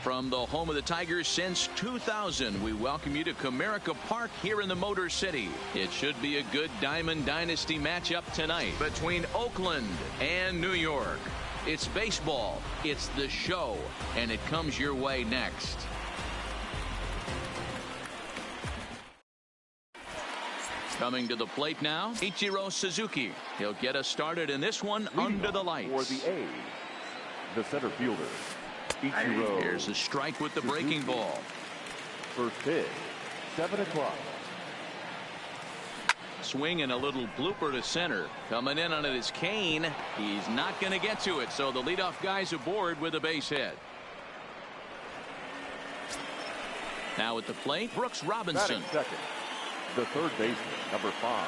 From the home of the Tigers since 2000, we welcome you to Comerica Park here in the Motor City. It should be a good Diamond Dynasty matchup tonight between Oakland and New York. It's baseball, it's the show, and it comes your way next. Coming to the plate now, Ichiro Suzuki. He'll get us started in this one under the lights. For the A's, the center fielder, Ichiro. Here's a strike with the breaking ball. First pitch, 7 o'clock. Swing and a little blooper to center. Coming in on it is Kane. He's not going to get to it, so the leadoff guy's aboard with a base hit. Now at the plate, Brooks Robinson. Second, the third baseman, number 5,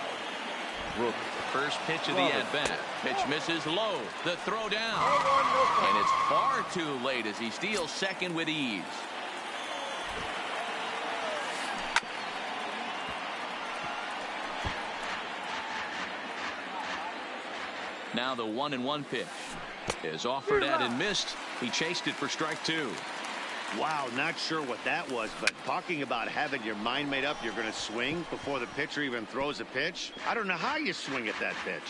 Brooks. First pitch of the at-bat. Pitch misses low. The throw down. And it's far too late as he steals second with ease. Now the 1-1 pitch is offered at and missed. He chased it for strike 2. Wow, not sure what that was, but talking about having your mind made up, you're going to swing before the pitcher even throws a pitch. I don't know how you swing at that pitch.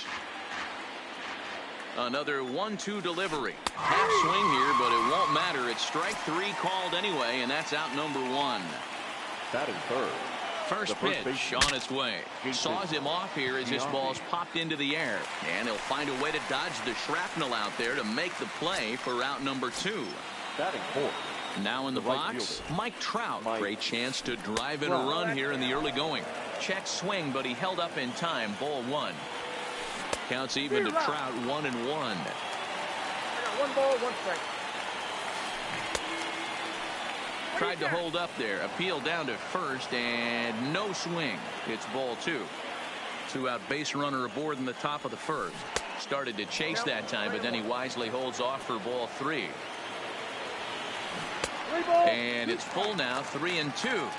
Another 1-2 delivery. Half swing here, but it won't matter. It's strike 3 called anyway, and that's out number 1. Batting third. First pitch on its way. Saws him off here as this ball's popped into the air. And he'll find a way to dodge the shrapnel out there to make the play for out number 2. Batting fourth. Now in the box, Mike Trout. Great chance to drive in a run here in the early going. Check swing, but he held up in time. Ball 1. Counts even to Trout, 1-1. 1 ball, 1 strike. Tried to hold up there. Appeal down to first, and no swing. It's ball 2. 2-out base runner aboard in the top of the first. Started to chase that time, but then he wisely holds off for ball 3. And it's full now, 3-2.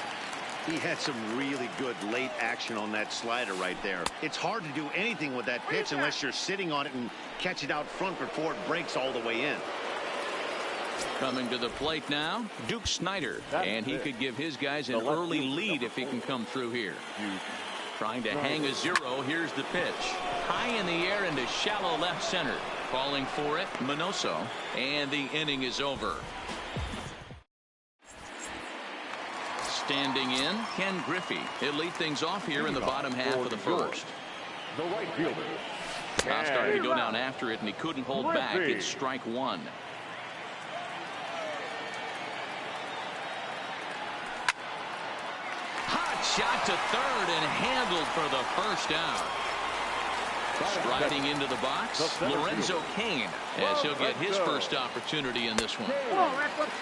He had some really good late action on that slider right there. It's hard to do anything with that pitch unless you're sitting on it and catch it out front before it breaks all the way in. Coming to the plate now, Duke Snider. And he could give his guys an early lead if he can come through here. Trying to hang a 0. Here's the pitch. High in the air into shallow left center. Calling for it, Minoso. And the inning is over. Standing in, Ken Griffey. He'll lead things off here in the bottom half of the first. The right fielder. Now starting to go down after it, and he couldn't hold back. It's strike 1. Hot shot to third and handled for the first out. Striding into the box, Lorenzo Cain, as he'll get his first opportunity in this one.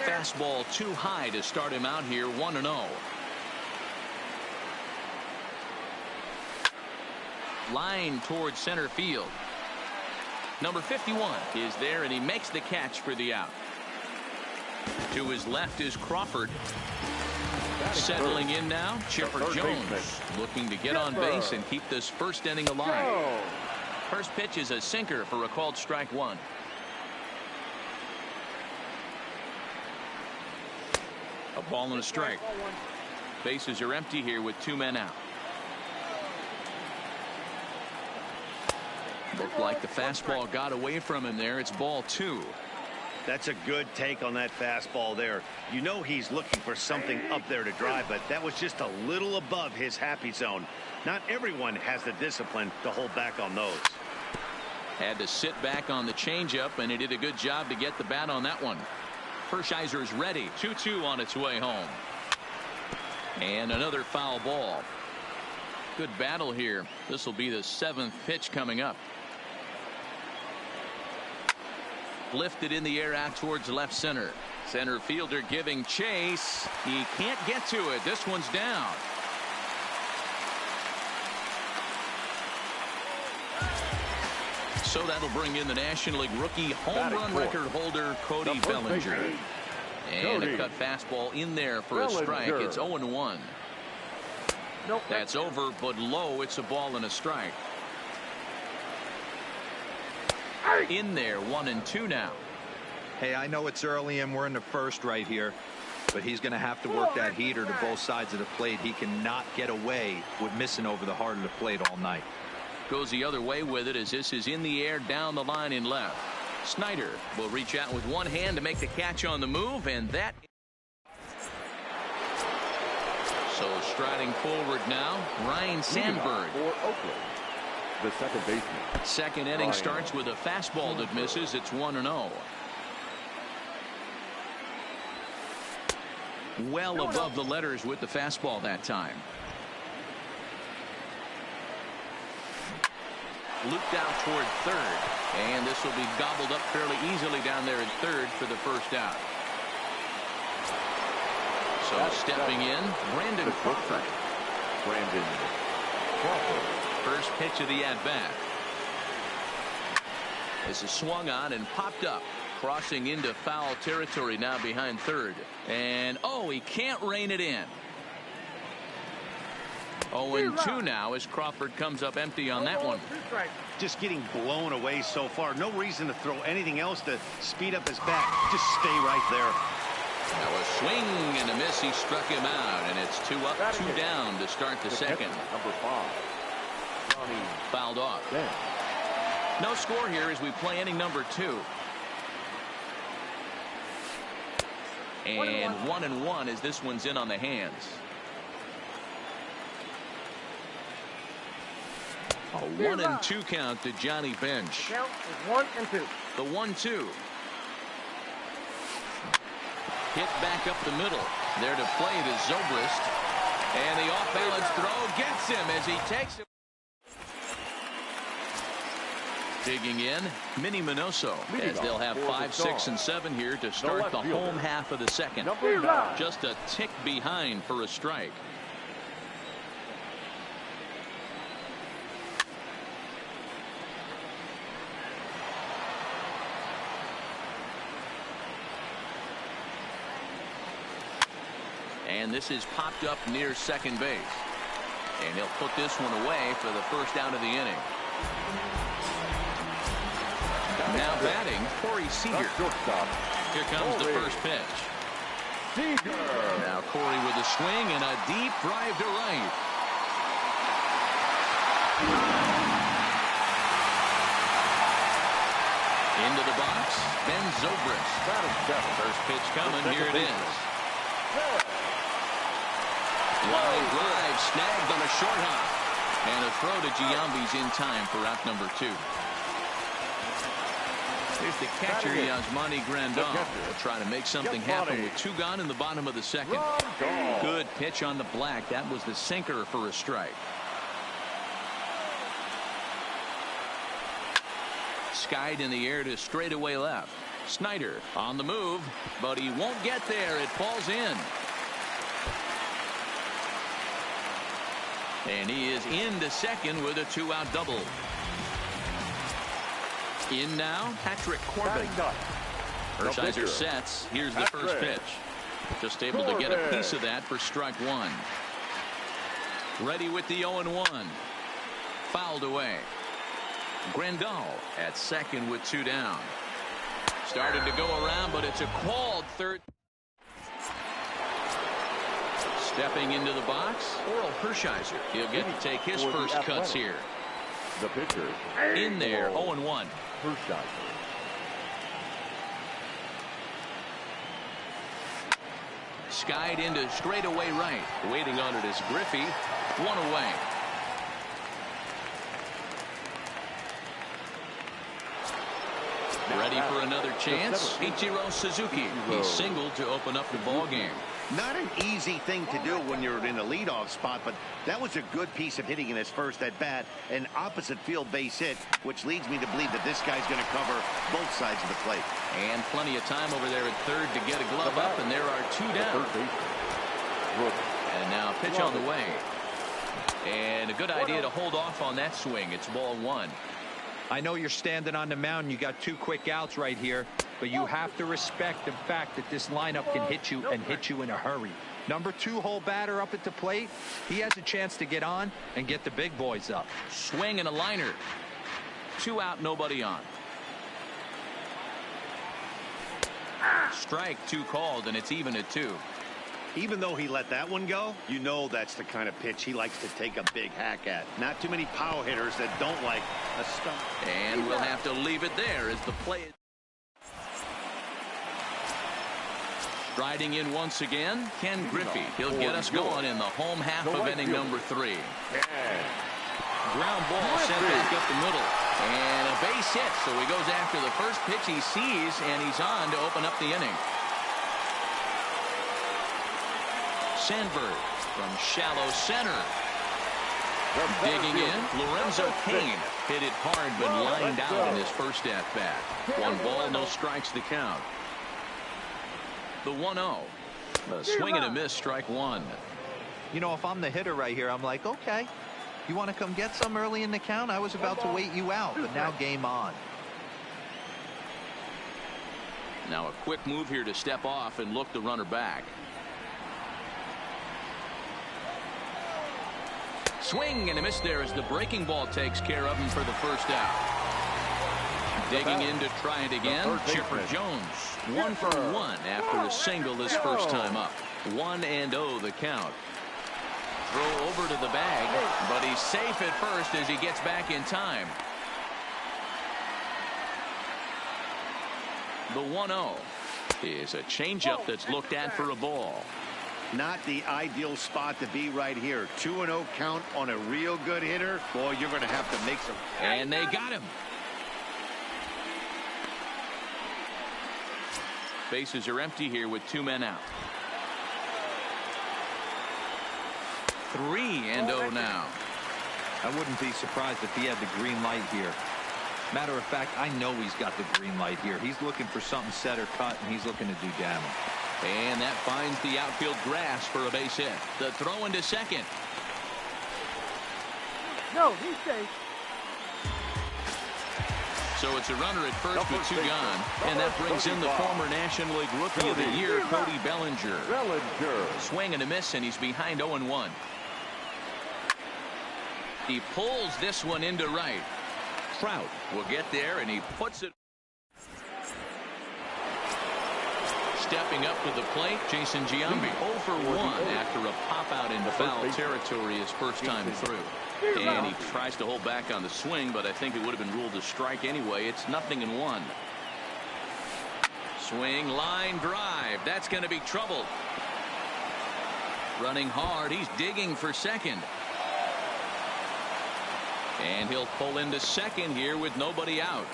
Fastball too high to start him out here, 1-0. Line towards center field. Number 51 is there, and he makes the catch for the out. To his left is Crawford. Settling in now, Chipper Jones, looking to get on base and keep this first inning alive. First pitch is a sinker for a called strike 1. A ball and a strike. Bases are empty here with 2 men out. Looked like the fastball got away from him there. It's ball 2. That's a good take on that fastball there. You know he's looking for something up there to drive, but that was just a little above his happy zone. Not everyone has the discipline to hold back on those. Had to sit back on the changeup, and he did a good job to get the bat on that one. Hershiser's ready. 2-2 on its way home. And another foul ball. Good battle here. This will be the 7th pitch coming up. Lifted in the air out towards left center. Center fielder giving chase. He can't get to it. This one's down. So that'll bring in the National League rookie home run record holder Cody Bellinger. And a cut fastball in there for a strike. It's 0-1. That's over, but low. It's a ball and a strike. In there, 1-2 now. Hey, I know it's early and we're in the first right here, but he's going to have to work that heater to both sides of the plate. He cannot get away with missing over the heart of the plate all night. Goes the other way with it as this is in the air down the line in left. Snyder will reach out with one hand to make the catch on the move, and that. So striding forward now, Ryan Sandberg. For Oakland, the second baseman. Second inning starts with a fastball that misses. It's 1-0. Well above the letters with the fastball that time. Looped out toward third, and this will be gobbled up fairly easily down there at third for the first out. So stepping in, Brandon Crawford. First pitch of the at-bat. This is swung on and popped up, crossing into foul territory now behind third. And oh, he can't rein it in. 0-2 now as Crawford comes up empty on that one. Just getting blown away so far. No reason to throw anything else to speed up his bat. Just stay right there. Now a swing and a miss. He struck him out, and it's 2 up, 2 down to start the second. Number 5. Fouled off. No score here as we play inning number 2. And 1-1 as this one's in on the hands. A 1-2 count to Johnny Bench. Count is 1-2. The 1-2. Hit back up the middle. There to play it is Zobrist. And the off-balance throw gets him as he takes it. Digging in, Minnie Minoso, as they'll have 5, 6, and 7 here to start the home half of the second. Just a tick behind for a strike. And this is popped up near second base. And he'll put this one away for the first out of the inning. Now batting, Corey Seager. Here comes the first pitch. Now Corey with a swing and a deep drive to right. Into the box, Ben Zobrist. First pitch coming, here it is. Line drive snagged on a short hop. And a throw to Giambi's in time for out number 2. Here's the catcher, Yasmani Grandal. Will try to make something happen with 2 gone in the bottom of the second. Good pitch on the black. That was the sinker for a strike. Skied in the air to straightaway left. Snyder on the move, but he won't get there. It falls in. And he is into second with a 2-out double. In now, Patrick Corbin. Hershiser sets. Here's the first pitch. Just able to get a piece of that for strike 1. Ready with the 0-1. Fouled away. Grandal at second with 2 down. Started to go around, but it's a called third. Stepping into the box, Oral Hershiser. He'll get to take his first cuts here. The pitcher. In there, 0-1. Hershiser. Skied into straightaway right. Waiting on it is Griffey. 1 away. Ready for another chance. Ichiro Suzuki. He singled to open up the ball game. Not an easy thing to do when you're in a leadoff spot, but that was a good piece of hitting in his first at bat. An opposite field base hit, which leads me to believe that this guy's going to cover both sides of the plate. And plenty of time over there at third to get a glove up, and there are 2 down. And now pitch on the way. And a good idea to hold off on that swing. It's ball 1. I know you're standing on the mound. You got 2 quick outs right here, but you have to respect the fact that this lineup can hit you and hit you in a hurry. Number 2 hole batter up at the plate. He has a chance to get on and get the big boys up. Swing and a liner. 2 out, nobody on. Strike two called, and it's even at 2. Even though he let that one go, you know that's the kind of pitch he likes to take a big hack at. Not too many power hitters that don't like a stump. And we'll have to leave it there as the play. Striding in once again, Ken Griffey. He'll get us going in the home half of inning number 3. Ground ball sent back up the middle. And a base hit, so he goes after the first pitch he sees, and he's on to open up the inning. Sandberg from shallow center. Digging in, Lorenzo Cain hit it hard but lined out in his first at-bat. 1 ball, no strikes to count. The 1-0. A swing and a miss, strike 1. You know, if I'm the hitter right here, I'm like, okay, you want to come get some early in the count? I was about to wait you out, but now game on. Now a quick move here to step off and look the runner back. Swing and a miss there as the breaking ball takes care of him for the first out. Digging in to try it again, Chipper Jones. 1 for 1 after a single this first time up. 1-0 the count. Throw over to the bag, but he's safe at first as he gets back in time. The 1-0 is a changeup that's looked at for a ball. Not the ideal spot to be right here. 2-0 count on a real good hitter. Boy, you're going to have to make some. And they got him. Bases are empty here with 2 men out. 3-0 now. I wouldn't be surprised if he had the green light here. Matter of fact, I know he's got the green light here. He's looking for something set or cut, and he's looking to do damage. And that finds the outfield grass for a base hit. The throw into second. No, he's safe. So it's a runner at first with 2 gone. And that brings in the former National League Rookie of the Year, Cody Bellinger. Swing and a miss, and he's behind 0-1. He pulls this one into right. Trout will get there, and he puts it. Stepping up to the plate, Jason Giambi 0 for 1 after a pop out into foul territory his first time through. And he tries to hold back on the swing, but I think it would have been ruled a strike anyway. It's 0-1. Swing, line drive. That's going to be trouble. Running hard. He's digging for second. And he'll pull into second here with nobody out.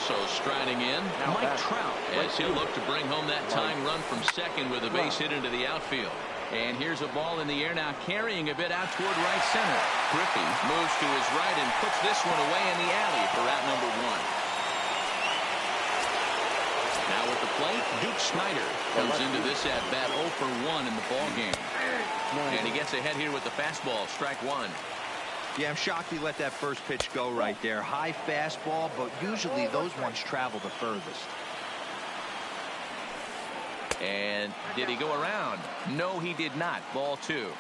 So striding in, Mike Trout, as he'll look to bring home that tying run from second with a base hit into the outfield. And here's a ball in the air now, carrying a bit out toward right center. Griffey moves to his right and puts this one away in the alley for out number 1. Now at the plate, Duke Snider comes into this at bat 0 for 1 in the ball game. And he gets ahead here with the fastball, strike 1. Yeah, I'm shocked he let that first pitch go right there. High fastball, but usually those ones travel the furthest. And did he go around? No, he did not. Ball 2.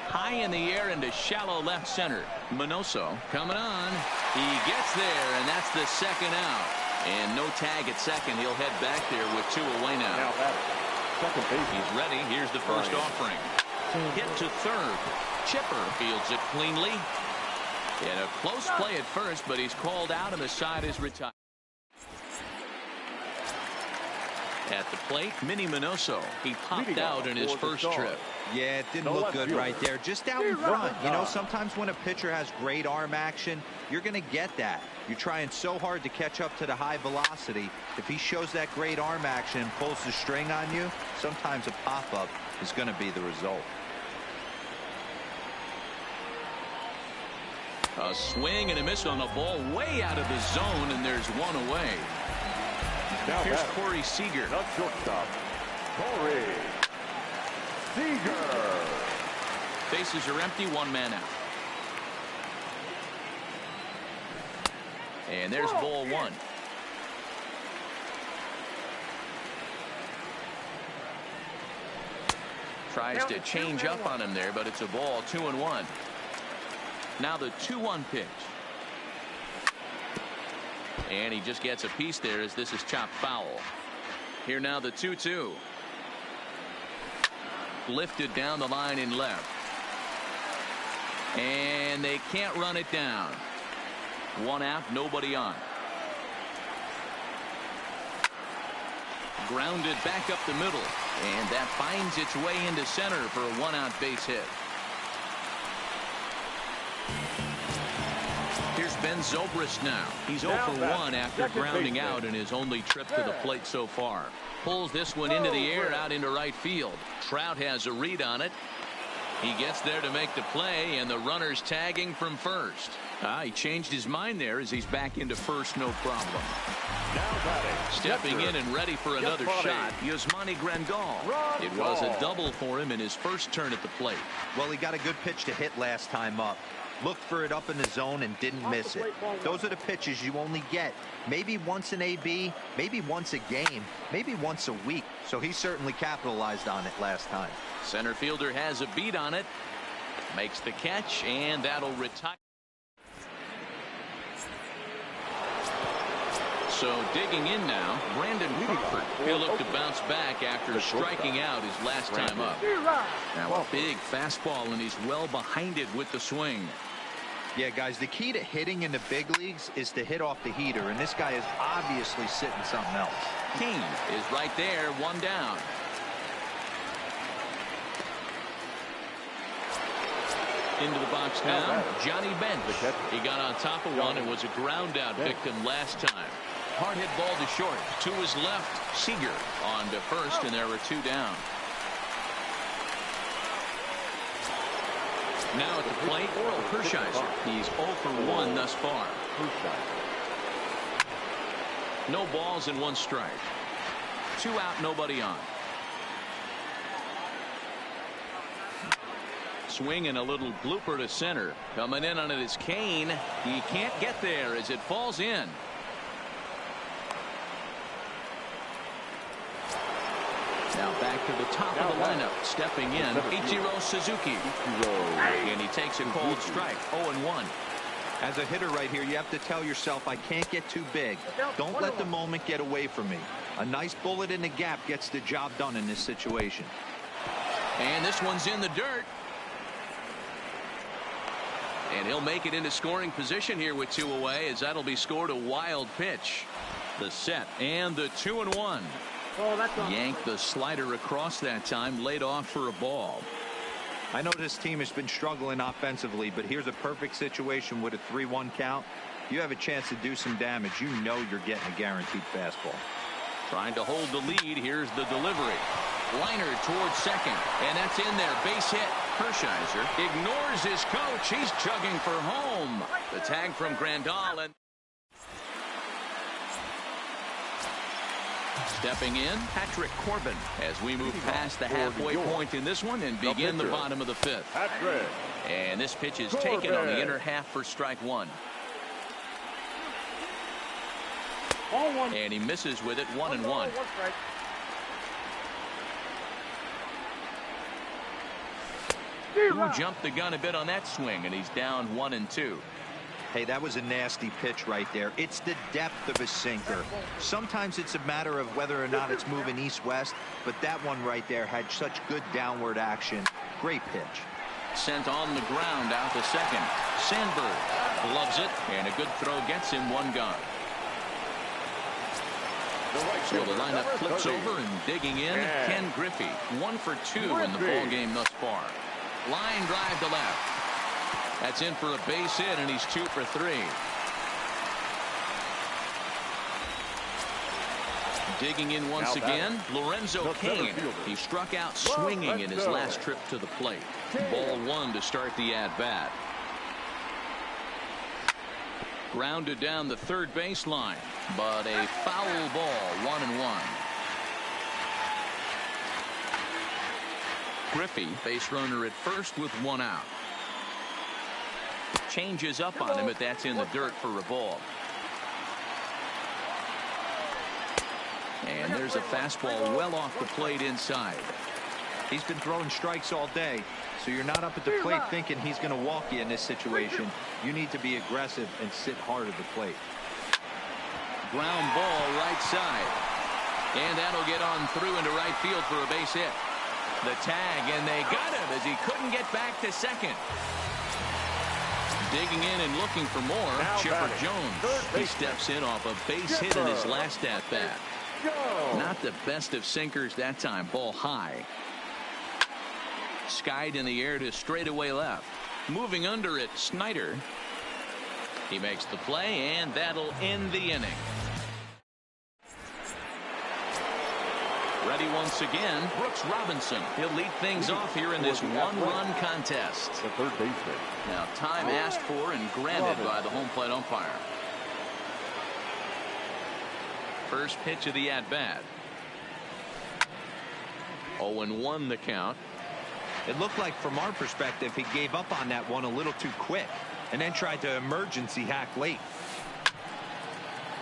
High in the air into shallow left center. Minoso coming on. He gets there, and that's the second out. And no tag at second. He'll head back there with 2 away now. Second base. He's ready. Here's the first offering. Hit to third. Chipper fields it cleanly. In a close play at first, but he's called out and the side is retired. At the plate, Minnie Minoso. He popped out in his first trip. Yeah, it didn't look good right there. Just out in front. You know, sometimes when a pitcher has great arm action, you're going to get that. You're trying so hard to catch up to the high velocity. If he shows that great arm action and pulls the string on you, sometimes a pop-up is going to be the result. A swing and a miss on a ball way out of the zone, and there's 1 away. Now here's Corey Seager. The shortstop, Corey Seager. Bases are empty, 1 man out. And there's ball 1. Tries to change up on him there, but it's a ball, 2-1. Now the 2-1 pitch. And he just gets a piece there as this is chopped foul. Here now the 2-2. Lifted down the line in left. And they can't run it down. One out, nobody on. Grounded back up the middle. And that finds its way into center for a one-out base hit. Here's Ben Zobrist now. He's 0 for 1 after grounding out in his only trip to the plate so far. Pulls this one into the air out into right field. Trout has a read on it. He gets there to make the play, and the runner's tagging from first. He changed his mind there as he's back into first, no problem. Stepping in and ready for another shot, Yasmani Grandal. It was a double for him in his first turn at the plate. Well, he got a good pitch to hit last time up. Looked for it up in the zone and didn't miss it. Those are the pitches you only get maybe once an AB, maybe once a game, maybe once a week. So he certainly capitalized on it last time. Center fielder has a beat on it. Makes the catch, and that'll retire. So digging in now, Brandon Crawford. He'll look to bounce back after striking out his last time up. Now a big fastball, and he's well behind it with the swing. Yeah, guys, the key to hitting in the big leagues is to hit off the heater, and this guy is obviously sitting something else. King is right there, one down. Into the box now, Johnny Bench. He got on top of one and was a ground out victim last time. Hard hit ball to short. To his left, Seager on to first, and there were two down. Now at the plate, Hershiser. He's 0 for 1 thus far. No balls and one strike. 2 out, nobody on. Swing and a little blooper to center. Coming in on it is Kane. He can't get there as it falls in. Now back to the top of the lineup. Stepping in, Ichiro Suzuki. And he takes a cold strike, 0-1. As a hitter right here, you have to tell yourself, I can't get too big. Don't let the moment get away from me. A nice bullet in the gap gets the job done in this situation. And this one's in the dirt. And he'll make it into scoring position here with 2 away, as that'll be scored a wild pitch. The set and the 2-1. Yanked the slider across that time, laid off for a ball. I know this team has been struggling offensively, but here's a perfect situation with a 3-1 count. You have a chance to do some damage. You know you're getting a guaranteed fastball. Trying to hold the lead. Here's the delivery. Liner towards second, and that's in there. Base hit. Hershiser ignores his coach. He's chugging for home. The tag from Grandal. And stepping in, Patrick Corbin, as we move past the halfway point in this one and begin the bottom of the 5th. And this pitch is taken on the inner half for strike 1. And he misses with it, 1-1. Who jumped the gun a bit on that swing, and he's down 1-2. Hey, that was a nasty pitch right there. It's the depth of a sinker. Sometimes it's a matter of whether or not it's moving east-west, but that one right there had such good downward action. Great pitch. Sent on the ground out to second. Sandberg gloves it, and a good throw gets him, 1 gone. So the lineup flips over, and digging in, Ken Griffey. 1 for 2 in the ball game thus far. Line drive to left. That's in for a base hit, and he's 2 for 3. Digging in once again, Lorenzo Cain. He struck out swinging in his last trip to the plate. Ball 1 to start the at-bat. Grounded down the third baseline, but a foul ball, 1-1. Griffey, base runner at first with 1 out. Changes up on him, but that's in the dirt for a ball. And there's a fastball well off the plate inside. He's been throwing strikes all day, so you're not up at the plate thinking he's going to walk you in this situation. You need to be aggressive and sit hard at the plate. ground ball right side. And that'll get on through into right field for a base hit. The tag, and they got him as he couldn't get back to second. Digging in and looking for more, Now Chipper batting, Jones. He steps in off a base hit in his last at-bat. Not the best of sinkers that time. Ball high. Skied in the air to straightaway left. Moving under it, Snyder. He makes the play, and that'll end the inning. Ready once again, Brooks Robinson. He'll lead things off here in this one-run contest. The third baseman. Now, time asked for and granted by the home plate umpire. First pitch of the at-bat. 0-1 the count. It looked like, from our perspective, he gave up on that one a little too quick and then tried to emergency hack late.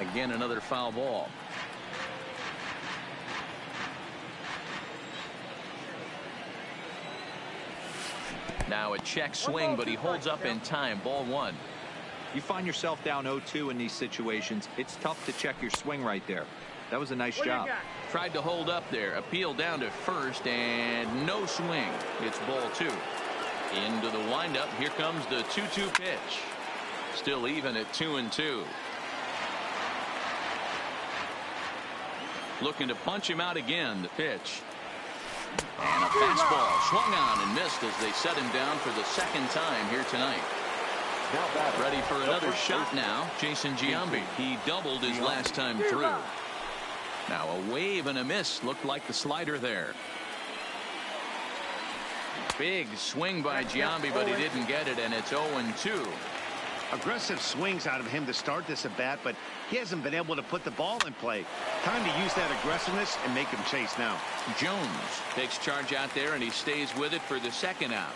Again, another foul ball. Now a check swing, but he holds up in time. Ball one. You find yourself down 0-2 in these situations. It's tough to check your swing right there. That was a nice job. Tried to hold up there. Appeal down to first, and no swing. It's ball two. Into the windup. Here comes the 2-2 pitch. Still even at 2-2. Looking to punch him out again. The pitch. And a fastball swung on and missed as they set him down for the second time here tonight. Ready for another shot now. Jason Giambi. He doubled his last time through. Now a wave and a miss. Looked like the slider there. Big swing by Giambi, but he didn't get it, and it's 0-2. Aggressive swings out of him to start this at bat, but he hasn't been able to put the ball in play. Time to use that aggressiveness and make him chase now. Jones takes charge out there, and he stays with it for the second out.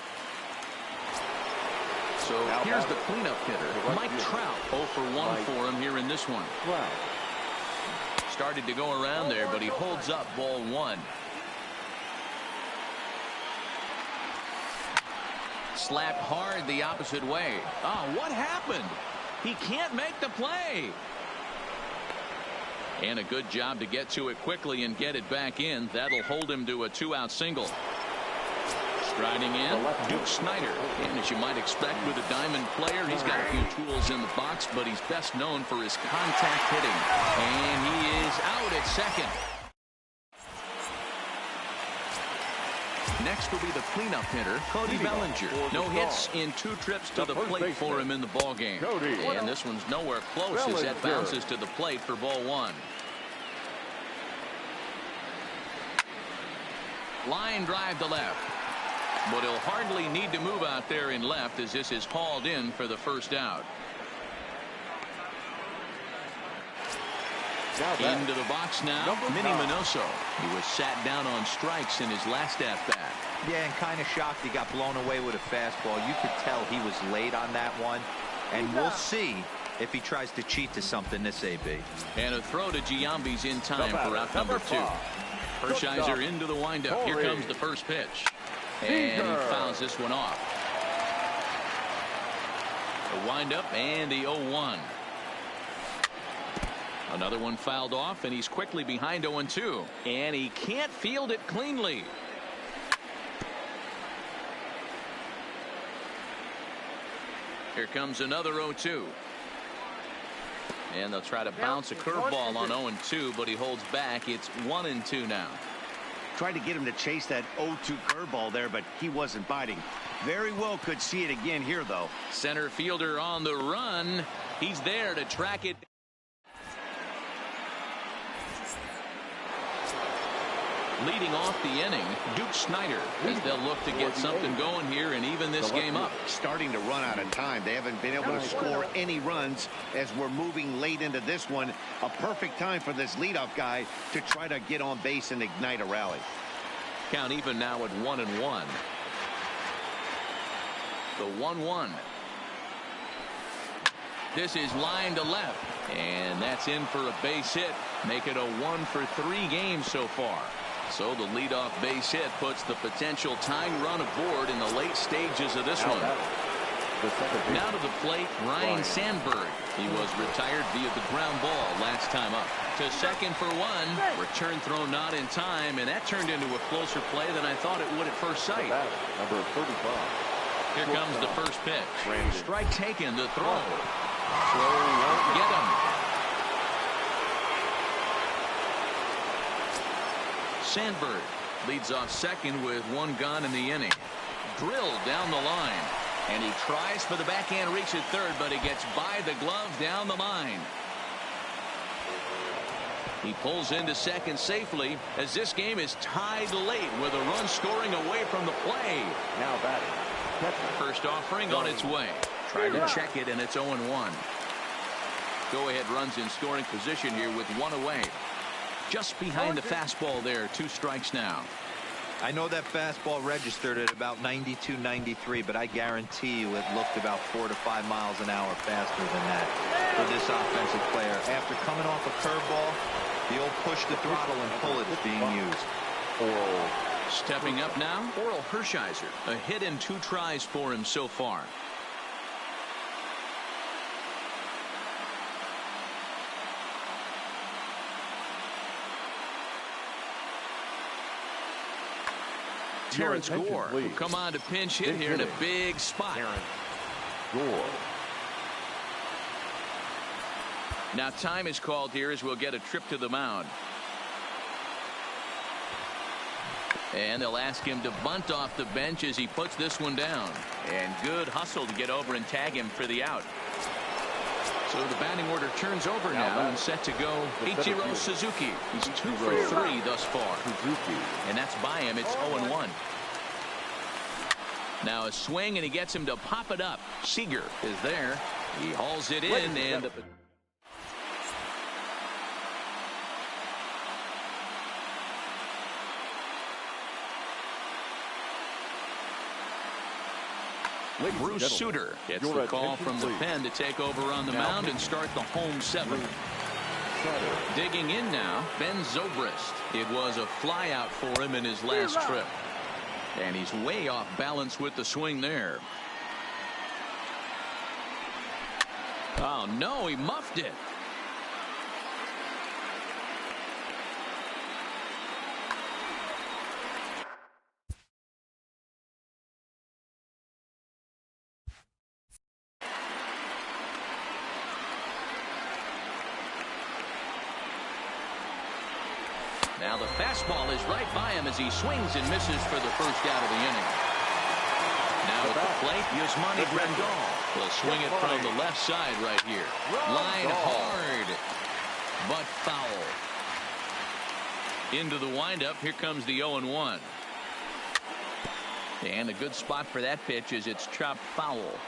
So here's the cleanup hitter, Mike Trout. 0 for 1 for him here in this one. Started to go around there, but he holds up ball one. Slapped hard the opposite way. Oh, what happened? He can't make the play. And a good job to get to it quickly and get it back in. That'll hold him to a 2-out single. Striding in, Duke Snyder. And as you might expect with a diamond player, he's got a few tools in the box, but he's best known for his contact hitting. And he is out at second. Next will be the cleanup hitter, Cody Bellinger. No hits in 2 trips to the plate for him in the ballgame. And this one's nowhere close as that bounces to the plate for ball one. Line drive to left. But he'll hardly need to move out there in left as this is hauled in for the first out. Into the box now, Minnie Minoso. He was sat down on strikes in his last at-bat. Yeah, and kind of shocked he got blown away with a fastball. You could tell he was late on that one. And we'll see if he tries to cheat to something this AB. And a throw to Giambi's in time for out number 2. Hershiser into the windup. Here comes the first pitch. And he fouls this one off. The windup and the 0-1. Another one fouled off, and he's quickly behind 0-2. And he can't field it cleanly. Here comes another 0-2. And they'll try to bounce a curveball on 0-2, but he holds back. It's 1-2 now. Tried to get him to chase that 0-2 curveball there, but he wasn't biting. Very well could see it again here, though. Center fielder on the run. He's there to track it. Leading off the inning, Duke Snyder, as they'll look to get something going here and even this game up. Starting to run out of time. They haven't been able to score any runs as we're moving late into this one. A perfect time for this leadoff guy to try to get on base and ignite a rally. Count even now at 1-1. The 1-1. This is line to left, and that's in for a base hit. Make it a 1 for 3 games so far. So the leadoff base hit puts the potential tying run aboard in the late stages of this one. The second baseman. Now to the plate, Ryan Sandberg. He was retired via the ground ball last time up. To second for one. Return throw not in time, and that turned into a closer play than I thought it would at first sight. Number 35. Here comes the first pitch. Brandon. Strike taken, the throw. Throw won't get him. Sandberg leads off second with one gone in the inning. Drilled down the line. And he tries for the backhand reach at third, but he gets by the glove down the line. He pulls into second safely as this game is tied late with a run scoring away from the play. Now batting. First offering on its way. Tried to check it, and it's 0-1. Go-ahead runs in scoring position here with one away. Just behind the fastball there. 2 strikes now. I know that fastball registered at about 92, 93, but I guarantee you it looked about 4 to 5 miles an hour faster than that for this offensive player. After coming off a curveball, the old push the throttle and pull it is being used. Stepping up now, Oral Hershiser. A hit in 2 tries for him so far. Terrence Gore will come on to pinch hit here in a big spot. Gore. Now time is called here as we'll get a trip to the mound. And they'll ask him to bunt off the bench as he puts this one down. And good hustle to get over and tag him for the out. So the batting order turns over now and set to go Ichiro Suzuki. He's 2 for 3 thus far. And that's by him. It's 0-1. Now a swing, and he gets him to pop it up. Seager is there. He hauls it in, and the Bruce Sutter gets the call from the pen to take over on the mound and start the home 7th. Digging in now, Ben Zobrist. It was a fly out for him in his last trip. And he's way off balance with the swing there. Oh, no, he muffed it. Now the fastball is right by him as he swings and misses for the first out of the inning. Now at the plate, Yasmani Grandal will swing it from the left side right here. Line hard, but foul. Into the windup, here comes the 0-1. And a good spot for that pitch is it's chopped foul.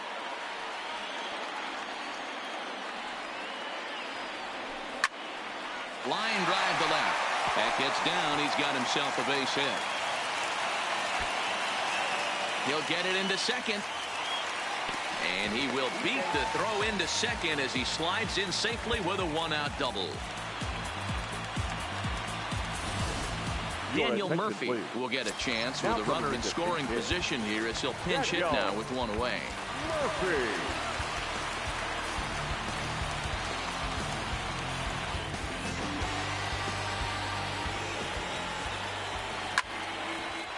Line drive to left. That gets down. He's got himself a base hit. He'll get it into second. And he will beat the throw into second as he slides in safely with a 1-out double. Daniel Murphy will get a chance with a runner in scoring position here as he'll pinch hit now with one away. Murphy.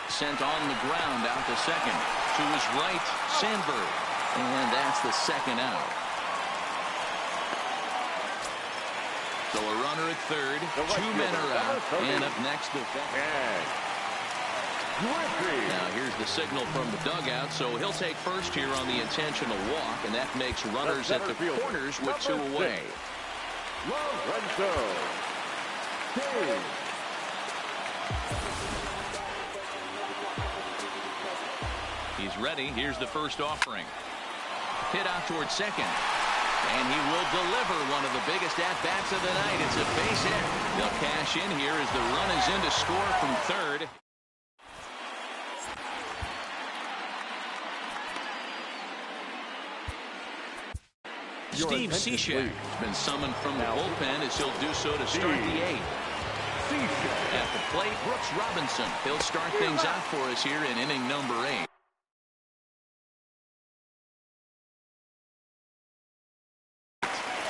Sent on the ground out to second. To his right, Sandberg. And that's the second out. So a runner at third. 2 men are out. And up next, the now here's the signal from the dugout. So he'll take first here on the intentional walk. And that makes runners at the corners with 2 away. Lorenzo. He's ready. Here's the first offering. Hit out towards second. And he will deliver one of the biggest at-bats of the night. It's a base hit. They'll cash in here as the run is in to score from third. Steve Cishek has been summoned from the bullpen as he'll do so to start the 8th. At the plate, Brooks Robinson. He'll start things out for us here in inning number 8.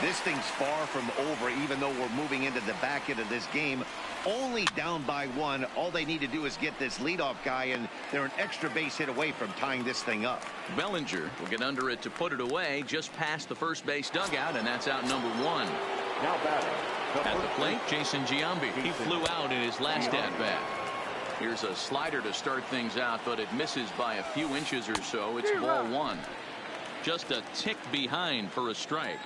This thing's far from over, even though we're moving into the back end of this game. Only down by one. All they need to do is get this leadoff guy, and they're an extra base hit away from tying this thing up. Bellinger will get under it to put it away just past the first base dugout, and that's out number one. Now batting. At the plate, Jason Giambi. He flew out in his last at-bat. Here's a slider to start things out, but it misses by a few inches or so. It's ball one. Just a tick behind for a strike.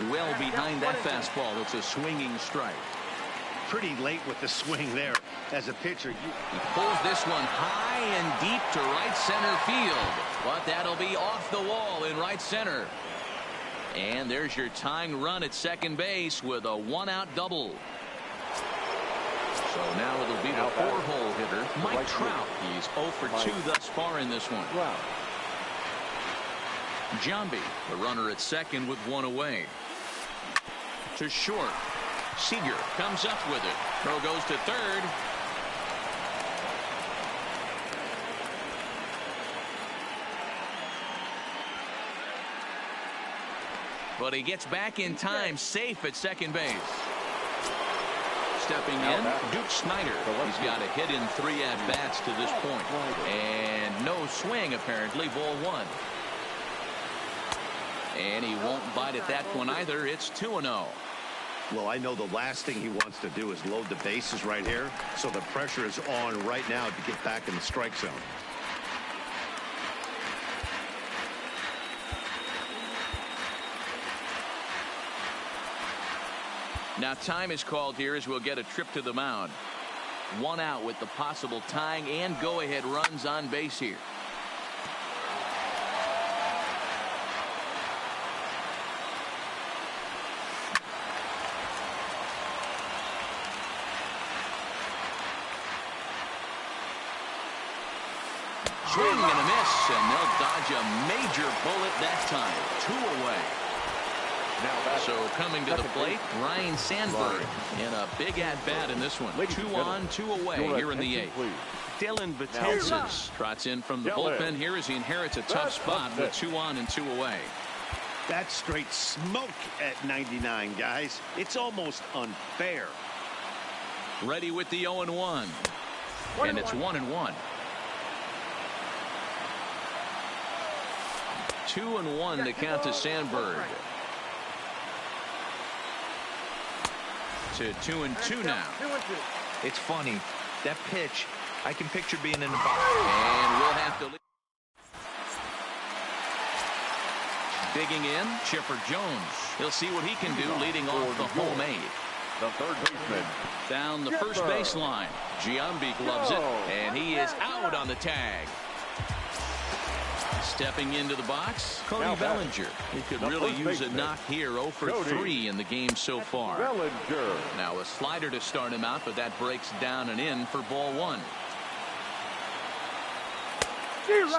Well behind that fastball. It's a swinging strike. Pretty late with the swing there. As a pitcher, he pulls this one high and deep to right center field, but that'll be off the wall in right center. And there's your tying run at second base with a one-out double. So now it'll be the four-hole hitter, Mike Trout. He's 0 for 2 thus far in this one. Giambi, the runner at second with one away. To short. Seager comes up with it. Throw goes to third. But he gets back in time, safe at second base. Stepping in, Duke Snider. He's got a hit in 3 at-bats to this point. And no swing, apparently, ball one. And he won't bite at that one either. It's 2-0. Well, I know the last thing he wants to do is load the bases right here. So the pressure is on right now to get back in the strike zone. Now time is called here as we'll get a trip to the mound. One out with the possible tying and go-ahead runs on base here. Swing and a miss, and they'll dodge a major bullet that time. 2 away. So coming to the plate, Ryan Sandberg in a big at-bat in this one. 2 on, 2 away here in the 8th. Dylan Betances trots in from the bullpen here as he inherits a tough spot with 2 on and 2 away. That's straight smoke at 99, guys. It's almost unfair. Ready with the 0-1. And it's 1-1. 2-1 to count to Sandberg. To 2-2 now. It's funny. That pitch, I can picture being in the box. And we'll have to leave. Digging in, Chipper Jones. He'll see what he can do leading off the home 8. The third baseman. Down the first baseline. Giambi gloves it, and he is out on the tag. Stepping into the box, Cody Bellinger. He could really use a knock here. 0 for 3 in the game so far. Bellinger. Now a slider to start him out, but that breaks down and in for ball one.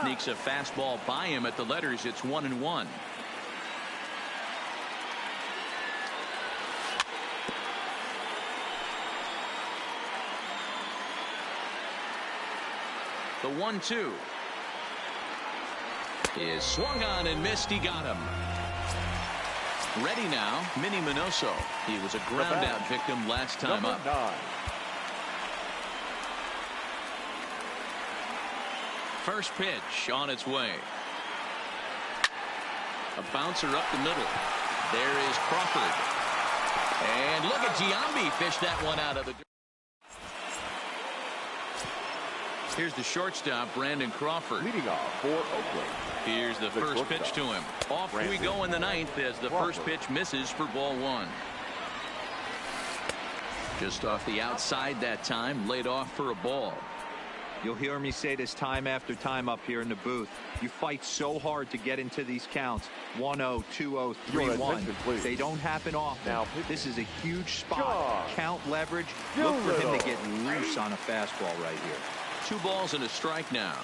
Sneaks a fastball by him at the letters. It's 1-1. The 1-2. Is swung on and missed. He got him. Ready now, Minnie Minoso. He was a ground out victim last time up. 9. First pitch on its way. A bouncer up the middle. There is Crawford. And look at Giambi fish that one out of the. Here's the shortstop, Brandon Crawford. Leading off for Oakland. Here's the first pitch to him. Off we go in the 9th as the first pitch misses for ball one. Just off the outside that time, laid off for a ball. You'll hear me say this time after time up here in the booth. You fight so hard to get into these counts. 1-0, 2-0, 3-1. They don't happen often. Now, this is a huge spot. Count leverage. Look for him to get loose on a fastball right here. 2 balls and a strike now.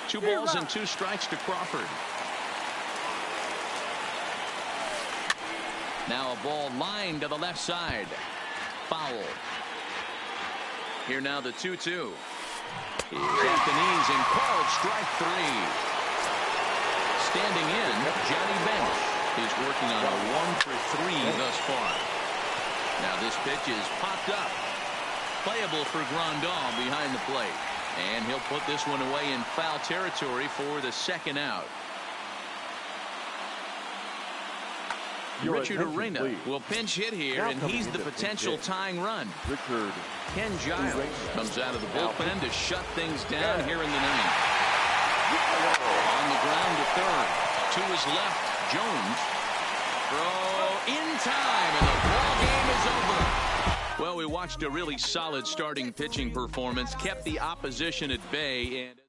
2 balls and 2 strikes to Crawford. Now a ball lined to the left side. Foul. Here now the 2-2. He's at the knees and called strike 3. standing in, Johnny Bench is working on a 1-for-3 thus far. Now this pitch is popped up. Playable for Grandal behind the plate. And he'll put this one away in foul territory for the second out. Richard Arena will pinch hit here, and he's the potential tying run. Richard Ken Giles comes out of the bullpen to shut things down here in the ninth. On the ground to third. To his left, Jones. Throw in time, and the ball game is over. Well, we watched a really solid starting pitching performance, kept the opposition at bay, and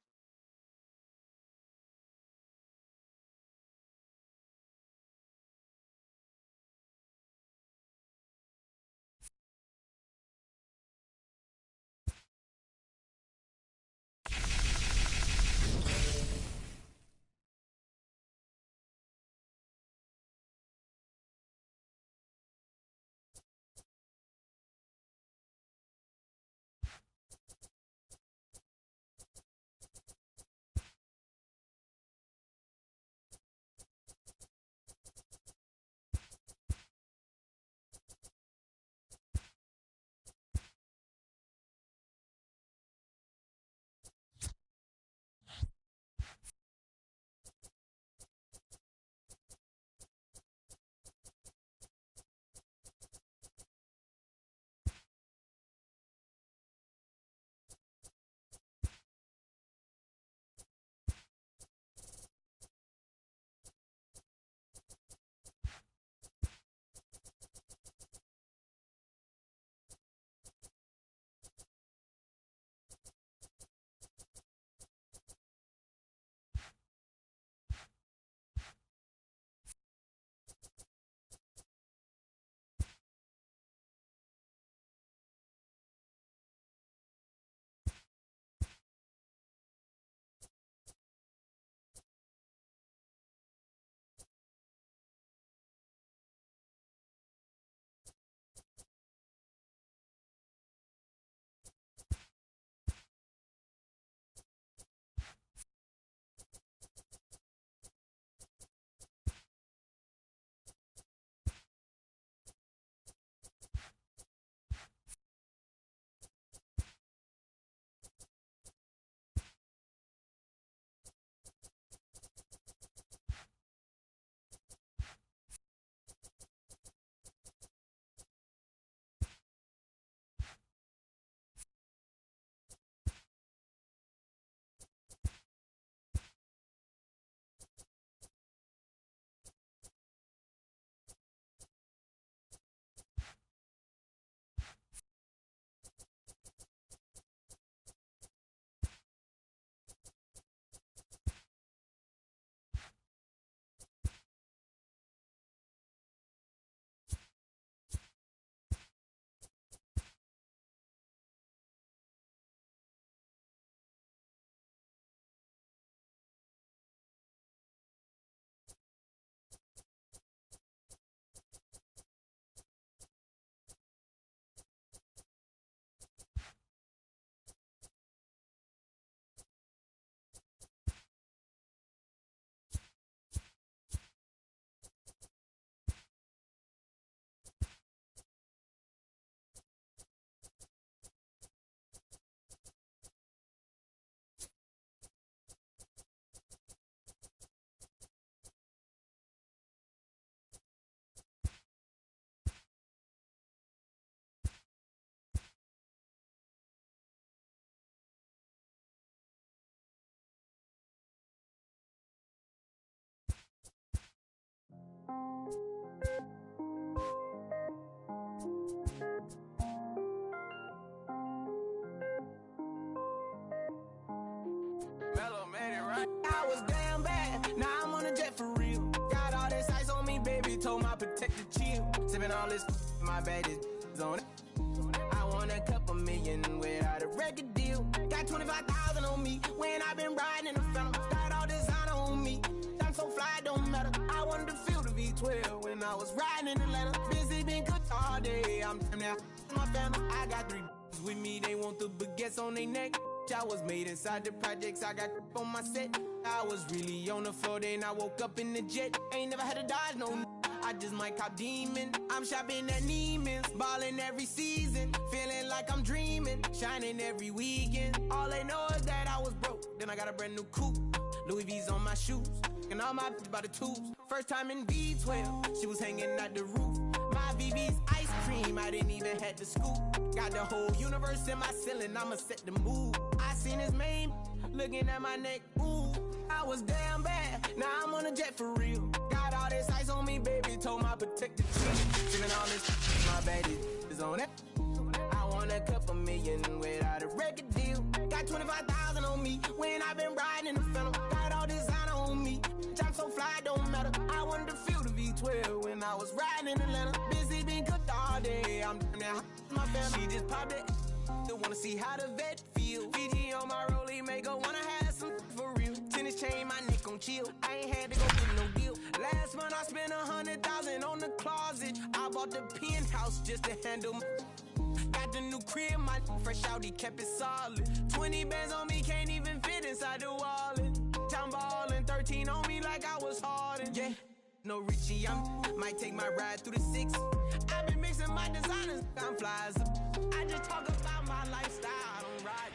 I was damn bad, now I'm on a jet for real. Got all this ice on me, baby, told my protector chill. Sipping all this, my bad is on it. I want a couple million without a record deal. Got 25,000 on me when I been riding in the phantom. Got all designer on me, I'm so fly, don't matter. I wanted to feel the V12 when I was riding in Atlanta. Busy been cooked all day, I'm now my family. I got 3 with me, they want the baguettes on their neck. I was made inside the projects, I got on my set. I was really on the floor, then I woke up in the jet. Ain't never had to dodge, no. I just might cop demon. I'm shopping at Neiman's, balling every season. Feeling like I'm dreaming, shining every weekend. All they know is that I was broke, then I got a brand new coupe. Louis V's on my shoes, and all my by the tubes. First time in V12, she was hanging at the roof. My VV's ice cream, I didn't even have to scoop. Got the whole universe in my ceiling, I'ma set the mood. I seen his main, looking at my neck, ooh. I was damn bad, now I'm on a jet for real. Got all this ice on me, baby, told my protector chief. Feeling all this, my baby is on it. I want a couple million without a record deal. Got 25,000 on me when I've been riding in the phantom. Got all designer on me, I'm so fly, don't matter. I wanted to feel the V12 when I was riding in Atlanta. Busy being cooked all day, I'm damn near my family. She just popped it, still wanna see how the vet feel. Fiji on my rollie, make her wanna have some for real. Tennis chain, my neck on chill. I ain't had to go get no deal. Last month I spent 100,000 on the closet. I bought the penthouse just to handle my. Got the new crib, my fresh out, he kept it solid. 20 bands on me, can't even fit inside the wallet. I'm ballin', 13 on me like I was Harden. Yeah, no Richie, might take my ride through the 6. I've been mixing my designers, I'm flies. I just talk about my lifestyle, I don't ride.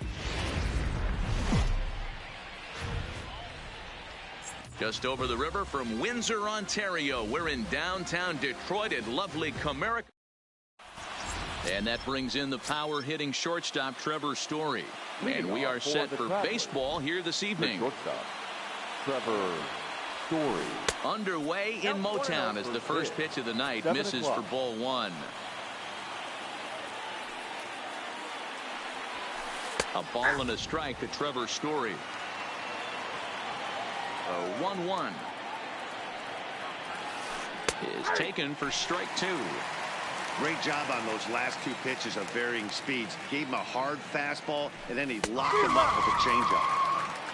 Just over the river from Windsor, Ontario, we're in downtown Detroit at lovely Comerica. And that brings in the power-hitting shortstop Trevor Story. And we are set for baseball here this evening. Shortstop, Trevor Story. Underway in Motown as the first pitch of the night misses for ball one. A ball and a strike to Trevor Story. A 1-1 is taken for strike two. Great job on those last two pitches of varying speeds. Gave him a hard fastball, and then he locked him up with a changeup.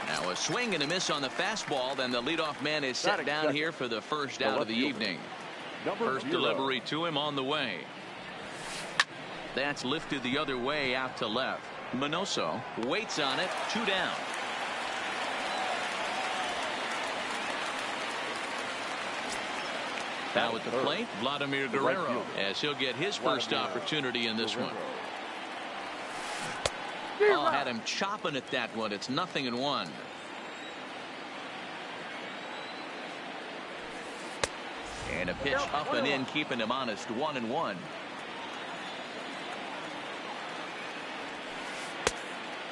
Now a swing and a miss on the fastball. Then the leadoff man is set down here for the first out of the evening. First delivery to him on the way. That's lifted the other way out to left. Minoso waits on it. 2 down. Now at the plate, Vladimir Guerrero, as he'll get his first opportunity in this one. Oh, had him chopping at that one. It's 0-1. And a pitch up and in, keeping him honest. 1-1.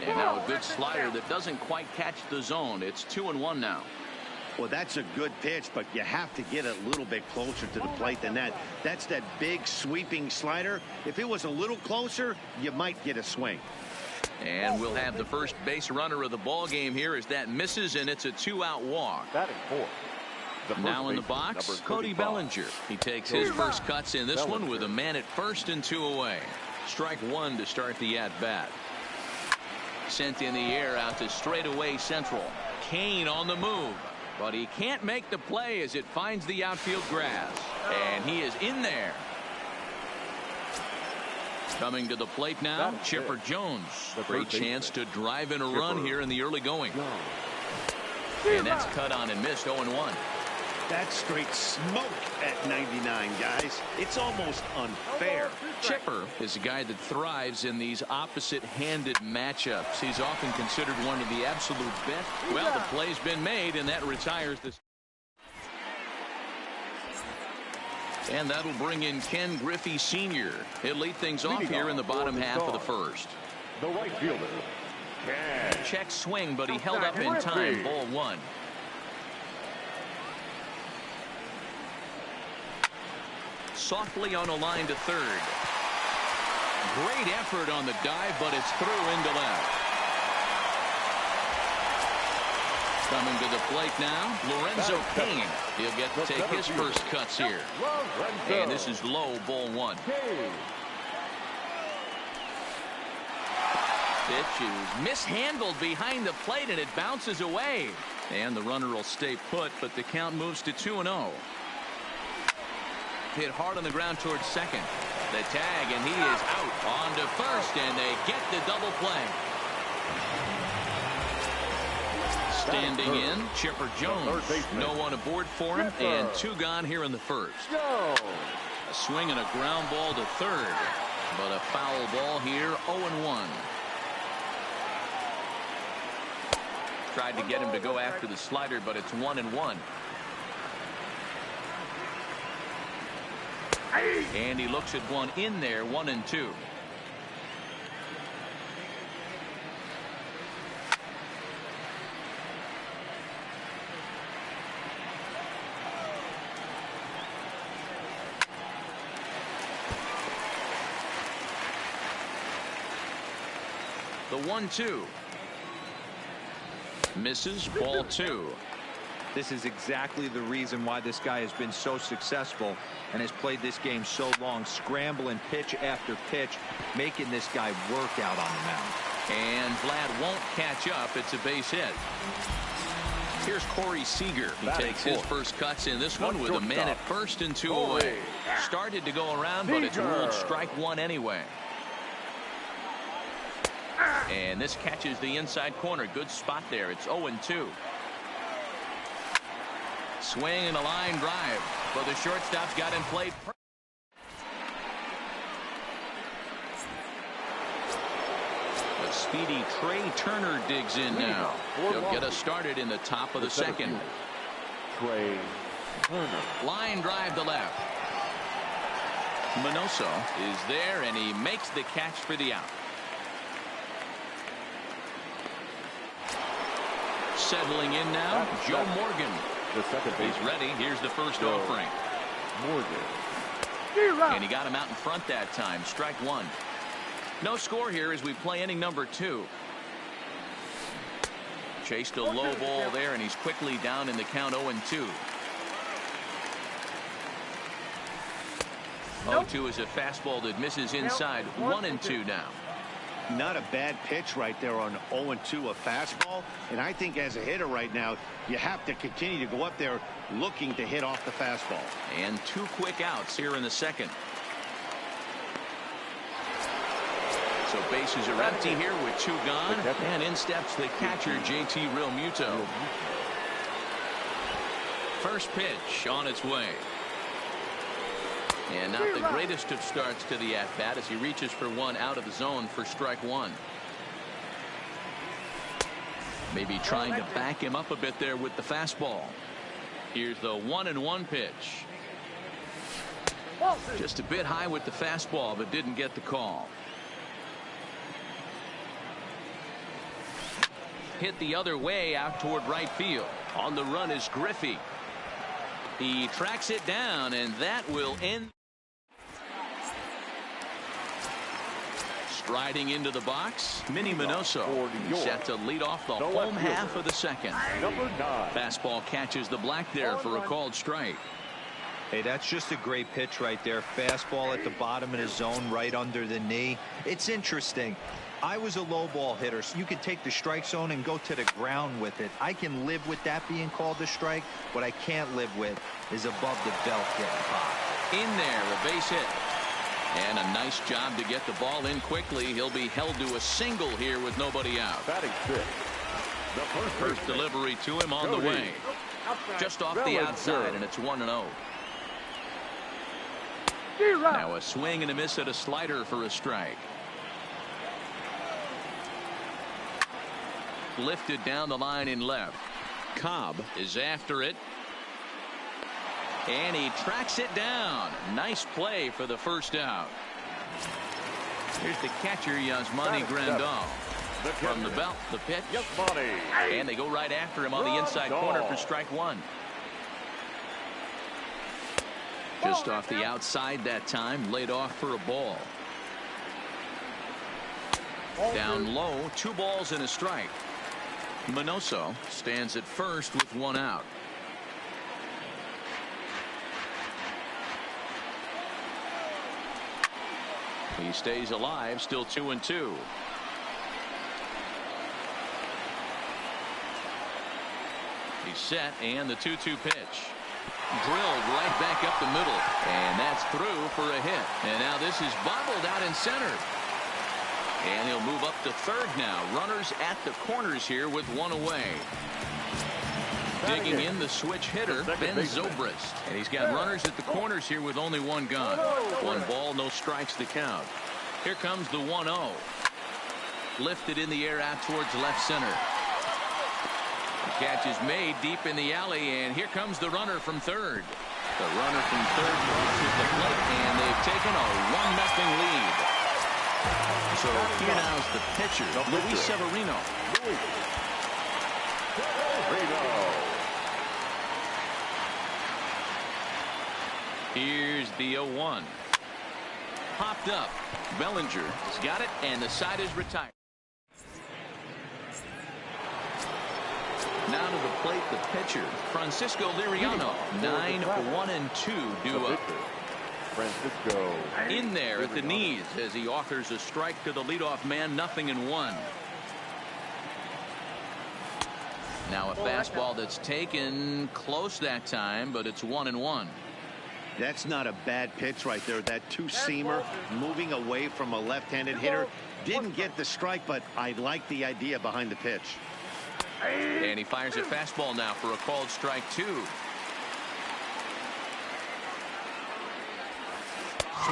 And now a good slider that doesn't quite catch the zone. It's 2-1 now. Well, that's a good pitch, but you have to get a little bit closer to the plate than that. That's that big sweeping slider. If it was a little closer, you might get a swing. And we'll have the first base runner of the ball game here as that misses, and it's a 2-out walk. Batting fourth. Now in the box, Cody Bellinger. He takes his first cuts in this one with a man at first and 2 away. Strike one to start the at-bat. Sent in the air out to straightaway central. Kane on the move. But he can't make the play as it finds the outfield grass. And he is in there. Coming to the plate now, Chipper Jones. Great chance to drive in a run here in the early going. And that's cut on and missed. 0-1. That's straight smoke at 99, guys. It's almost unfair. Chipper is a guy that thrives in these opposite-handed matchups. He's often considered one of the absolute best. Well, the play's been made, and that retires this. And that'll bring in Ken Griffey Sr. He'll lead things off here in the bottom half of the first. The right fielder, Ken. Check swing, but he held up in time. Ball one. Softly on a line to third. Great effort on the dive, but it's through into left. Coming to the plate now, Lorenzo Cain. He'll get to take his first cuts here. And this is low, ball one. Pitch is mishandled behind the plate, and it bounces away. And the runner will stay put, but the count moves to 2-0. Hit hard on the ground towards second. The tag, and he is out on to first, and they get the double play. Standing in, Chipper Jones. No one aboard for him, and 2 gone here in the first. A swing and a ground ball to third, but a foul ball here, 0-1. Tried to get him to go after the slider, but it's 1-1. And he looks at one in there, 1-2. The 1-2. Misses, ball 2. This is exactly the reason why this guy has been so successful and has played this game so long, scrambling pitch after pitch, making this guy work out on the mound. And Vlad won't catch up. It's a base hit. Here's Corey Seager. He takes his first cuts in this one with a man at first and 2 away. Started to go around, but it's ruled strike 1 anyway. And this catches the inside corner. Good spot there. It's 0-2. Swing and a line drive, but the shortstop's got him played. The speedy Trey Turner digs in now. He'll get us started in the top of the second. Trey Turner. Line drive to left. Minoso is there, and he makes the catch for the out. Settling in now, Joe Morgan. The second base. He's ready. Here's the first offering. Morgan. And he got him out in front that time. Strike 1. No score here as we play inning number 2. Chased a low ball there, and he's quickly down in the count, 0-2. 0-2 is a fastball that misses inside. 1-2 now. Not a bad pitch right there on 0-2, a fastball. And I think as a hitter right now, you have to continue to go up there looking to hit off the fastball. And 2 quick outs here in the second. So bases are empty here with 2 gone. And in steps the catcher, JT Realmuto. First pitch on its way. And not the greatest of starts to the at-bat as he reaches for one out of the zone for strike 1. Maybe trying to back him up a bit there with the fastball. Here's the 1-1 pitch. Just a bit high with the fastball, but didn't get the call. Hit the other way out toward right field. On the run is Griffey. He tracks it down, and that will end. Striding into the box, Minnie Minoso. Set to lead off the home half of the second. Number 9. Fastball catches the black there for a called strike. Hey, that's just a great pitch right there. Fastball at the bottom of the zone, right under the knee. It's interesting. I was a low ball hitter, so you can take the strike zone and go to the ground with it. I can live with that being called a strike. What I can't live with is above the belt getting popped. In there, a base hit. And a nice job to get the ball in quickly. He'll be held to a single here with nobody out. Batting 6. The First delivery to him on the way. Just off the outside, and it's 1-0. Now a swing and a miss at a slider for a strike. Lifted down the line in left. Cobb is after it. And he tracks it down. Nice play for the first out. Here's the catcher, Yasmani Grandal. From the belt, the pitch. And they go right after him on the inside corner for strike 1. Just off the outside that time, laid off for a ball. Down low, 2 balls and a strike. Minoso stands at first with 1 out. He stays alive, still 2-2. He's set, and the 2-2 pitch. Drilled right back up the middle, and that's through for a hit. And now this is bobbled out in center. And he'll move up to third now. Runners at the corners here with 1 away. Digging in the switch hitter, Ben Zobrist. And he's got runners at the corners here with only one gone. 1 ball, no strikes to count. Here comes the 1-0. Lifted in the air out towards left center. The catch is made deep in the alley, and here comes the runner from third. The runner from third crosses the plate, and they've taken a 1-0 lead. So here now is the pitcher, Luis Severino. Here's the 0-1. Popped up. Bellinger has got it, and the side is retired. Now to the plate, the pitcher, Francisco Liriano. 9-1-2 due up. Francisco In there at the knees as he offers a strike to the leadoff man. 0-1. Now a fastball that's taken close that time, but it's 1-1. That's not a bad pitch right there. That two-seamer moving away from a left-handed hitter. Didn't get the strike, but I like the idea behind the pitch. And he fires a fastball now for a called strike 2. Swing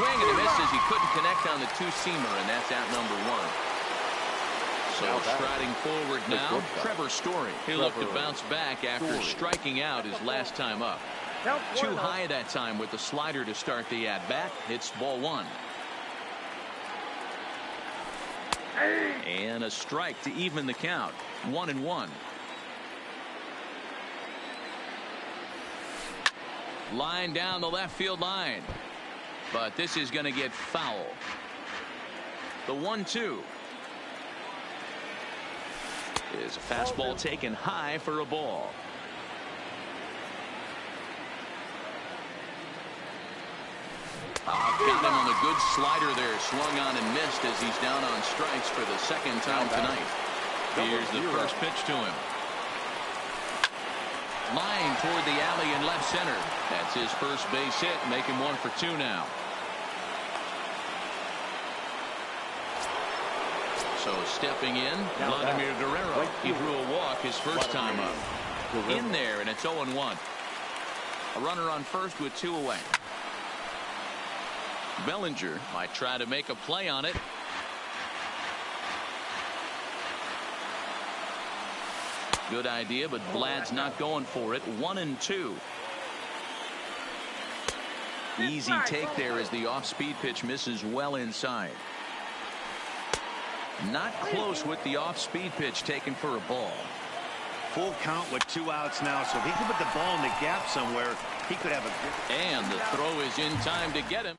and a miss as he couldn't connect on the two-seamer, and that's out number 1. So striding forward now, Trevor Story. He'll look to bounce back after striking out his last time up. Too high that time with the slider to start the at-bat. It's ball 1. And a strike to even the count. 1-1. Line down the left field line. But this is going to get foul. The 1-2. Is a fastball taken high for a ball. Got him on a good slider there. Swung on and missed as he's down on strikes for the second time tonight. Here's the first pitch to him. Line toward the alley in left center. That's his first base hit. Make him 1 for 2 now. So stepping in, Vladimir Guerrero. He drew a walk his first time up. In there, and it's 0-1. A runner on first with 2 away. Bellinger might try to make a play on it. Good idea, but Vlad's not going for it. 1-2. Easy take there as the off-speed pitch misses well inside. Not close with the off-speed pitch taken for a ball. Full count with 2 outs now, so if he could put the ball in the gap somewhere, he could have a good... And the throw is in time to get him.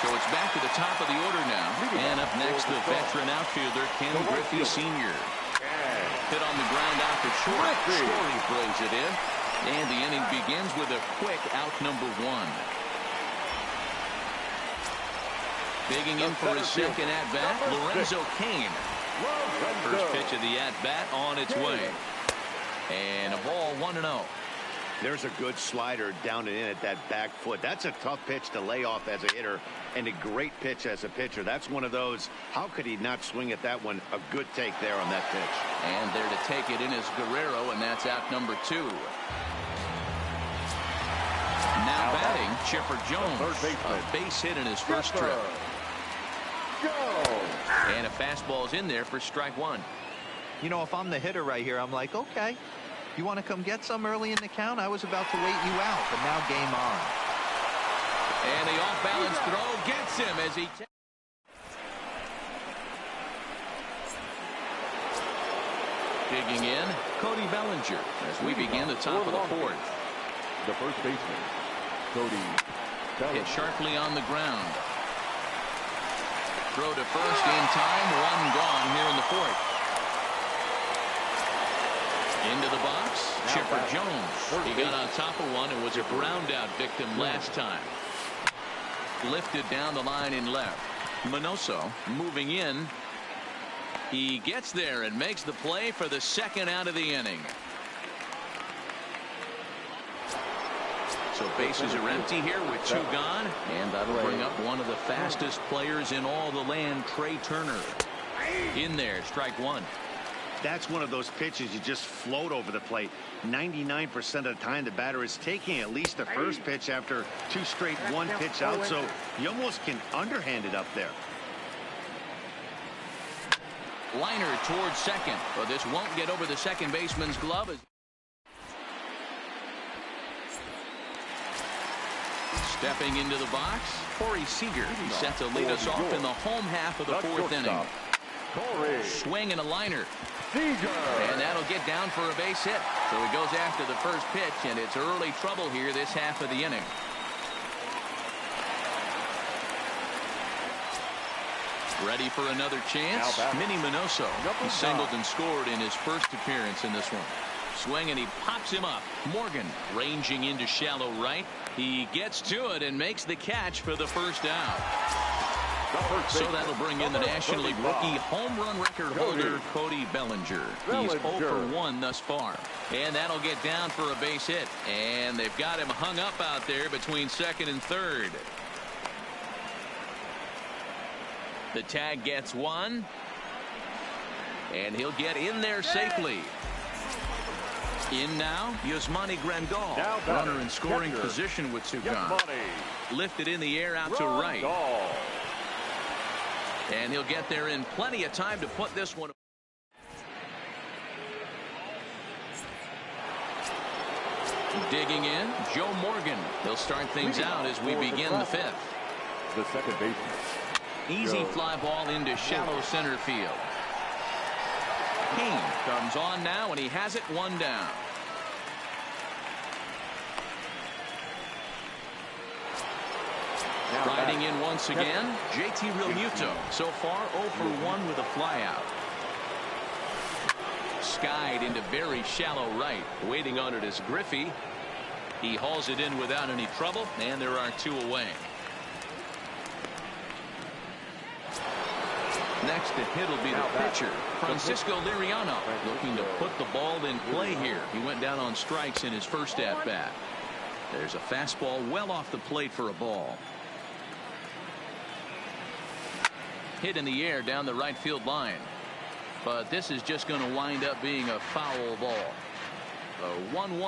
So it's back to the top of the order now. And up next, the veteran outfielder, Ken Griffey Sr. Hit on the ground out to short. Story throws it in. And the inning begins with a quick out number 1. Digging in for his second at-bat, Lorenzo Cain. First pitch of the at-bat on its way. And a ball 1-0. There's a good slider down and in at that back foot. That's a tough pitch to lay off as a hitter, and a great pitch as a pitcher. That's one of those, how could he not swing at that one? A good take there on that pitch. And there to take it in is Guerrero, and that's out number 2. Now batting, Chipper Jones. A base hit in his first trip. And a fastball's in there for strike 1. You know, if I'm the hitter right here, I'm like, okay, you want to come get some early in the count? I was about to wait you out, but now game on. And the off-balance throw gets him as he... Digging in, Cody Bellinger as we begin the top of the 4th. The first baseman, Cody Bellinger. Hit sharply on the ground. Throw to first in time. 1 gone here in the 4th. Into the box, Chipper Jones. He got on top of one and was a ground out victim last time. Lifted down the line in left. Minoso moving in. He gets there and makes the play for the second out of the inning. So bases are empty here with 2 gone. And that'll bring up one of the fastest players in all the land, Trey Turner. In there, strike 1. That's one of those pitches you just float over the plate. 99% of the time the batter is taking at least the first pitch after 2 straight 1-pitch out, so you almost can underhand it up there. Liner towards second, but this won't get over the second baseman's glove. Stepping into the box, Corey Seager. He's set to lead us off in the home half of the 4th inning. Swing and a liner. And that'll get down for a base hit. So he goes after the first pitch, and it's early trouble here this half of the inning. Ready for another chance. Minnie Minoso. He singled and scored in his first appearance in this one. Swing, and he pops him up. Morgan ranging into shallow right. He gets to it and makes the catch for the first out. So that'll bring in the National League rookie home run record holder, Cody Bellinger. He's 0 for 1 thus far. And that'll get down for a base hit. And they've got him hung up out there between second and third. The tag gets one. And he'll get in there safely. In now, Yasmani Grandal. Runner in scoring position with two gone. Lifted in the air out to right. And he'll get there in plenty of time to put this one. Digging in, Joe Morgan. He'll start things out as we begin the 5th. The second baseman. Easy fly ball into shallow center field. Kane comes on now, and he has it 1 down. Riding in once again, JT Realmuto. So far 0 for 1 with a flyout. Skied into very shallow right. Waiting on it is Griffey. He hauls it in without any trouble, and there are 2 away. Next to hit will be the pitcher, Francisco Liriano, looking to put the ball in play here. He went down on strikes in his first at-bat. There's a fastball well off the plate for a ball. Hit in the air down the right field line. But this is just going to wind up being a foul ball. A 1-1.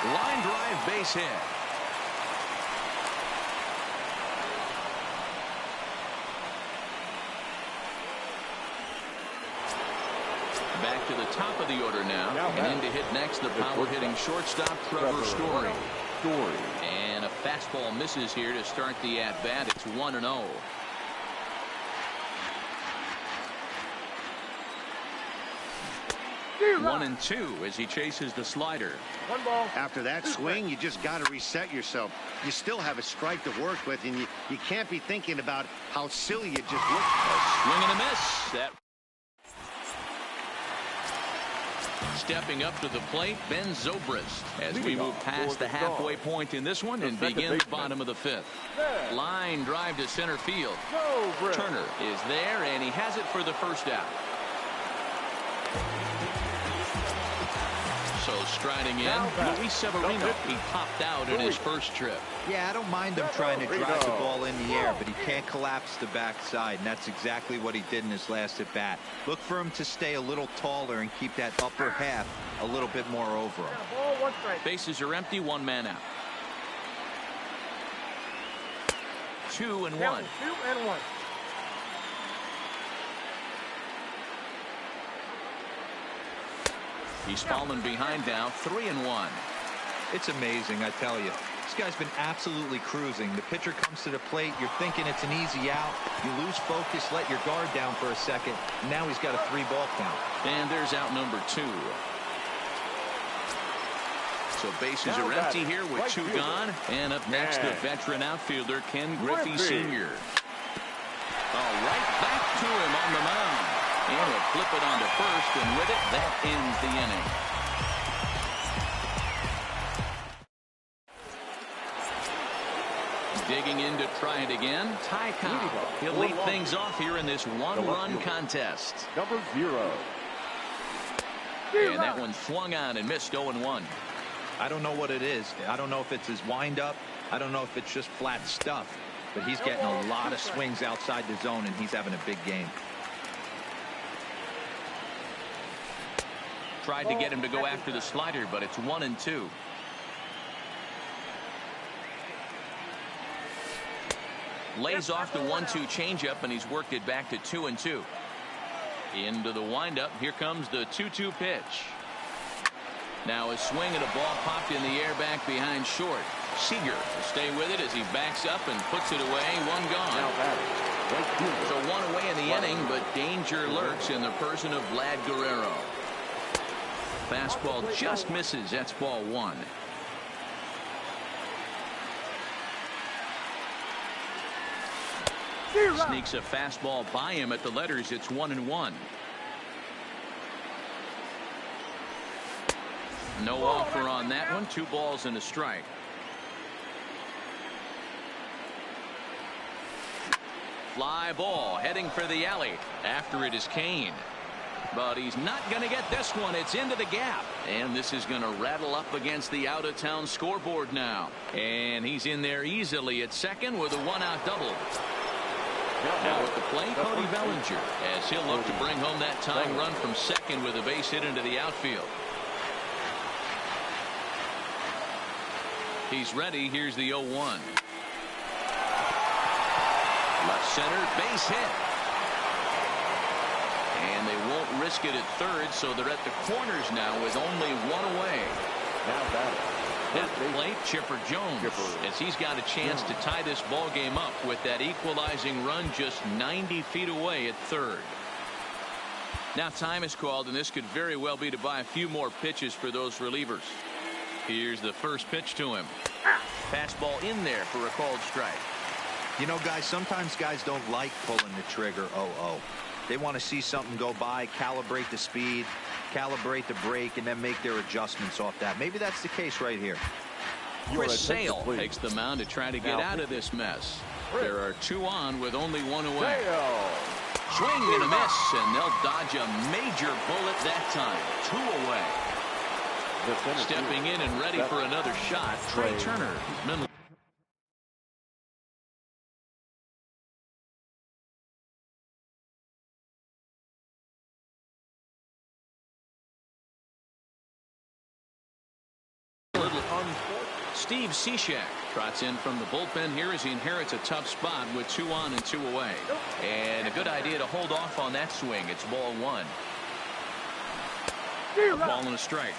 Line drive base hit. Back to the top of the order now. And in to hit next, the power hitting shortstop Trevor Story. And a fastball misses here to start the at bat. It's 1-0. One and 2 as he chases the slider. After that swing, you just got to reset yourself. You still have a strike to work with, and you can't be thinking about how silly you just looked. A swing and a miss. That stepping up to the plate, Ben Zobrist, as we move past the halfway point in this one and begin the bottom of the 5th. Line drive to center field. Turner is there, and he has it for the first out. So striding in, Luis Severino. He popped out in his first trip. Yeah, I don't mind him trying to drive the ball in the air, but he can't collapse the backside, and that's exactly what he did in his last at bat. Look for him to stay a little taller and keep that upper half a little bit more over him. Bases are empty, 1 man out. 2-1. 2-1. He's fallen behind now, 3-1. It's amazing, I tell you. This guy's been absolutely cruising. The pitcher comes to the plate. You're thinking it's an easy out. You lose focus, let your guard down for a second. Now he's got a 3-ball count. And there's out number 2. So bases are empty here with 2 gone. And up next, the veteran outfielder, Ken Griffey Sr. Right back to him on the mound. And he'll flip it onto first, and with it, that ends the inning. Digging in to try it again, Ty Cobb. He'll lead things off here in this 1-run contest. Number 0. And that one swung on and missed 0-1. I don't know what it is. I don't know if it's his windup. I don't know if it's just flat stuff. but he's getting a lot of swings outside the zone, and he's having a big game. Tried to get him to go after the slider, but it's 1-2. Lays off the 1-2 changeup, and he's worked it back to 2-2. Into the windup. Here comes the 2-2 pitch. Now a swing and a ball popped in the air back behind short. Seager will stay with it as he backs up and puts it away. One gone. So one away in the inning, but danger lurks in the person of Vlad Guerrero. Fastball just misses. That's ball one. Sneaks a fastball by him at the letters. It's 1-1. No offer on that one. 2 balls and a strike. Fly ball heading for the alley. After it is Kane. But he's not going to get this one. It's into the gap. And this is going to rattle up against the out-of-town scoreboard now. And he's in there easily at second with a 1-out double. Now at the plate, Cody Bellinger, as he'll look to bring home that tying run from second with a base hit into the outfield. He's ready. Here's the 0-1. Left center, base hit. And they won't risk it at third, so they're at the corners now with only 1 away. Now batting. At the plate, Chipper Jones, as he's got a chance to tie this ball game up with that equalizing run just 90 feet away at third. Now time is called, and this could very well be to buy a few more pitches for those relievers. Here's the first pitch to him. Fastball in there for a called strike. You know, guys, sometimes guys don't like pulling the trigger 0-0. They want to see something go by, calibrate the speed, calibrate the brake, and then make their adjustments off that. Maybe that's the case right here. Chris Sale takes the mound to try to get out of this mess. There are 2 on with only 1 away. Swing and a miss, and they'll dodge a major bullet that time. 2 away. Stepping in and ready for another shot, Trey Turner. Steve Cishek trots in from the bullpen here as he inherits a tough spot with 2 on and 2 away. And a good idea to hold off on that swing. It's ball 1. A ball and a strike.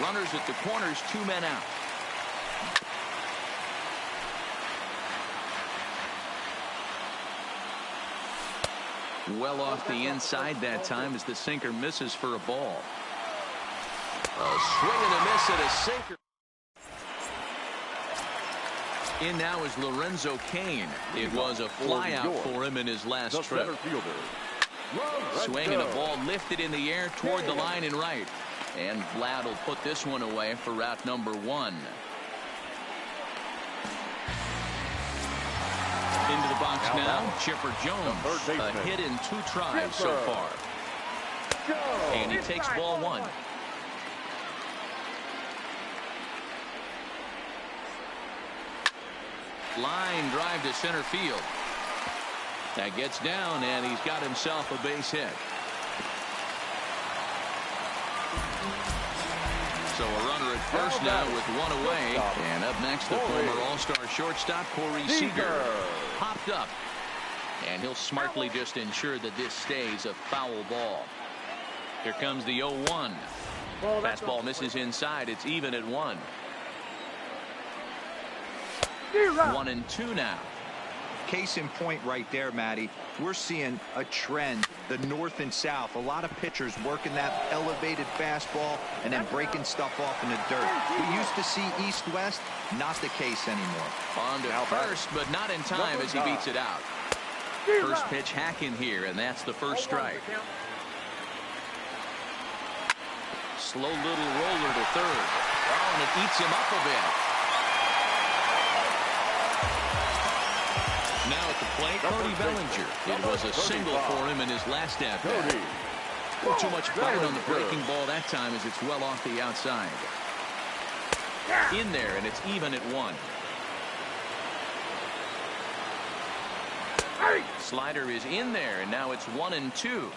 Runners at the corners, 2 men out. Well off the inside that time as the sinker misses for a ball. A swing and a miss at a sinker. In now is Lorenzo Cain. It was a flyout for him in his last trip. Swing and a ball lifted in the air toward the line and right. And Vlad will put this one away for route number 1. Into the box now, Chipper Jones. A hit in 2 tries so far. And he takes ball 1. Line drive to center field. That gets down, and he's got himself a base hit. So a runner at first now with 1 away. And up next, the former All-Star shortstop, Corey Seager. Popped up. And he'll smartly just ensure that this stays a foul ball. Here comes the 0-1. Fastball misses inside. It's even at 1. 1-2 now. Case in point right there, Matty. We're seeing a trend, the north and south. A lot of pitchers working that elevated fastball and then breaking stuff off in the dirt. We used to see east-west, not the case anymore. On to first, but not in time as he beats it out. First pitch hacking here, and that's the first strike. Slow little roller to third. Oh, and it eats him up a bit. Now at the plate, Cody Bellinger. It was a single for him in his last at-bat. Too much bite on the breaking ball that time as it's well off the outside. In there, and it's even at 1. Slider is in there, and now it's 1-2.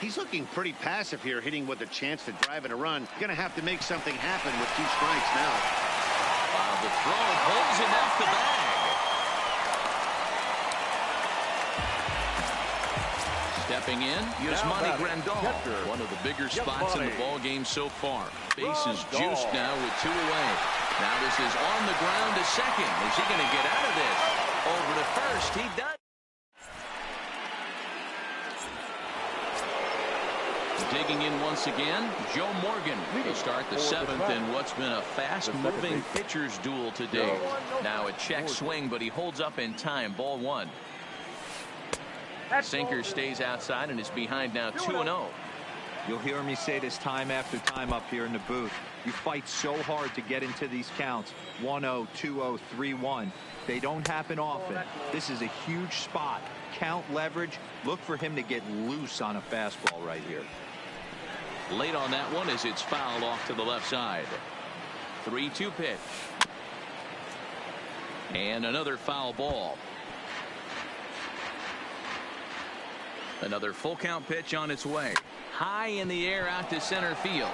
He's looking pretty passive here, hitting with a chance to drive and a run. Going to have to make something happen with 2 strikes now. The throw pulls him off the bag. Stepping in, Yasmani Grandal, one of the bigger spots in the ball game so far. Bases juiced now with 2 away. Now this is on the ground to second. Is he going to get out of this? Over to first. He does. Digging in once again, Joe Morgan will start the 7th in what's been a fast-moving pitcher's duel today. Now a check swing, but he holds up in time. Ball 1. Sinker stays outside and is behind now 2-0. You'll hear me say this time after time up here in the booth. You fight so hard to get into these counts. 1-0, 2-0, 3-1. They don't happen often. This is a huge spot. Count leverage. Look for him to get loose on a fastball right here. Late on that one as it's fouled off to the left side. 3-2 pitch. And another foul ball. Another full count pitch on its way. High in the air out to center field.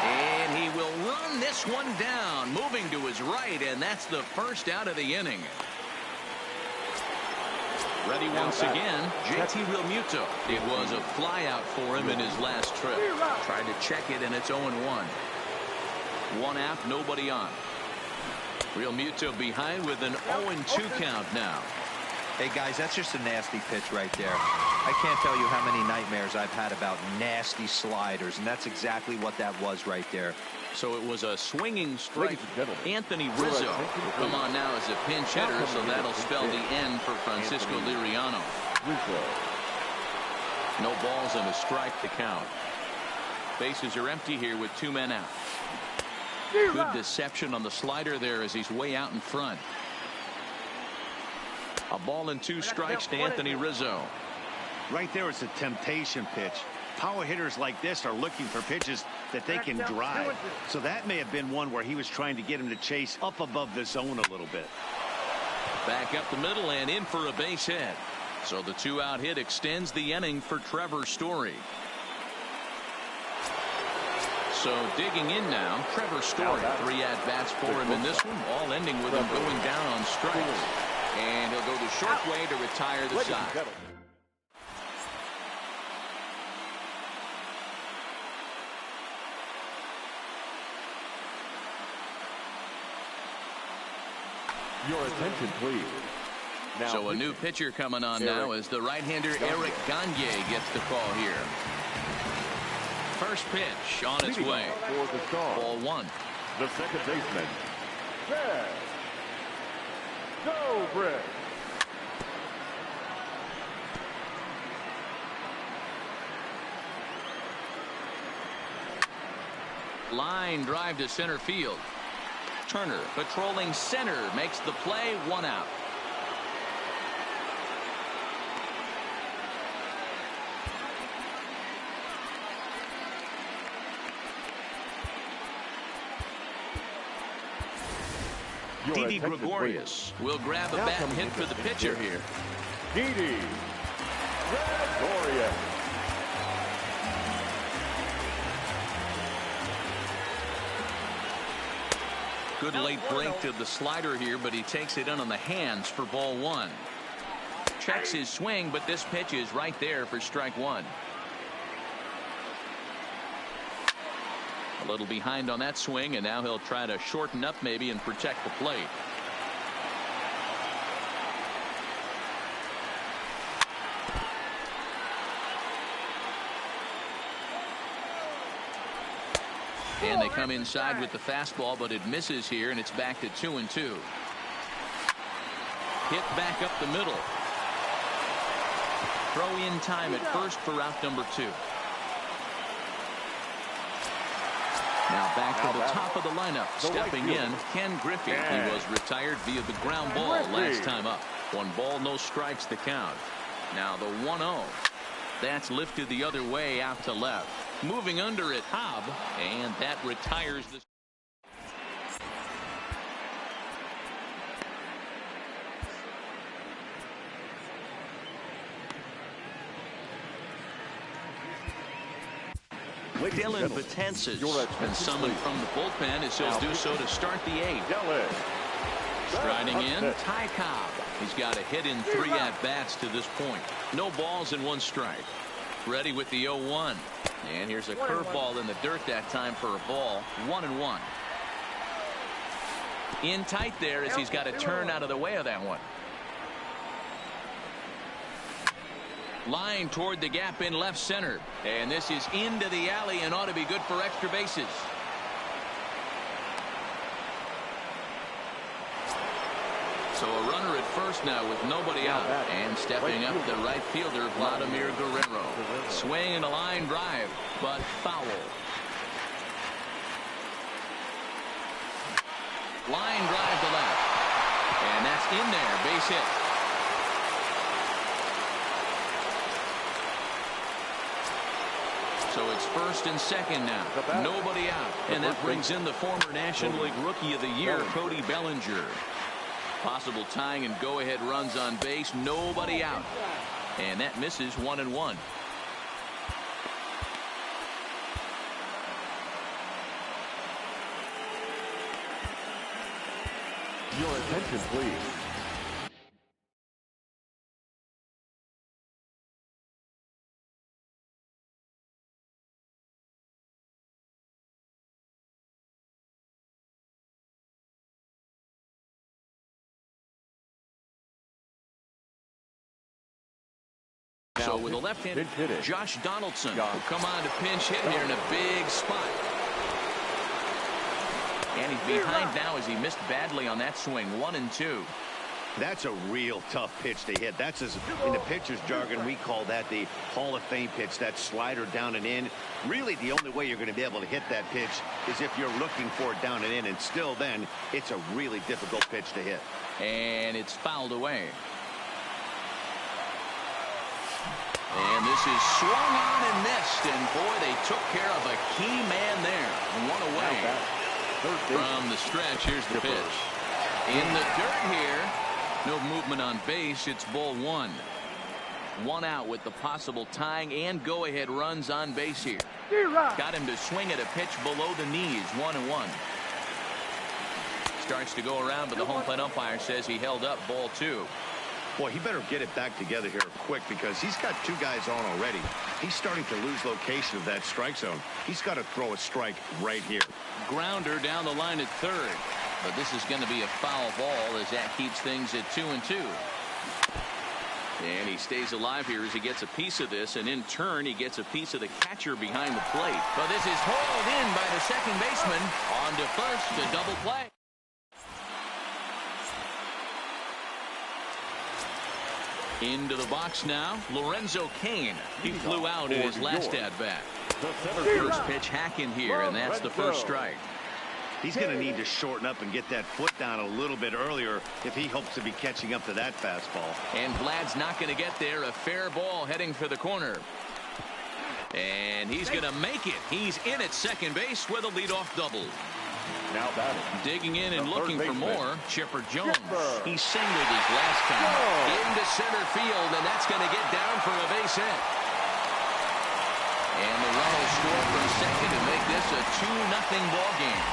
And he will run this one down, moving to his right, and that's the first out of the inning. Ready once again, JT Realmuto. It was a flyout for him in his last trip. Tried to check it, and it's 0-1. 1 out, nobody on. Realmuto behind with an 0-2 count now. Hey, guys, that's just a nasty pitch right there. I can't tell you how many nightmares I've had about nasty sliders, and that's exactly what that was right there. So it was a swinging strike. Anthony Rizzo will come on now as a pinch hitter, so that'll spell the end for Francisco Liriano. No balls and a strike to count. Bases are empty here with 2 men out. Good deception on the slider there as he's way out in front. A ball and 2 strikes to Anthony Rizzo. Right there is a temptation pitch. Power hitters like this are looking for pitches that they can drive. So that may have been one where he was trying to get him to chase up above the zone a little bit. Back up the middle and in for a base hit. So the 2-out hit extends the inning for Trevor Story. So digging in now, Trevor Story. 3 at-bats for him in this one, all ending with him going down on strikes. And he'll go the short way to retire the side. Your attention, please. Now, so a new pitcher coming on now as the right-hander Eric Gagne gets the call here. First pitch on its way. Ball 1. The second baseman, Brett. Go, Brett. Line drive to center field. Turner patrolling center makes the play. 1 out. Didi Gregorius will grab a bat and hit for the pitcher here. Didi Gregorius. Good late break to the slider here, but he takes it in on the hands for ball 1. Checks his swing, but this pitch is right there for strike 1. A little behind on that swing, and now he'll try to shorten up maybe and protect the plate. And they come inside with the fastball, but it misses here, and it's back to 2-2. Hit back up the middle. Throw in time at first for out number 2. Now back to the top of the lineup. Stepping in, Ken Griffey. He was retired via the ground ball last time up. 1 ball, no strikes to count. Now the 1-0. That's lifted the other way out to left. Moving under it, Hobb, and that retires the... Dylan Betances been summoned from the bullpen as he'll do so to start the eighth. Striding in, Ty Cobb. He's got a hit in 3 at-bats to this point. No balls and 1 strike. Ready with the 0-1. And here's a curveball in the dirt that time for a ball. 1-1. In tight there as he's got to turn out of the way of that one. Line toward the gap in left center. And this is into the alley and ought to be good for extra bases. So a runner at first now with nobody out. And stepping up the right fielder, Vladimir Guerrero. Swing and a line drive, but foul. Line drive to left. And that's in there, base hit. So it's first and second now. Nobody out. And that brings in the former National League Rookie of the Year, Cody Bellinger. Possible tying and go-ahead runs on base. Nobody out. And that misses 1-1. Your attention, please. So with a left-handed, Josh Donaldson will come on to pinch hit here in a big spot. And he's behind now as he missed badly on that swing. 1-2. That's a real tough pitch to hit. That's, in the pitcher's jargon, we call that the Hall of Fame pitch. That slider down and in. Really, the only way you're going to be able to hit that pitch is if you're looking for it down and in. And still then, it's a really difficult pitch to hit. And it's fouled away. And this is swung on and missed. And boy, they took care of a key man there. 1 away. From the stretch, here's the pitch. In the dirt here. No movement on base. It's ball 1. 1 out with the possible tying and go-ahead runs on base here. Got him to swing at a pitch below the knees. 1-1. Starts to go around, but the home plate umpire says he held up ball 2. Boy, he better get it back together here quick because he's got 2 guys on already. He's starting to lose location of that strike zone. He's got to throw a strike right here. Grounder down the line at third. But this is going to be a foul ball as that keeps things at 2-2. And he stays alive here as he gets a piece of this, and in turn he gets a piece of the catcher behind the plate. But this is hauled in by the second baseman. On to first to double play. Into the box now, Lorenzo Cain. He flew out in his last at-bat. First pitch hacking here, and that's the first strike. He's going to need to shorten up and get that foot down a little bit earlier if he hopes to be catching up to that fastball. And Vlad's not going to get there. A fair ball heading for the corner. And he's going to make it. He's in at second base with a leadoff double. Now batting. Digging in and looking for more, Chipper Jones. He singled his last time. Into center field, and that's going to get down for a base hit. And the run will score from second to make this a 2-0 ball game.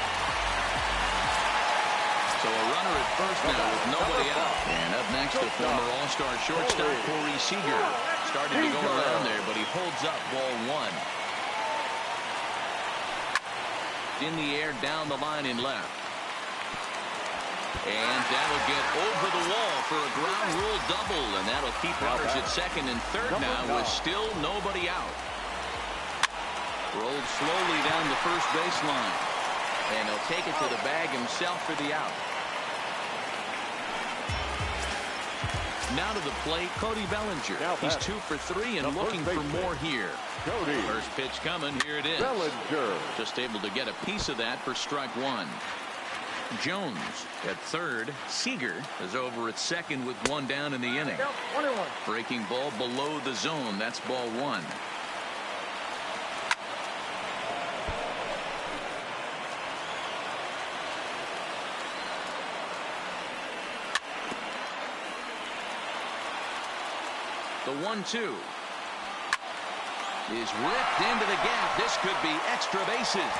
So a runner at first now with nobody out. And up next, the former All-Star shortstop Corey Seager. Started to go around there, but he holds up ball 1. In the air down the line in left. And that'll get over the wall for a ground rule double. And that'll keep runners at second and third now with still nobody out. Rolled slowly down the first baseline. And he'll take it to the bag himself for the out. Now to the plate, Cody Bellinger. He's 2 for 3 and looking for more here. First pitch coming. Here it is. Bellinger. Just able to get a piece of that for strike 1. Jones at third. Seager is over at second with 1 down in the inning. Breaking ball below the zone. That's ball 1. The 1-2. is ripped into the gap. This could be extra bases.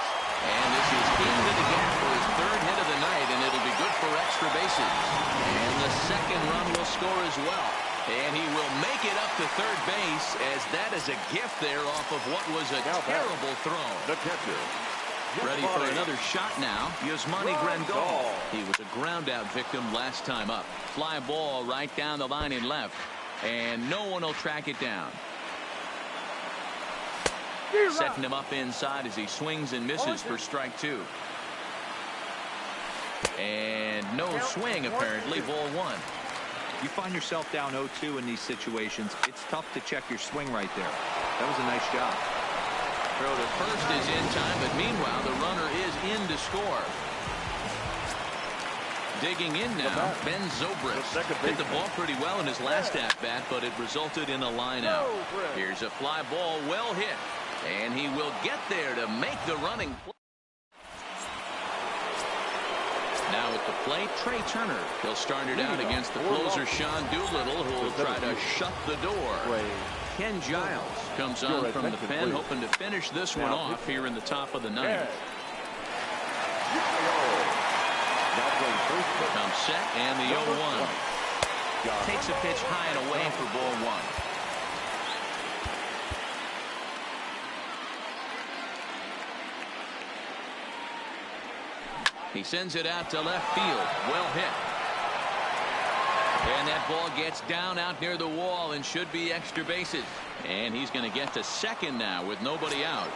And this is into the gap for his third hit of the night, and it'll be good for extra bases. And the second run will score as well. And he will make it up to third base, as that is a gift there off of what was a terrible throw. The catcher. Ready for another shot now. Yasmani Grandal. He was a ground out victim last time up. Fly ball right down the line in left. And no one will track it down. Setting him up inside as he swings and misses for strike two. And no swing apparently. Ball one. You find yourself down 0-2 in these situations. It's tough to check your swing right there. That was a nice job. Throw to first is in time, but meanwhile the runner is in to score. Digging in now, Ben Zobrist hit the ball pretty well in his last at-bat, but it resulted in a line out. Here's a fly ball, well hit, and he will get there to make the running play. Now at the plate, Trey Turner. He'll start it out against the closer, Sean Doolittle, who will try to shut the door. Ken Giles comes on from the pen, hoping to finish this one off here in the top of the ninth. Comes set, and the 0-1. Takes a pitch high and away for ball one. He sends it out to left field. Well hit. And that ball gets down out near the wall and should be extra bases. And he's going to get to second now with nobody out.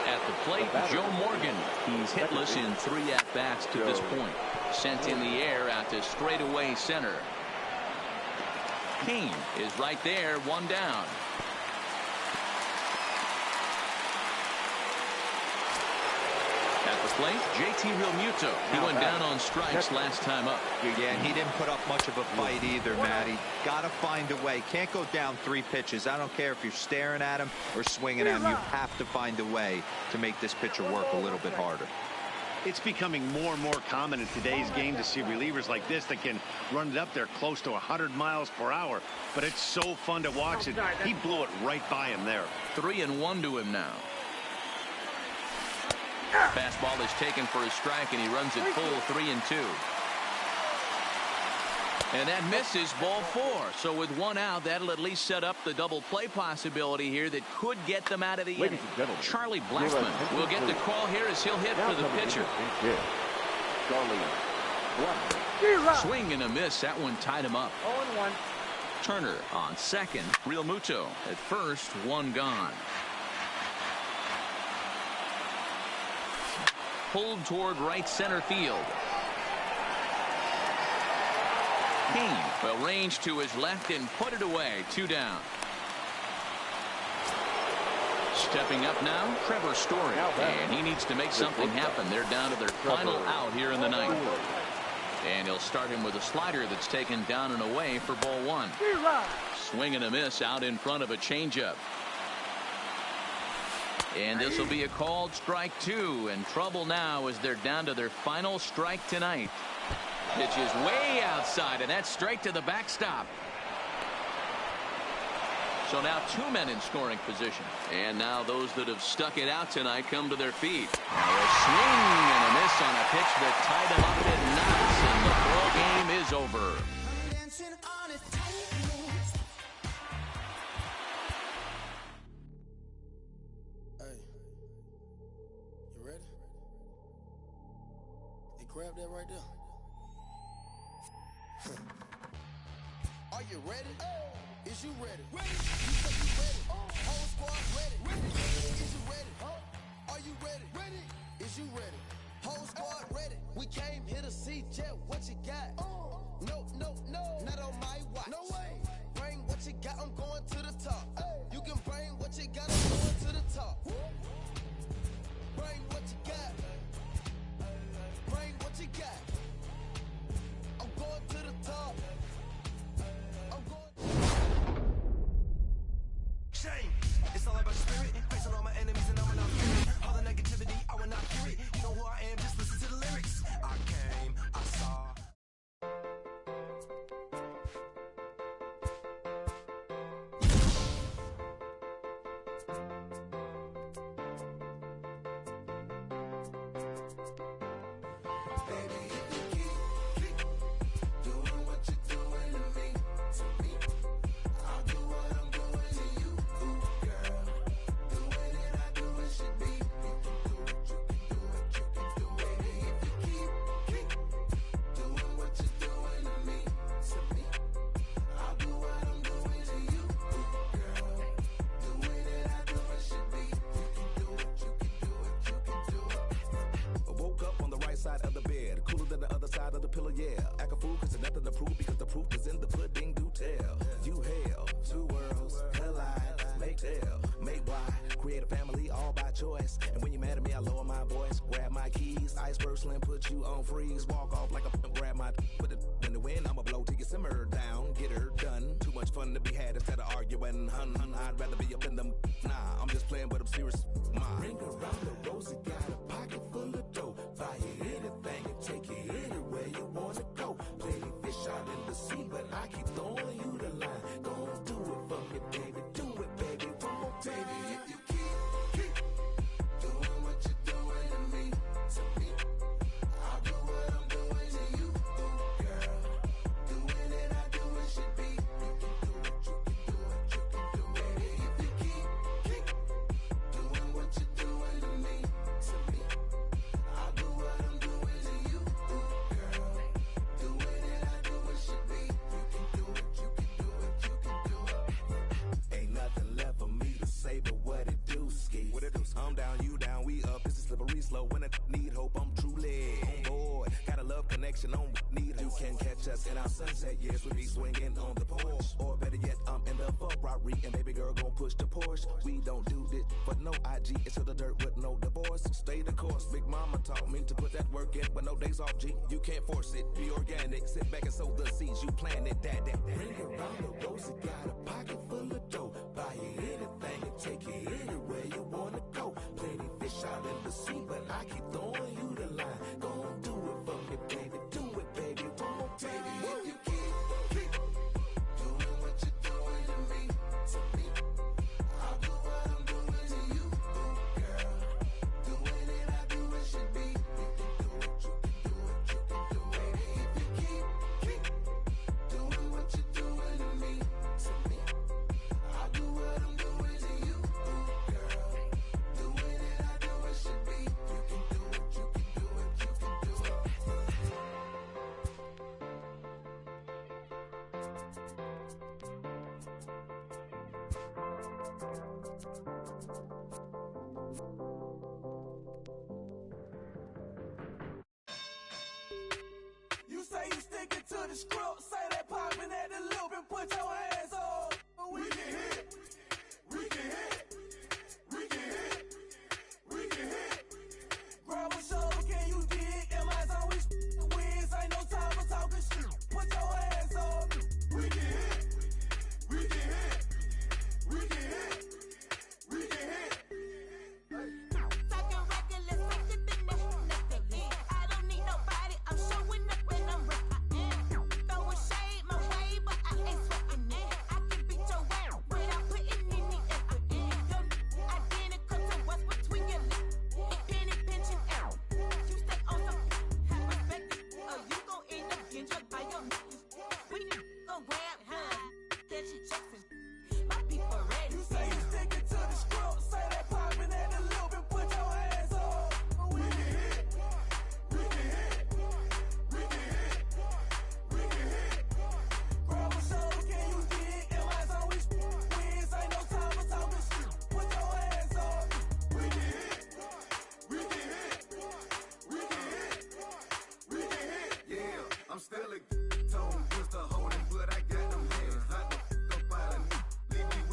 At the plate, Joe Morgan. He's hitless in 3 at-bats to this point. Sent in the air out to straightaway center. Kane is right there, one down. At the plate, JT Realmuto. He went down on strikes last time up. Yeah, and he didn't put up much of a fight either, Matty. Got to find a way. Can't go down 3 pitches. I don't care if you're staring at him or swinging at him. You have to find a way to make this pitcher work a little bit harder. It's becoming more and more common in today's game to see relievers like this that can run it up there close to 100 miles per hour. But it's so fun to watch it. He blew it right by him there. 3-1 to him now. Fastball is taken for a strike, and he runs it full 3-2. And that misses, ball 4. So with 1 out, that'll at least set up the double play possibility here that could get them out of the inning. Charlie Blackmon will get the call here as he'll hit for the pitcher. Swing and a miss. That one tied him up. 0-1. Turner on second. Realmuto at first. 1 gone. Pulled toward right center field. Kane will range to his left and put it away. 2 down. Stepping up now, Trevor Story, and he needs to make something happen. They're down to their final out here in the ninth. And he'll start him with a slider that's taken down and away for ball 1. Swing and a miss out in front of a changeup. And this will be a called strike 2, and trouble now as they're down to their final strike tonight. Pitch is way outside, and that's straight to the backstop. So now 2 men in scoring position. And now those that have stuck it out tonight come to their feet. Now a swing and a miss on a pitch that tied them up at knots, and the ball game is over. Grab that right there. Are you ready? Is you ready? Ready. You say you ready. Whole squad ready. Ready. Is you ready? Are you ready? Ready. Is you ready? Whole squad ready. We came here to see Jet. What you got? No, no, no. Not on my watch. No way. Bring what you got. I'm going to the top. You can bring what you got. I'm going to the top. Bring what you got. Bring what you got. I'm going to the top. I'm going. Shame. It's all about spirit. Facing all my enemies and I'm not fearing. All the negativity, I will not hear it. You know who I am, just listen to the lyrics. I came, I saw. pillow, yeah. Act a fool cause there's nothing to prove because the proof is in the pudding, do tell. You hell, two worlds collide, make tell, make why. Create a family all by choice. And when you're mad at me, I lower my voice. Grab my keys, iceberg slim, put you on freeze. Walk off like a grab my put it in the wind. I'ma blow till you simmer down, get her done. Too much fun to be had instead of arguing. Hun, I'd rather be up in them. Nah, I'm just playing, but I'm serious. Ring around the rosy, got a pocket full of dough. Buy you anything and take you anywhere you wanna go. Plenty fish out in the sea, but I keep throwing you the line. Gon' do it for me, baby. Do it, baby. One more time. Baby, if you keep doing what you're doing to me, I'll do what I'm doing to you, girl. Doing it, I do it should be. You can do it, you can do it, you can do it. Baby, if you keep doing what you're doing to me, I'll do what I'm doing to you, girl. Doing it, I do it should be. You can do it, you can do it, you can do it. Ain't nothing left for me to say but what it do, ski. What it do? I'm down, you down, we up. This is slippery slow. When I need hope, I'm truly on board. Got a love connection on need hope. You can catch us in our sunset years. We be swinging on the porch, or better yet, I'm in the Ferrari and baby girl gon' push the Porsche. We don't do this for no IG. It's to the dirt with no divorce. Stay the course. Big mama taught me to put that work in with no days off. G, you can't force it. Be organic. Sit back and sow the seeds. You planted that. Ring around the rosy, got a pocket full of dough. Buy you anything and take you anywhere you wanna go. Plenty fish out in the sea, but I keep throwing you the line. Gon' do it for me, baby. Do it, baby. One more time. Baby, if you keep doing what you're doing to me, I'll do what I'm doing to you, girl. Doing it, I do it should be. You can do it, you can do it, you can do it. Baby, if you keep doing what you're doing to me, I'll do what I'm doing to you, girl. Doing it, I do it should be. You can do it, you can do it, you can do it. You say you sticking to the script, say that popping at the loop and put your hands on. We can hit, we can hit, we can hit, we can hit. Grab a shoulder, can you dig? Am I always wins? Ain't no time for talking shit. Put your hands on. We can hit, we can hit, we can hit, we can hit. Talking reckless, faster than nothing. I don't need nobody. I'm showing up and I'm repping. Throwing shade my way, but I ain't sweating it. I can beat your ass without putting any effort in. Your identical to what's between your lips. Penny pinching out. You stay on some respect it, or you gon' end up getting drugged by your niggas. We gon' grab high, catch you Jackson. My people ready. You say you sticking to the script, say that popping at the loop and put your hands on. We can hit, we can hit, we can hit, we can hit. Grab a shoulder, can you dig? Am I always wins? Ain't no time for talking shit. Put your hands on. We can hit, we can hit, we can hit, we can hit. Yeah, I'm still a tone, just a holding, but I got them hands. Hot the fuck up out of me. Leave me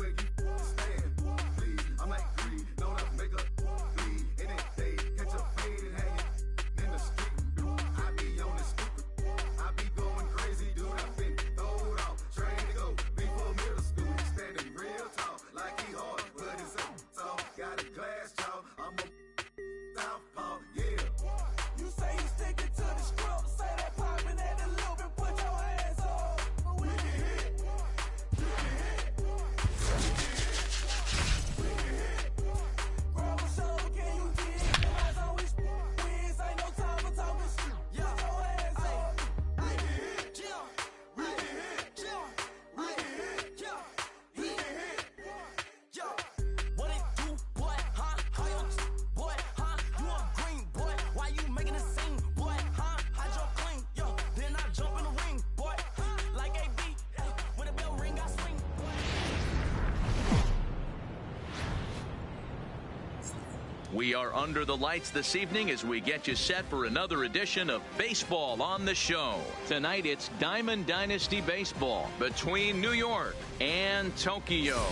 We are under the lights this evening as we get you set for another edition of Baseball on the Show. Tonight it's Diamond Dynasty Baseball between New York and Tokyo.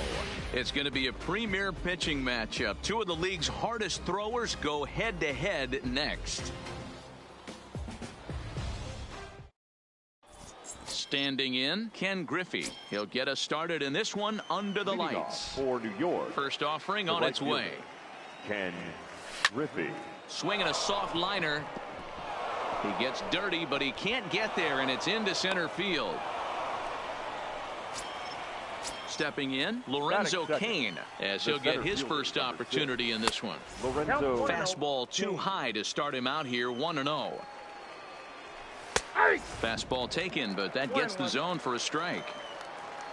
It's going to be a premier pitching matchup. Two of the league's hardest throwers go head-to-head next. Standing in, Ken Griffey. He'll get us started in this one under the Leading lights. off for New York, First offering the on right its way. fielder, Ken Griffey. Swinging a soft liner. He gets dirty, but he can't get there, and it's into center field. Stepping in, Lorenzo Cain, as he'll get his first opportunity in this one. Lorenzo. Fastball too high to start him out here, 1-0. Fastball taken, but that gets the zone for a strike.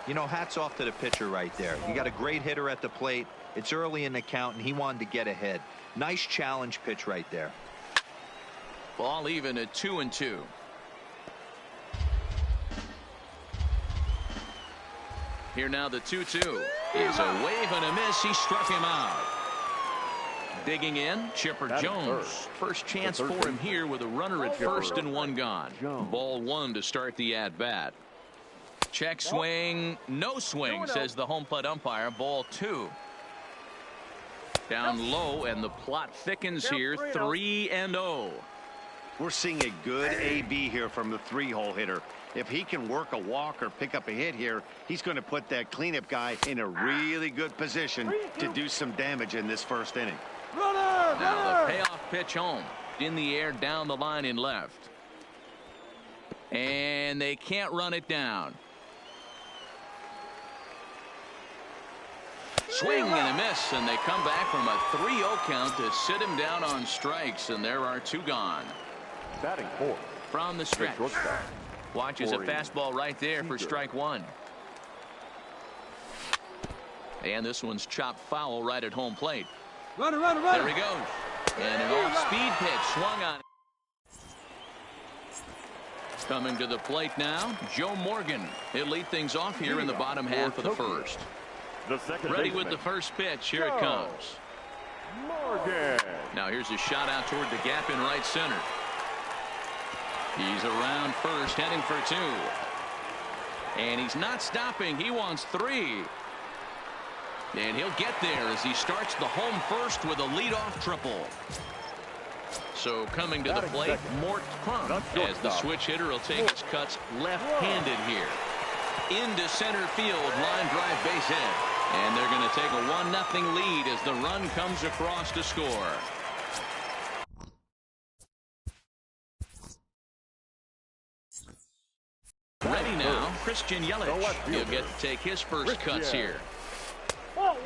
You know, hats off to the pitcher right there. You got a great hitter at the plate. It's early in the count, and he wanted to get ahead. Nice challenge pitch right there. Ball even at 2-2. Here now the 2-2 is a wave and a miss. He struck him out. Digging in, Chipper Jones. First chance for him here with a runner at first and one gone. Ball one to start the at-bat. Check swing, no swing, says the home plate umpire. Ball two. Down low, and the plot thickens here, 3-0. We're seeing a good AB here from the three-hole hitter. If he can work a walk or pick up a hit here, he's going to put that cleanup guy in a really good position to do some damage in this first inning. Now the payoff pitch home. In the air, down the line in left. And they can't run it down. Swing and a miss, and they come back from a 3-0 count to sit him down on strikes, and there are two gone. Batting fourth. From the stretch. Watches a fastball right there for strike one. And this one's chopped foul right at home plate. Runner. There he goes. And an off-speed pitch swung on. Coming to the plate now, Joe Morgan. He'll lead things off here in the bottom half of the first. Ready with the first pitch. Here it comes. Morgan. Now here's a shot out toward the gap in right center. He's around first, heading for two. And he's not stopping. He wants three. And he'll get there as he starts the home first with a leadoff triple. So coming to the plate, Mort Crum, as the switch hitter will take his cuts left-handed here. Into center field, line drive base hit. And they're going to take a 1-0 lead as the run comes across to score. Ready now, Christian Yelich. He'll get to take his first cuts here.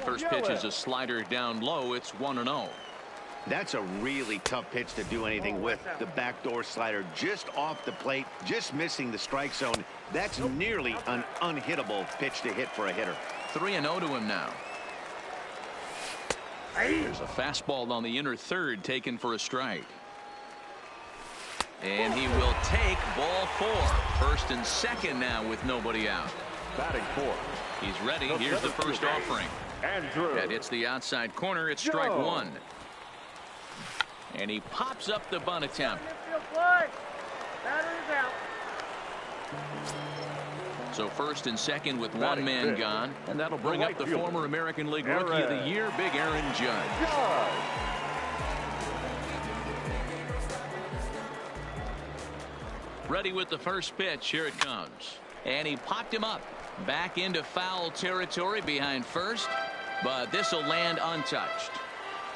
First pitch is a slider down low. It's 1-0. That's a really tough pitch to do anything with. The backdoor slider just off the plate, just missing the strike zone. That's nearly an unhittable pitch to hit for a hitter. 3-0 to him now. There's a fastball on the inner third taken for a strike. And he will take ball four. First and second now with nobody out. Batting fourth. He's ready. Here's the first offering. Andrew. That hits the outside corner. It's strike one. And he pops up the bunt attempt. So first and second with one man gone. And that'll bring up the former American League Rookie of the Year, Big Aaron Judge. Ready with the first pitch. Here it comes. And he popped him up. Back into foul territory behind first. But this will land untouched.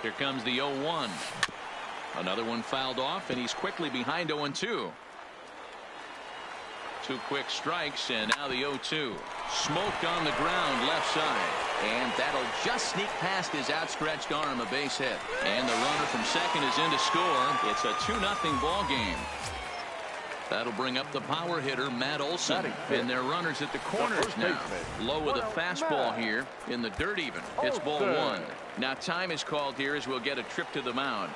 Here comes the 0-1. Another one fouled off, and he's quickly behind 0-2. Two quick strikes, and now the 0-2. Smoked on the ground left side. And that'll just sneak past his outstretched arm, a base hit. And the runner from second is in to score. It's a 2-0 ball game. That'll bring up the power hitter, Matt Olson. And their runners at the corners now. Low with a fastball here in the dirt even. It's ball one. Now time is called here as we'll get a trip to the mound.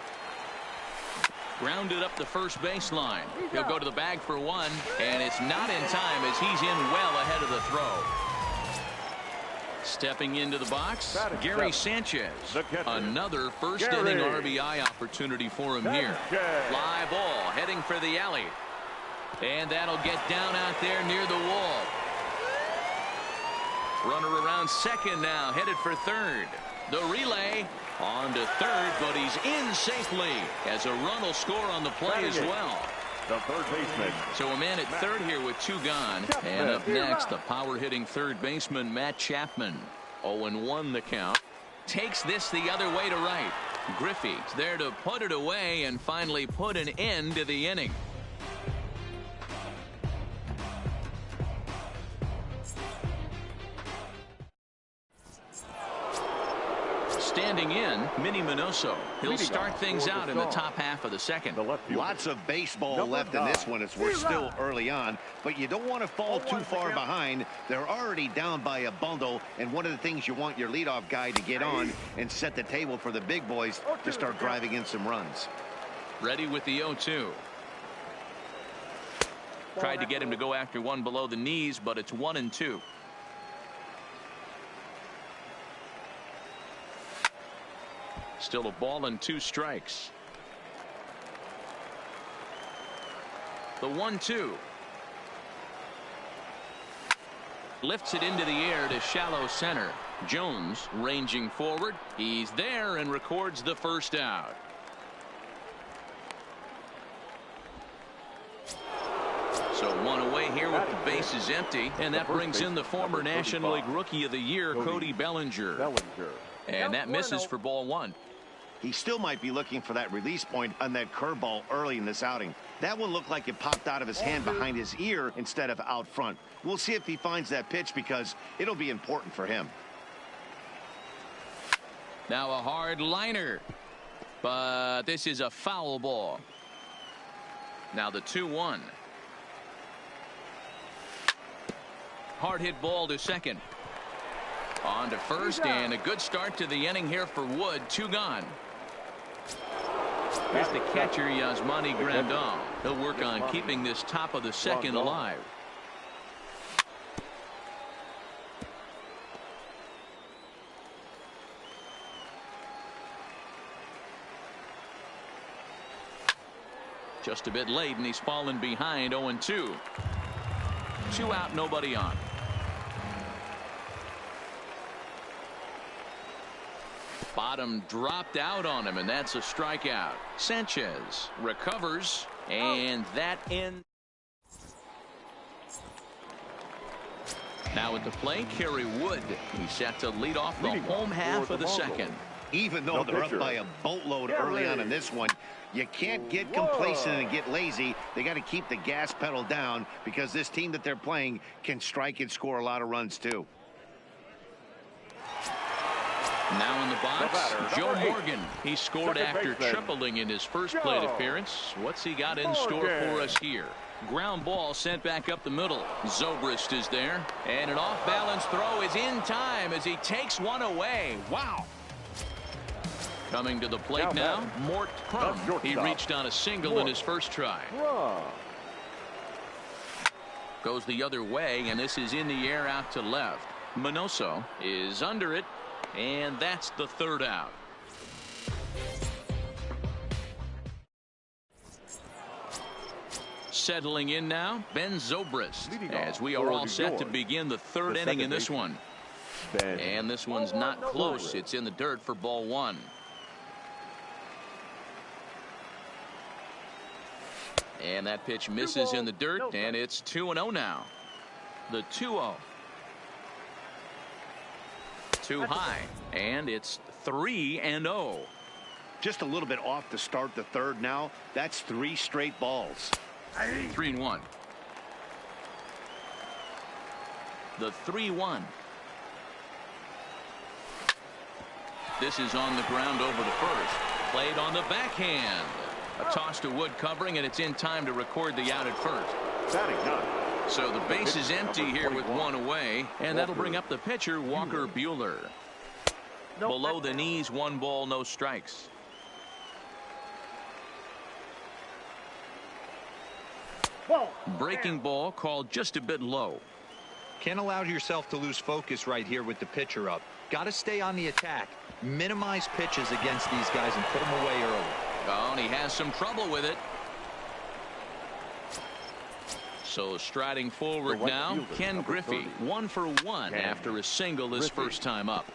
Grounded up the first baseline. He'll go to the bag for one, and it's not in time as he's in well ahead of the throw. Stepping into the box, Batting Gary seven, Sanchez. the catcher. Another first Gary. inning RBI opportunity for him here. Sanchez. Fly ball heading for the alley. And that'll get down out there near the wall. Runner around second now, headed for third. The relay on to third, but he's in safely as a run will score on the play as well. The third baseman. So a man at third here with two gone. And up next, the power-hitting third baseman, Matt Chapman. 0-1 the count. Takes this the other way to right. Griffey's there to put it away and finally put an end to the inning. Standing in, Minnie Minoso. He'll start things out in the top half of the second. Lots of baseball Number left in 9. this one as we're still early on, but you don't want to fall too far behind. They're already down by a bundle, and one of the things you want your leadoff guy to get on and set the table for the big boys to start driving in some runs. Ready with the 0-2. Tried to get him to go after one below the knees, but it's 1-2. Still a ball and 2 strikes. The 1-2. Lifts it into the air to shallow center. Jones ranging forward. He's there and records the first out. So one away here with the bases empty, and that brings in the former National League Rookie of the Year, Cody Bellinger. And that misses for ball 1. He still might be looking for that release point on that curveball early in this outing. That one looked like it popped out of his hand behind his ear instead of out front. We'll see if he finds that pitch because it'll be important for him. Now a hard liner, but this is a foul ball. Now the 2-1. Hard hit ball to second. On to first, and a good start to the inning here for Wood. 2 gone. Here's the catcher, Yasmani Grandal. He'll work on keeping this top of the second alive. Just a bit late, and he's fallen behind. 0-2. 2 out, nobody on. Bottom dropped out on him, and that's a strikeout. Sanchez recovers, and that ends. Now at the plate, Kerry Wood. He's set to lead off the home half of the second. Even though they're up by a boatload early on in this one, you can't get complacent and get lazy. They got to keep the gas pedal down because this team that they're playing can strike and score a lot of runs too. Now in the box, Joe Morgan. He scored after tripling in his first plate appearance. What's he got in store for us here? Ground ball sent back up the middle. Zobrist is there, and an off-balance throw is in time as he takes one away. Wow. Coming to the plate now, Mort Crum. He reached on a single in his first try. Goes the other way, and this is in the air out to left. Minoso is under it, and that's the third out. Settling in now, Ben Zobrist, as we are all set to begin the third inning in this one. And this one's not close. It's in the dirt for ball 1. And that pitch misses in the dirt, and it's 2-0 now. The 2-0. Too high, and it's 3-0. Just a little bit off to start the third now. That's 3 straight balls. 3-1. The 3-1. This is on the ground over to first. Played on the backhand. A toss to Wood covering, and it's in time to record the out at first. So the base is empty here with 1 away, and that'll bring up the pitcher, Walker Buehler. Below the knees, 1 ball, no strikes. Breaking ball called just a bit low. Can't allow yourself to lose focus right here with the pitcher up. Got to stay on the attack. Minimize pitches against these guys and put them away early. Oh, and he has some trouble with it. So striding forward now, fielder, Ken Griffey, 1 for 1 after a single his first time up.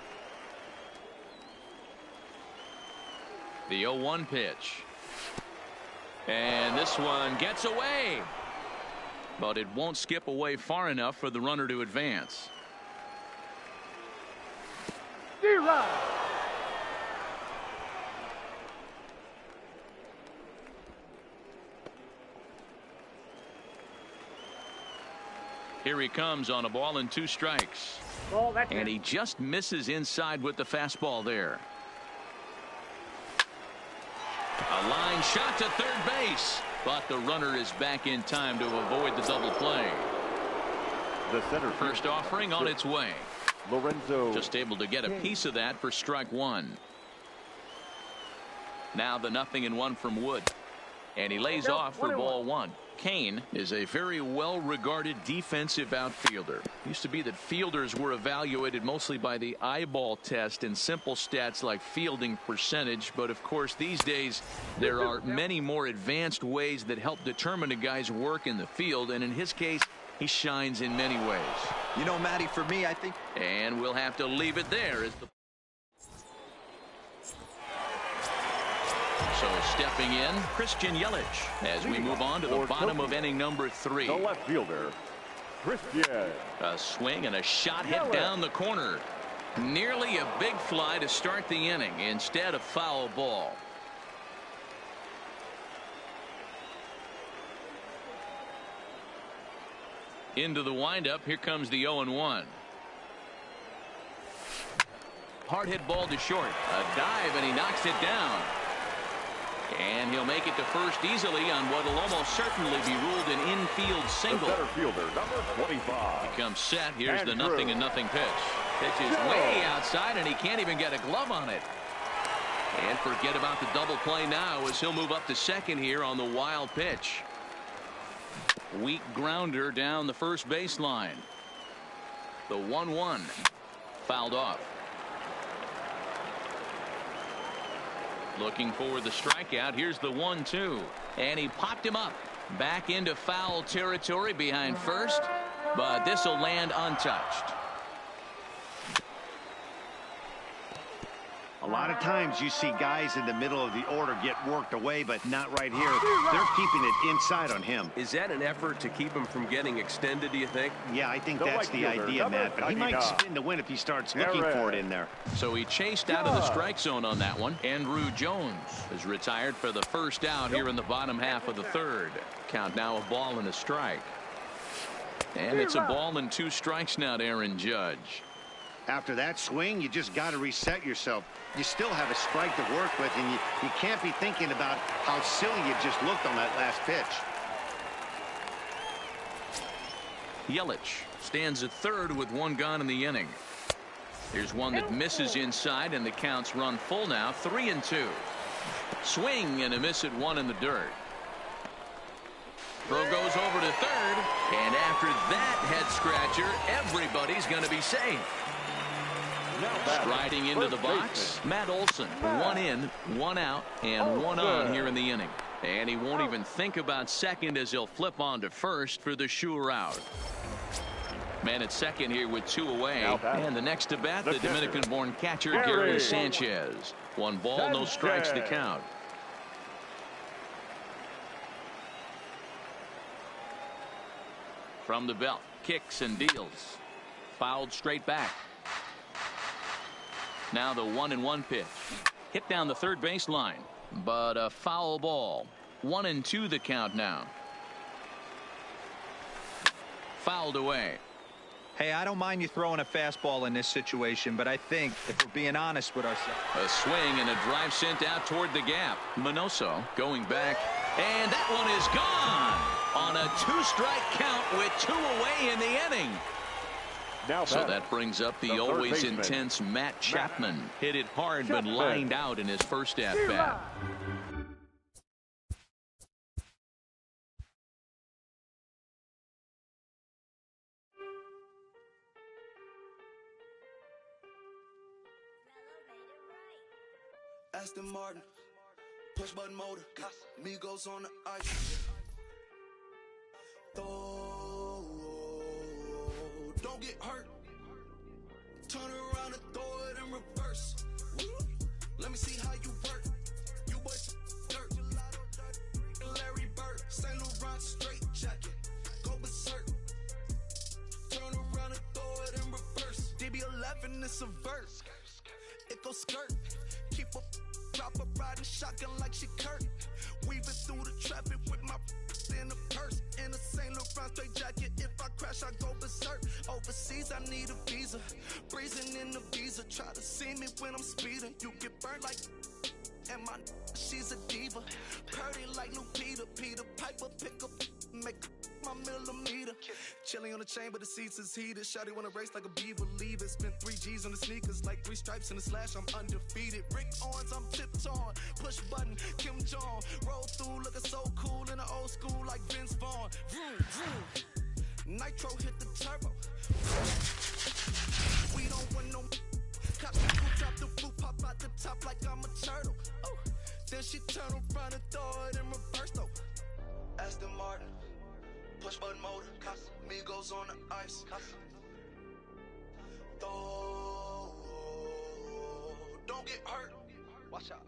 The 0-1 pitch. And this one gets away. But it won't skip away far enough for the runner to advance. Here he comes on a ball and 2 strikes. And he just misses inside with the fastball there. A line shot to third base. But the runner is back in time to avoid the double play. The center first offering on its way. Lorenzo just able to get a piece of that for strike 1. Now the 0-1 from Wood. And he lays off for ball 1. Kane is a very well-regarded defensive outfielder. Used to be that fielders were evaluated mostly by the eyeball test and simple stats like fielding percentage. But of course these days there are many more advanced ways that help determine a guy's work in the field, and in his case he shines in many ways. You know, Matty, for me I think, and we'll have to leave it there as the So stepping in, Christian Yelich as we move on to the bottom of inning number 3. The left fielder, Christian. A swing and a shot hit down the corner. Nearly a big fly to start the inning. Instead, a foul ball. Into the windup. Here comes the 0-1. Hard hit ball to short. A dive, and he knocks it down. And he'll make it to first easily on what will almost certainly be ruled an infield single. The center fielder, number 25. He comes set. Here's the 0-0 pitch. Pitch is way outside, and he can't even get a glove on it. And forget about the double play now as he'll move up to second here on the wild pitch. Weak grounder down the first baseline. The 1-1 fouled off. Looking for the strikeout. Here's the 1-2. And he popped him up. Back into foul territory behind first. But this will land untouched. A lot of times you see guys in the middle of the order get worked away, but not right here. They're keeping it inside on him. Is that an effort to keep him from getting extended, do you think? Yeah, I think that's the idea, Matt. But he might spin to win if he starts looking for it in there. So he chased out of the strike zone on that one. Andrew Jones is retired for the first out here in the bottom half of the 3rd. Count now a ball and a strike. And it's a ball and 2 strikes now to Aaron Judge. After that swing, you just got to reset yourself. You still have a strike to work with, and you can't be thinking about how silly you just looked on that last pitch. Yelich stands at 3rd with 1 gone in the inning. Here's one that misses inside, and the counts run full now. 3-2. Swing and a miss at 1 in the dirt. Throw goes over to 3rd, and after that head scratcher, everybody's going to be safe. Striding into the box, Matt Olson. 1 in, 1 out, and 1 on here in the inning. And he won't even think about second as he'll flip on to first for the sure out. Man at second here with 2 away. And the next to bat, the Dominican-born catcher, Gary Sanchez. 1 ball, no strikes to count. From the belt, kicks and deals. Fouled straight back. Now the 1-1 pitch. Hit down the third baseline, but a foul ball. 1-2 the count now. Fouled away. Hey, I don't mind you throwing a fastball in this situation, but I think if we're being honest with ourselves. A swing and a drive sent out toward the gap. Minoso going back, and that one is gone on a 2-strike count with 2 away in the inning. So that brings up the always intense Matt Chapman. Hit it hard but lined out in his first at-bat. Aston Martin, push button motor, Migos on the ice. Throw, don't get hurt. Turn around and throw it in reverse. Let me see how you work. You boys dirt. Larry Bird, St. Laurent straight jacket. Go berserk. Turn around and throw it in reverse. DB11 is a verse. It goes skirt. Keep up, drop a riding shotgun like she Kurt. Weaving through the traffic with my in the purse. In a St. Laurent straight jacket. If I crash, I go berserk. Overseas, I need a visa. Breezing in the visa. Try to see me when I'm speeding. You get burned like. And my she's a diva. Purdy like new Peter. Peter Piper pick up. Make my millimeter. Chilling on the chain, but the seats is heated. Shawty wanna race like a beaver. Leave it. Spent 3 G's on the sneakers. Like 3 stripes in the slash. I'm undefeated. Rick Owens, I'm tiptoeing. Push button, Kim Jong. Roll through, looking so cool in the old school like Vince Vaughn. Vroom, vroom. Nitro hit the turbo. We don't want no. Cops who drop the blue pop out the top like I'm a turtle. Oh, then she turn around and throw it in reverse though. Aston Martin, push button motor, Migos on the ice. Throw, don't get hurt. Watch out.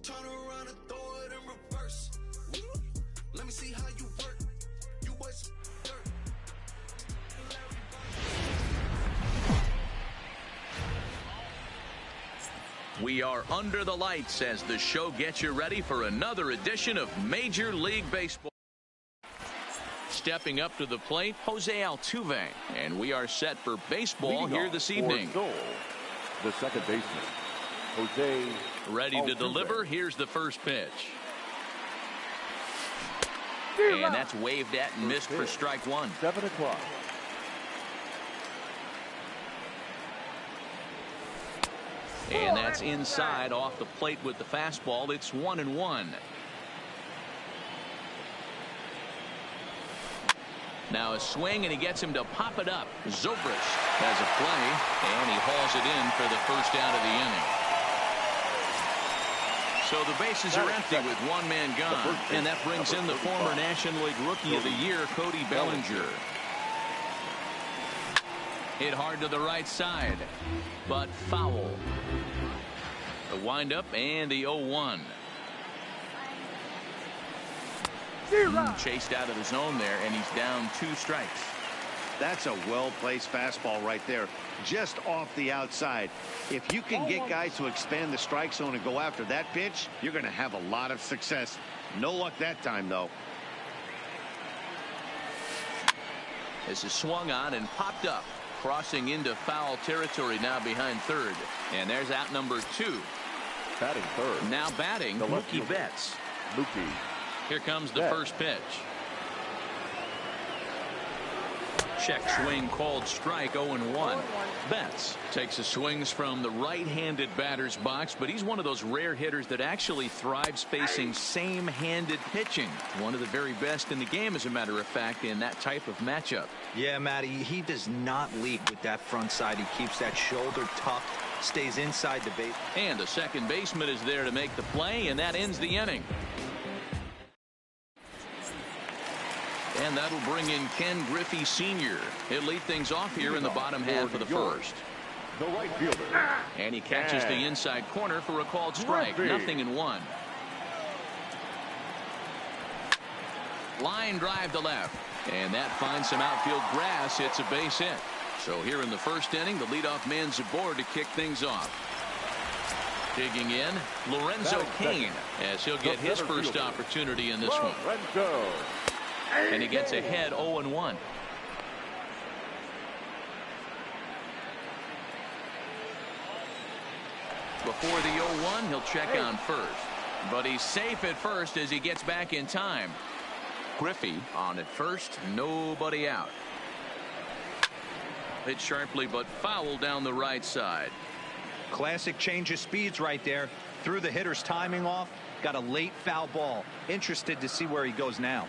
Turn around and throw it in reverse. Let me see how you work. You boys dirt. We are under the lights as the show gets you ready for another edition of Major League Baseball. Stepping up to the plate, Jose Altuve. And we are set for baseball here this evening. The second baseman, Jose Ready to Altuve. deliver. Here's the first pitch. And that's waved at and missed for strike one. 7 o'clock. And that's inside off the plate with the fastball. It's 1-1. Now a swing, and he gets him to pop it up. Zobrist has a play, and he hauls it in for the first out of the inning. So the bases are empty with one man gone, and that brings in the former National League Rookie of the Year, Cody Bellinger. Hit hard to the right side, but foul. The windup and the 0-1. Chased out of the zone there, and he's down 2 strikes. That's a well-placed fastball right there, just off the outside. If you can get guys to expand the strike zone and go after that pitch, you're going to have a lot of success. No luck that time, though. This is swung on and popped up, crossing into foul territory now behind third. And there's out number 2. Batting third. Now batting, Mookie Betts. Mookie. Here comes the first pitch. Check swing called strike, 0-1. Betts takes his swings from the right-handed batter's box, but he's one of those rare hitters that actually thrives facing same-handed pitching. One of the very best in the game, as a matter of fact, in that type of matchup. Yeah, Matty, he does not leak with that front side. He keeps that shoulder tucked, stays inside the base. And the second baseman is there to make the play, and that ends the inning. And that'll bring in Ken Griffey Sr. He'll lead things off here in the bottom half of the first. The right fielder. And he catches the inside corner for a called strike. 0-1. Line drive to left. And that finds some outfield grass. It's a base hit. So here in the first inning, the leadoff man's aboard to kick things off. Digging in, Lorenzo Cain, as he'll get his first opportunity in this one. Lorenzo. And he gets ahead 0-1. Before the 0-1, he'll check on first. But he's safe at first as he gets back in time. Griffey on at first, nobody out. Hit sharply but foul down the right side. Classic change of speeds right there. Threw the hitter's timing off. Got a late foul ball. Interested to see where he goes now.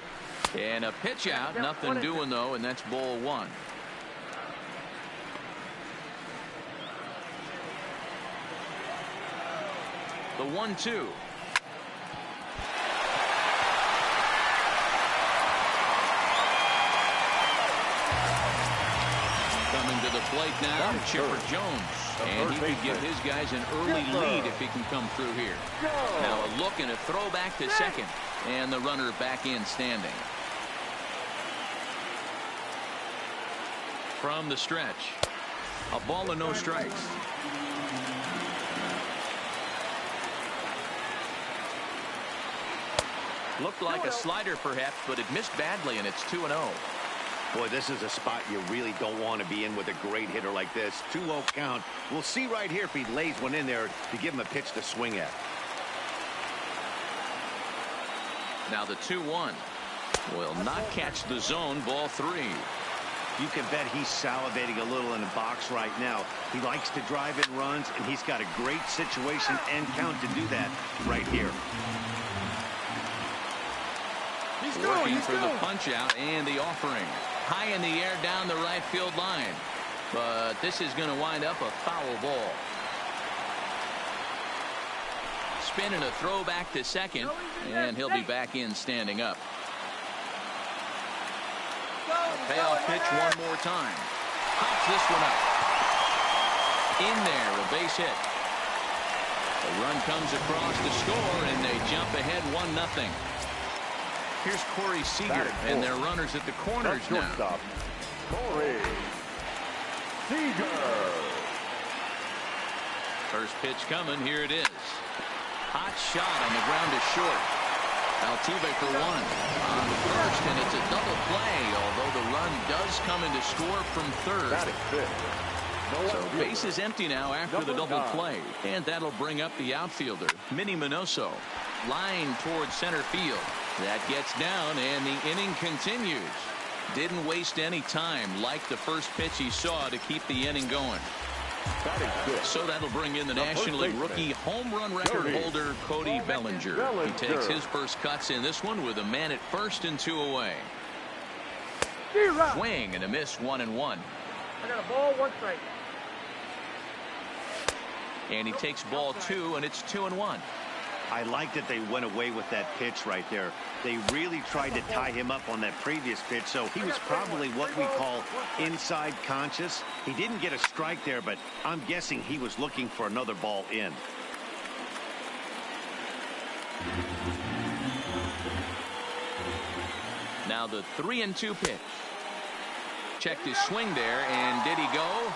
And a pitch out, nothing doing though, and that's ball 1. The 1-2. Coming to the plate now, Chipper Jones. And he could give his guys an early lead if he can come through here. Now a look and a throw back to second. And the runner back in standing. From the stretch. A ball and no strikes. Looked like a slider perhaps, but it missed badly, and it's 2-0. Boy, this is a spot you really don't want to be in with a great hitter like this. 2-0 count. We'll see right here if he lays one in there to give him a pitch to swing at. Now the 2-1 will not catch the zone. Ball 3. You can bet he's salivating a little in the box right now. He likes to drive in runs, and he's got a great situation and count to do that right here. Working for the punch out and the offering. High in the air down the right field line. But this is going to wind up a foul ball. Spin and a throw back to second, and he'll be back in standing up. Payoff pitch one more time. Pops this one up. In there, a base hit. The run comes across to score, and they jump ahead 1-0. Here's Corey Seager, and their runners at the corners now. Corey Seager. First pitch coming. Here it is. Hot shot on the ground to short. Altuve for one on first, and it's a double play, although the run does come in to score from third. So base is empty now after the double play, and that'll bring up the outfielder, Minnie Minoso. Line towards center field. That gets down, and the inning continues. Didn't waste any time like the first pitch he saw to keep the inning going. So that'll bring in the National League rookie home run record holder Cody Bellinger. He takes his first cuts in this one with a man at first and 2 away. Swing and a miss, 1-1. I got a ball, 1 strike. And he takes ball 2, and it's 2-1. I like that they went away with that pitch right there. They really tried to tie him up on that previous pitch, so he was probably what we call inside conscious. He didn't get a strike there, but I'm guessing he was looking for another ball in. Now the 3-2 pitch. Checked his swing there, and did he go?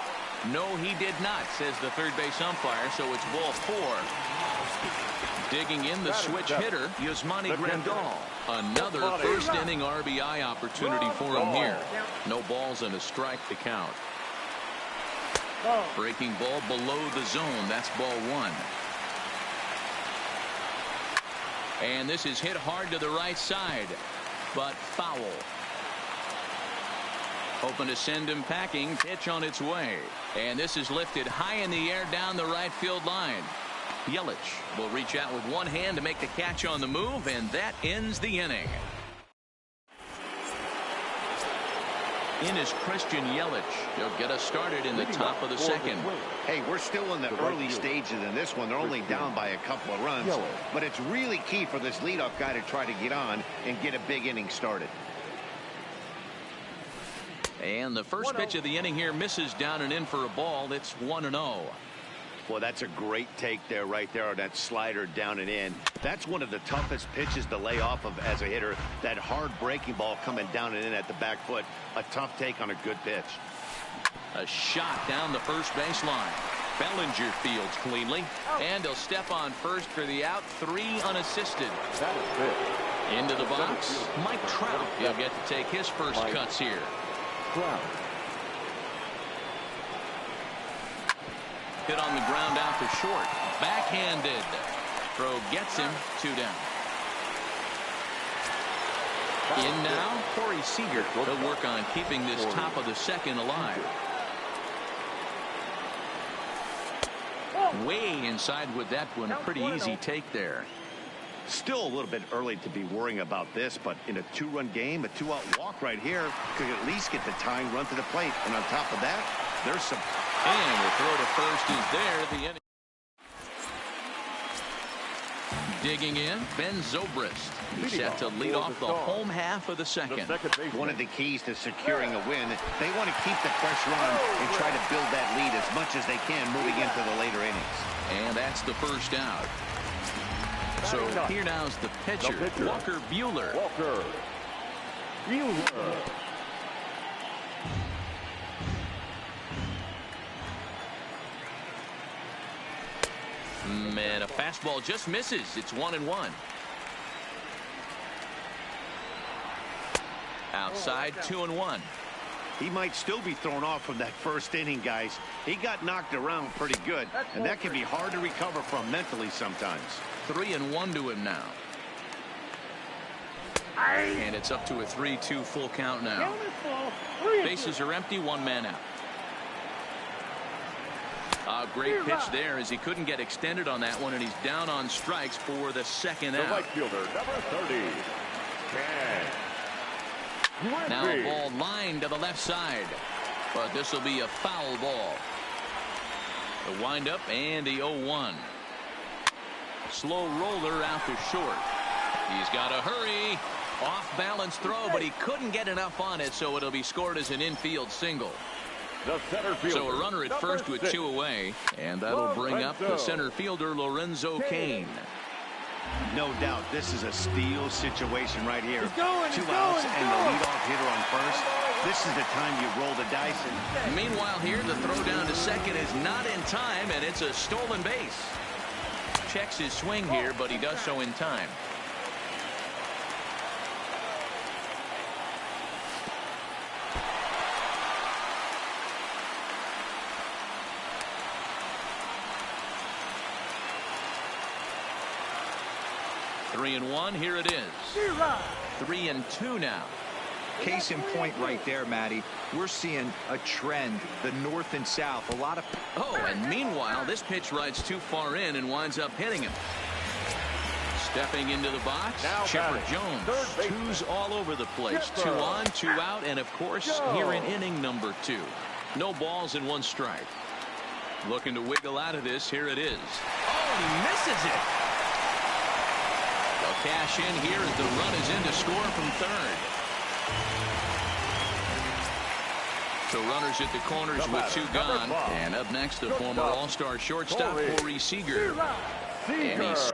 No, he did not, says the third base umpire, so it's ball 4. Digging in the switch hitter, Yasmani Grandal. Another first inning RBI opportunity for him here. No balls and a strike to count. Breaking ball below the zone. That's ball 1. And this is hit hard to the right side, but foul. Hoping to send him packing. Pitch on its way. And this is lifted high in the air down the right field line. Yelich will reach out with one hand to make the catch on the move, and that ends the inning. In is Christian Yelich. He'll get us started in the top of the second. Hey, we're still in the early stages in this one. They're only down by a couple of runs, but it's really key for this leadoff guy to try to get on and get a big inning started. And the first pitch of the inning here misses down and in for a ball. It's 1-0. Well, that's a great take there, right there on that slider down and in. That's one of the toughest pitches to lay off of as a hitter. That hard breaking ball coming down and in at the back foot. A tough take on a good pitch. A shot down the first baseline. Bellinger fields cleanly, and he'll step on first for the out. 3 unassisted. Into the box, Mike Trout. He'll get to take his first cuts here. Hit on the ground out to short. Backhanded. Throw gets him. 2 down. In now, Corey Seager. He'll work on keeping this top of the second alive. Way inside with that one. Pretty easy take there. Still a little bit early to be worrying about this, but in a 2-run game, a 2-out walk right here could at least get the tying run to the plate. And on top of that, there's some. And the throw to first is there. The inning. Digging in, Ben Zobrist. He's set to lead off the home half of the second. One of the keys to securing a win, they want to keep the pressure on and try to build that lead as much as they can moving into the later innings. And that's the first out. So here now's the pitcher, Walker Buehler. Walker Buehler. And a fastball just misses. It's 1-1. Outside, 2-1. He might still be thrown off from that first inning, guys. He got knocked around pretty good, and that can be hard to recover from mentally sometimes. 3-1 to him now. And it's up to a 3-2 full count now. Bases are empty, one man out. A great pitch there as he couldn't get extended on that one, and he's down on strikes for the second out. The right fielder, number 30, Ken. Now a ball lined to the left side, but this will be a foul ball. The windup and the 0-1. Slow roller out to short. He's got to hurry. Off balance throw, but he couldn't get enough on it, so it'll be scored as an infield single. The center fielder, so a runner at first with 2 away, and that'll bring up the center fielder, Lorenzo Cain. No doubt this is a steal situation right here. 2 outs and the leadoff hitter on first. This is the time you roll the dice. Meanwhile here, the throw down to second is not in time, and it's a stolen base. Checks his swing here, but he does so in time. Three and one. Here it is. 3-2 now. Case in point right there, Matty. We're seeing a trend, the north and south. A lot of... Oh, and meanwhile, this pitch rides too far in and winds up hitting him. Stepping into the box, now Chipper Jones. 2s all over the place. 2 on, 2 out, and of course, here in inning number 2. No balls and 1 strike. Looking to wiggle out of this. Here it is. Oh, he misses it. They'll cash in here as the run is in to score from third. So runners at the corners with 2 gone. And up next, the former All-Star shortstop, Corey Seager. And he's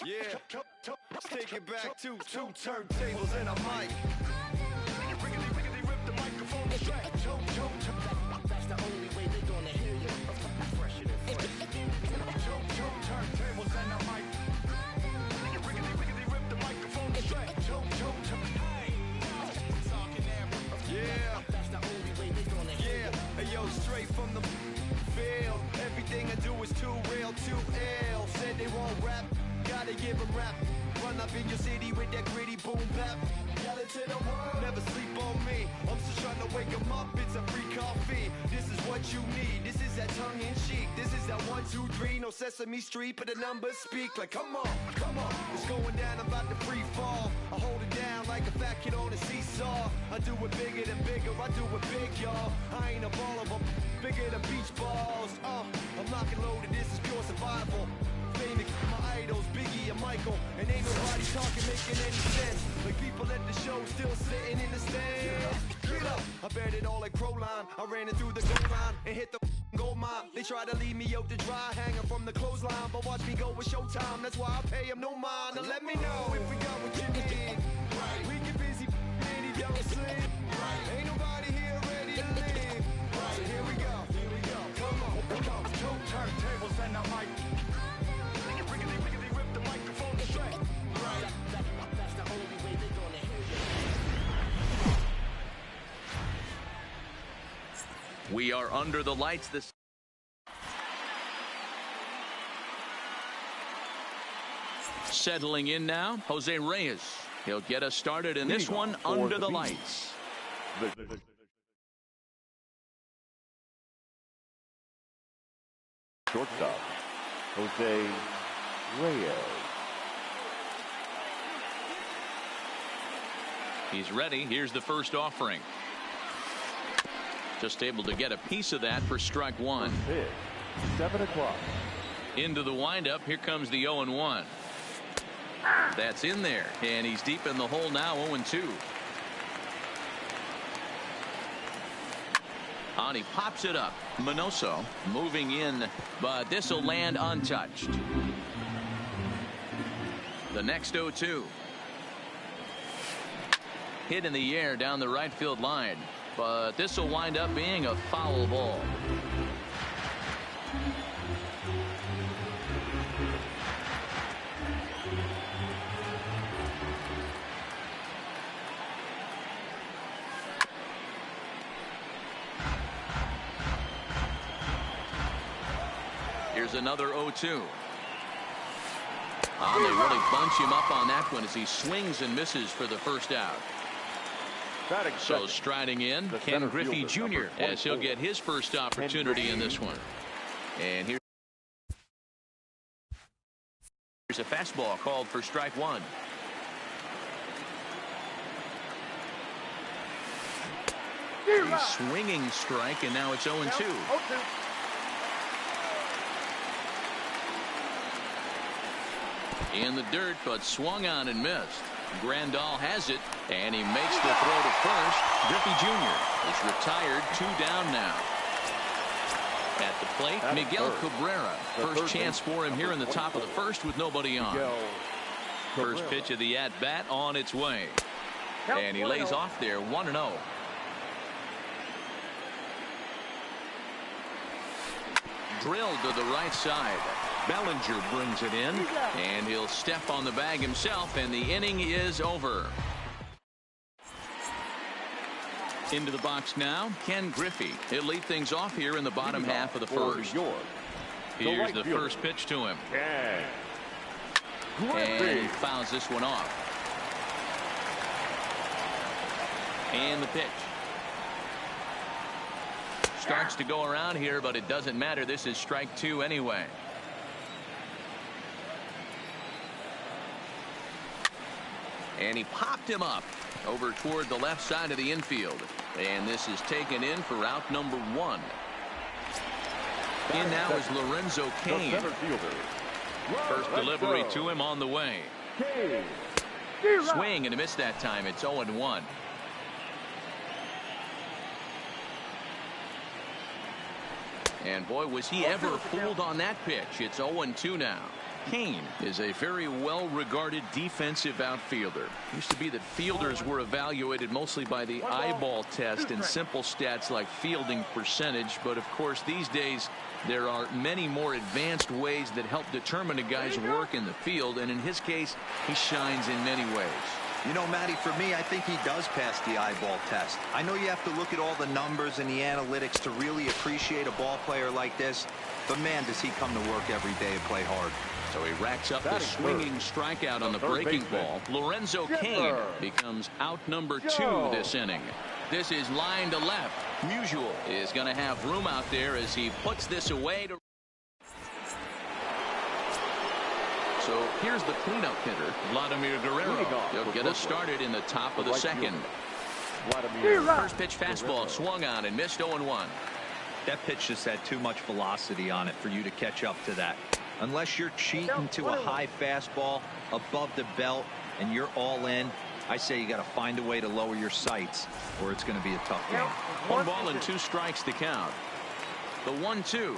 Yeah, let's take it back to two turntables and a mic. Riggedy rip the microphone straight. That's the only way they gonna hear you. Fresher than fresh. Two turntables and a mic. Riggedy rip the microphone straight. Yeah, that's the only way they gonna hear you. Hey yo, straight from the field. Everything I do is too real, too ill. Said they won't rap, gotta give them rap. Run up in your city with that gritty boom bap. Yell it to the world, never sleep on me. I'm still trying to wake them up, it's a free coffee. This is what you need, this is that tongue in cheek. This is that 1, 2, 3, no Sesame Street, but the numbers speak. Like come on, it's going down, I'm about to free fall. I hold it down like a fat kid on a seesaw. I do it bigger than bigger, I do it big, y'all. I ain't a baller, but bigger than beach balls. I'm lock and loaded, this is pure survival. Famous, my idols, Biggie and Michael. And ain't nobody talking, making any sense. Like people at the show still sitting in the stands. Get up, I bet it all like Proline. I ran it through the goal line and hit the gold mine. They try to leave me out to dry, hanging from the clothesline. But watch me go with Showtime, that's why I pay them no mind. Now let me know if we got what you need. We get busy and he don't sleep. Ain't nobody here ready to leave. So here we go. Come on. Two turntables and a mic. Rip the microphone straight. That's the only way they're gonna hear you. We are under the lights this. Settling in now, Jose Reyes. He'll get us started in this one under the lights. Shortstop, Jose Reyes. He's ready. Here's the first offering. Just able to get a piece of that for strike one. 7 o'clock. Into the windup. Here comes the 0-1. That's in there. And he's deep in the hole now, 0-2. And he pops it up. Minoso moving in, but this will land untouched. The next 0-2. Hit in the air down the right field line, but this will wind up being a foul ball. Here's another 0-2. They really bunch him up on that one as he swings and misses for the first out. So striding in, Ken Griffey Jr. as he'll get his first opportunity in this one. And here's a fastball called for strike one. A swinging strike, and now it's 0-2. In the dirt, but swung on and missed. Grandal has it, and he makes the throw to first. Griffey Jr. is retired, 2 down now. At the plate, Miguel Cabrera. First chance for him here in the top of the first with nobody on. First pitch of the at-bat on its way. And he lays off there, 1-0. Drilled to the right side. Bellinger brings it in, and he'll step on the bag himself, and the inning is over. Into the box now, Ken Griffey. He'll lead things off here in the bottom half of the first. Here's the first pitch to him. And he fouls this one off. And the pitch. Starts to go around here, but it doesn't matter. This is strike 2 anyway. And he popped him up over toward the left side of the infield. And this is taken in for out number 1. In now is Lorenzo Cain. First delivery to him on the way. Swing and a miss that time. It's 0-1. And boy, was he ever fooled on that pitch. It's 0-2 now. Kane is a very well-regarded defensive outfielder. Used to be that fielders were evaluated mostly by the eyeball test and simple stats like fielding percentage, but of course these days there are many more advanced ways that help determine a guy's work in the field, and in his case he shines in many ways. You know, Matty, for me, I think he does pass the eyeball test. I know you have to look at all the numbers and the analytics to really appreciate a ball player like this, but man, does he come to work every day and play hard. So he racks up the swinging strikeout on the breaking ball. Lorenzo Cain becomes out number 2 this inning. This is line to left. Musial is going to have room out there as he puts this away. So here's the cleanup hitter, Vladimir Guerrero. He'll get us started in the top of the second. First pitch fastball swung on and missed 0-1. That pitch just had too much velocity on it for you to catch up to that. Unless you're cheating to a high fastball above the belt and you're all in, I say you got to find a way to lower your sights or it's going to be a tough game. 1 ball and 2 strikes to count. The 1-2.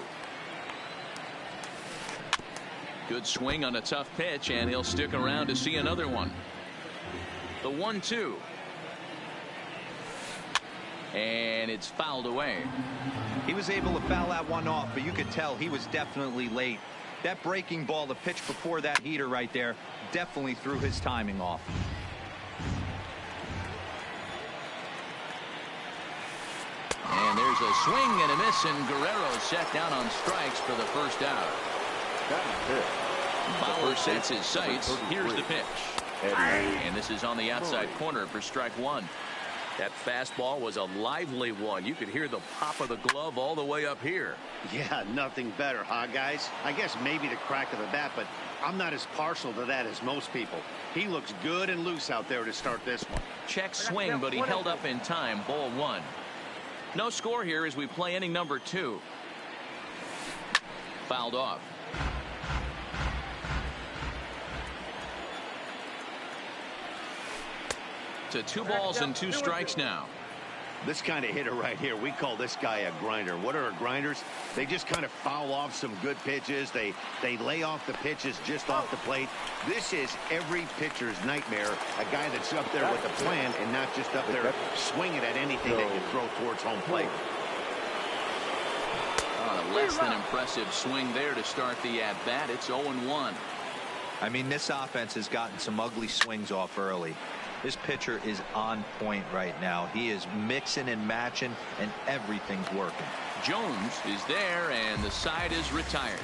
Good swing on a tough pitch, and he'll stick around to see another one. The 1-2. And it's fouled away. He was able to foul that one off, but you could tell he was definitely late. That breaking ball, the pitch before that heater right there, definitely threw his timing off. And there's a swing and a miss, and Guerrero set down on strikes for the first out. Bauer sets his sights. Here's the pitch. And this is on the outside corner for strike 1. That fastball was a lively one. You could hear the pop of the glove all the way up here. Yeah, nothing better, huh, guys? I guess maybe the crack of the bat, but I'm not as partial to that as most people. He looks good and loose out there to start this one. Check swing, but he held up in time. Ball 1. No score here as we play inning number 2. Fouled off. To 2 balls and 2 strikes now. This kind of hitter right here, we call this guy a grinder. What are grinders? They just kind of foul off some good pitches. They lay off the pitches just off the plate. This is every pitcher's nightmare. A guy that's up there with a plan and not just up there swinging at anything that can throw towards home plate. Less than impressive swing there to start the at-bat. It's 0-1. I mean, this offense has gotten some ugly swings off early. This pitcher is on point right now. He is mixing and matching, and everything's working. Jones is there, and the side is retired.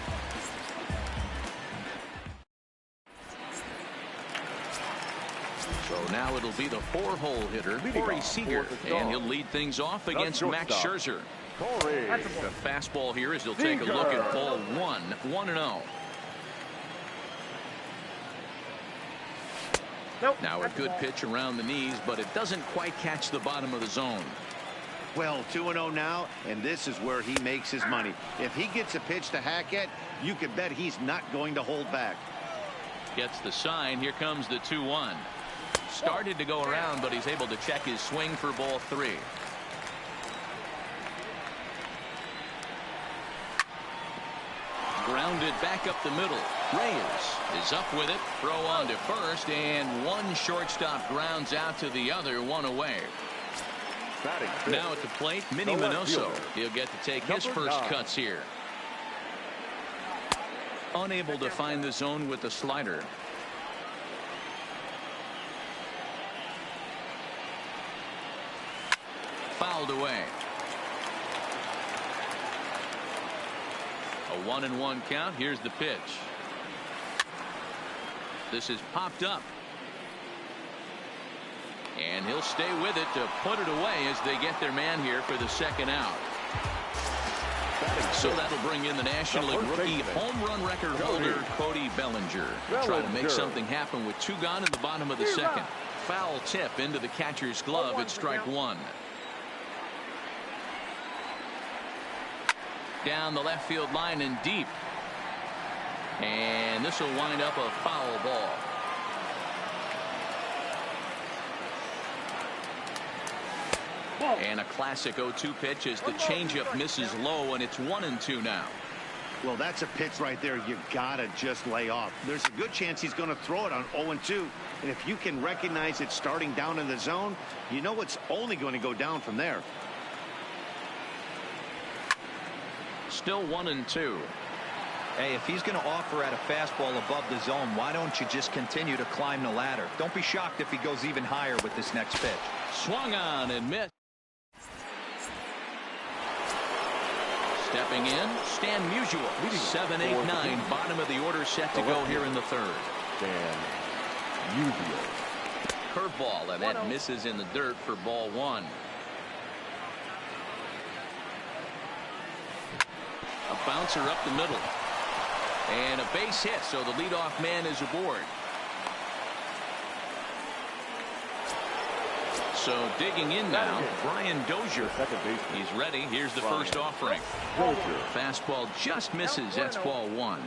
So now it'll be the 4-hole hitter, Corey Seager, and he'll lead things off against Max Scherzer. The fastball here as he'll take a look at ball 1, 1-0. Now a good pitch around the knees, but it doesn't quite catch the bottom of the zone. Well, 2-0 now, and this is where he makes his money. If he gets a pitch to hack at, you could bet he's not going to hold back. Gets the sign. Here comes the 2-1. Started to go around, but he's able to check his swing for ball 3. Grounded back up the middle. Reyes is up with it. Throw on to first, and one shortstop grounds out to the other, 1 away. Now at the plate, Minnie Minoso. He'll get to take his first cuts here. Unable to find the zone with the slider. Fouled away. A 1-1 count. Here's the pitch. This is popped up. And he'll stay with it to put it away as they get their man here for the second out. So that'll bring in the National League rookie home run record holder Cody Bellinger. Try to make something happen with 2 gone in the bottom of the second. Foul tip into the catcher's glove at strike 1. Down the left field line and deep. And this will wind up a foul ball. And a classic 0-2 pitch as the changeup misses low, and it's 1-2 now. Well, that's a pitch right there you gotta just lay off. There's a good chance he's going to throw it on 0-2. And if you can recognize it starting down in the zone, you know it's only going to go down from there. Still 1-2. Hey, if he's going to offer at a fastball above the zone, why don't you just continue to climb the ladder? Don't be shocked if he goes even higher with this next pitch. Swung on and missed. Stepping in, Stan Musial. 7-8-9, bottom of the order set to go here in the third. Stan Musial. Curveball, and that misses in the dirt for ball one. A bouncer up the middle. And a base hit, so the leadoff man is aboard. So digging in now, Brian Dozier. He's ready. Here's the first offering. Fastball just misses. That's ball one.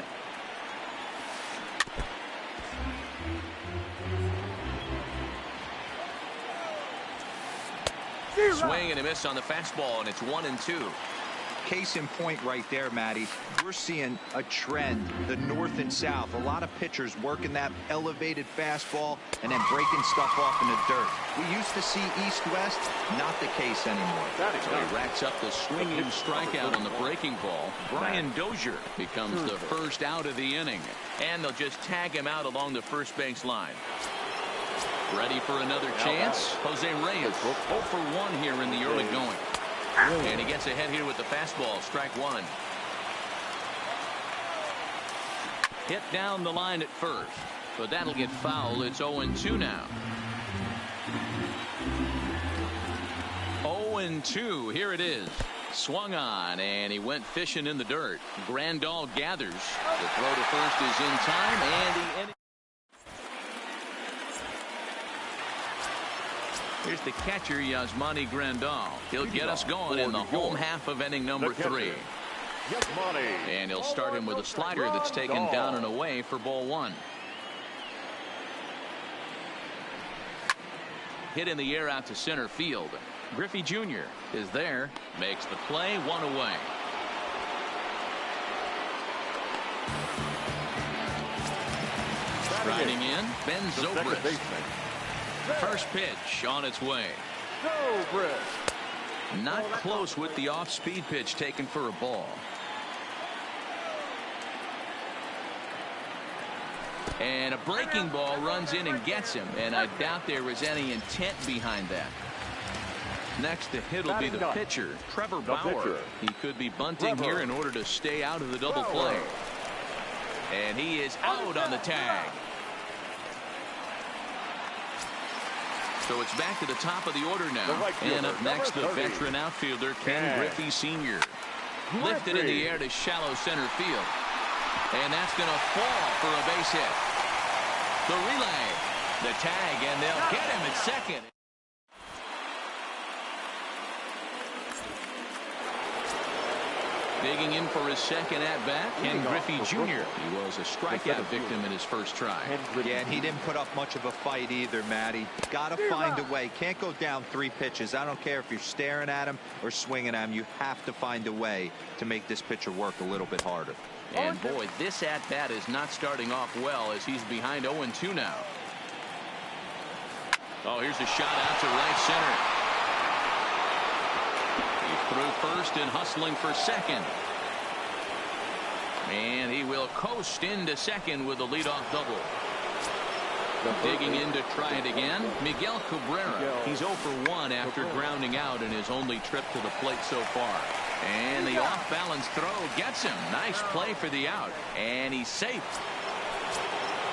Swing and a miss on the fastball, and it's 1-2. Case in point right there, Matty. We're seeing a trend, the north and south. A lot of pitchers working that elevated fastball and then breaking stuff off in the dirt. We used to see east-west, not the case anymore. So he racks up the swinging strikeout on the breaking ball. Brian Dozier becomes the first out of the inning. And they'll just tag him out along the first base line. Ready for another chance? Jose Reyes, 0 for 1 here in the early going. And he gets ahead here with the fastball. Strike one. Hit down the line at first, but that'll get foul. It's 0-2 now. 0-2. Here it is. Swung on, and he went fishing in the dirt. Grandal gathers. The throw to first is in time, and the inning. Here's the catcher, Yasmani Grandal. He'll get us going in the home half of inning number 3. And he'll start him with a slider that's taken down and away for ball one. Hit in the air out to center field. Griffey Jr. is there. Makes the play, 1 away. Striding in, Ben Zobrist. First pitch on its way. Not close with the off-speed pitch taken for a ball. And a breaking ball runs in and gets him, and I doubt there was any intent behind that. Next to hit will be the pitcher, Trevor Bauer. He could be bunting here in order to stay out of the double play. And he is out on the tag. So it's back to the top of the order now. And up next, the veteran outfielder, Ken Griffey Sr. Lifted in the air to shallow center field. And that's going to fall for a base hit. The relay, the tag, and they'll get him at second. Digging in for his second at-bat, Ken Griffey Jr. He was a strikeout victim in his first try. Yeah, and he didn't put up much of a fight either, Matty. Got to find a way. Can't go down 3 pitches. I don't care if you're staring at him or swinging at him. You have to find a way to make this pitcher work a little bit harder. And boy, this at-bat is not starting off well as he's behind 0-2 now. Oh, here's a shot out to right center. Through first and hustling for second. And he will coast into second with a leadoff double. Digging in to try it again, Miguel Cabrera. He's 0 for 1 after grounding out in his only trip to the plate so far. And the off-balance throw gets him. Nice play for the out. And he's safe.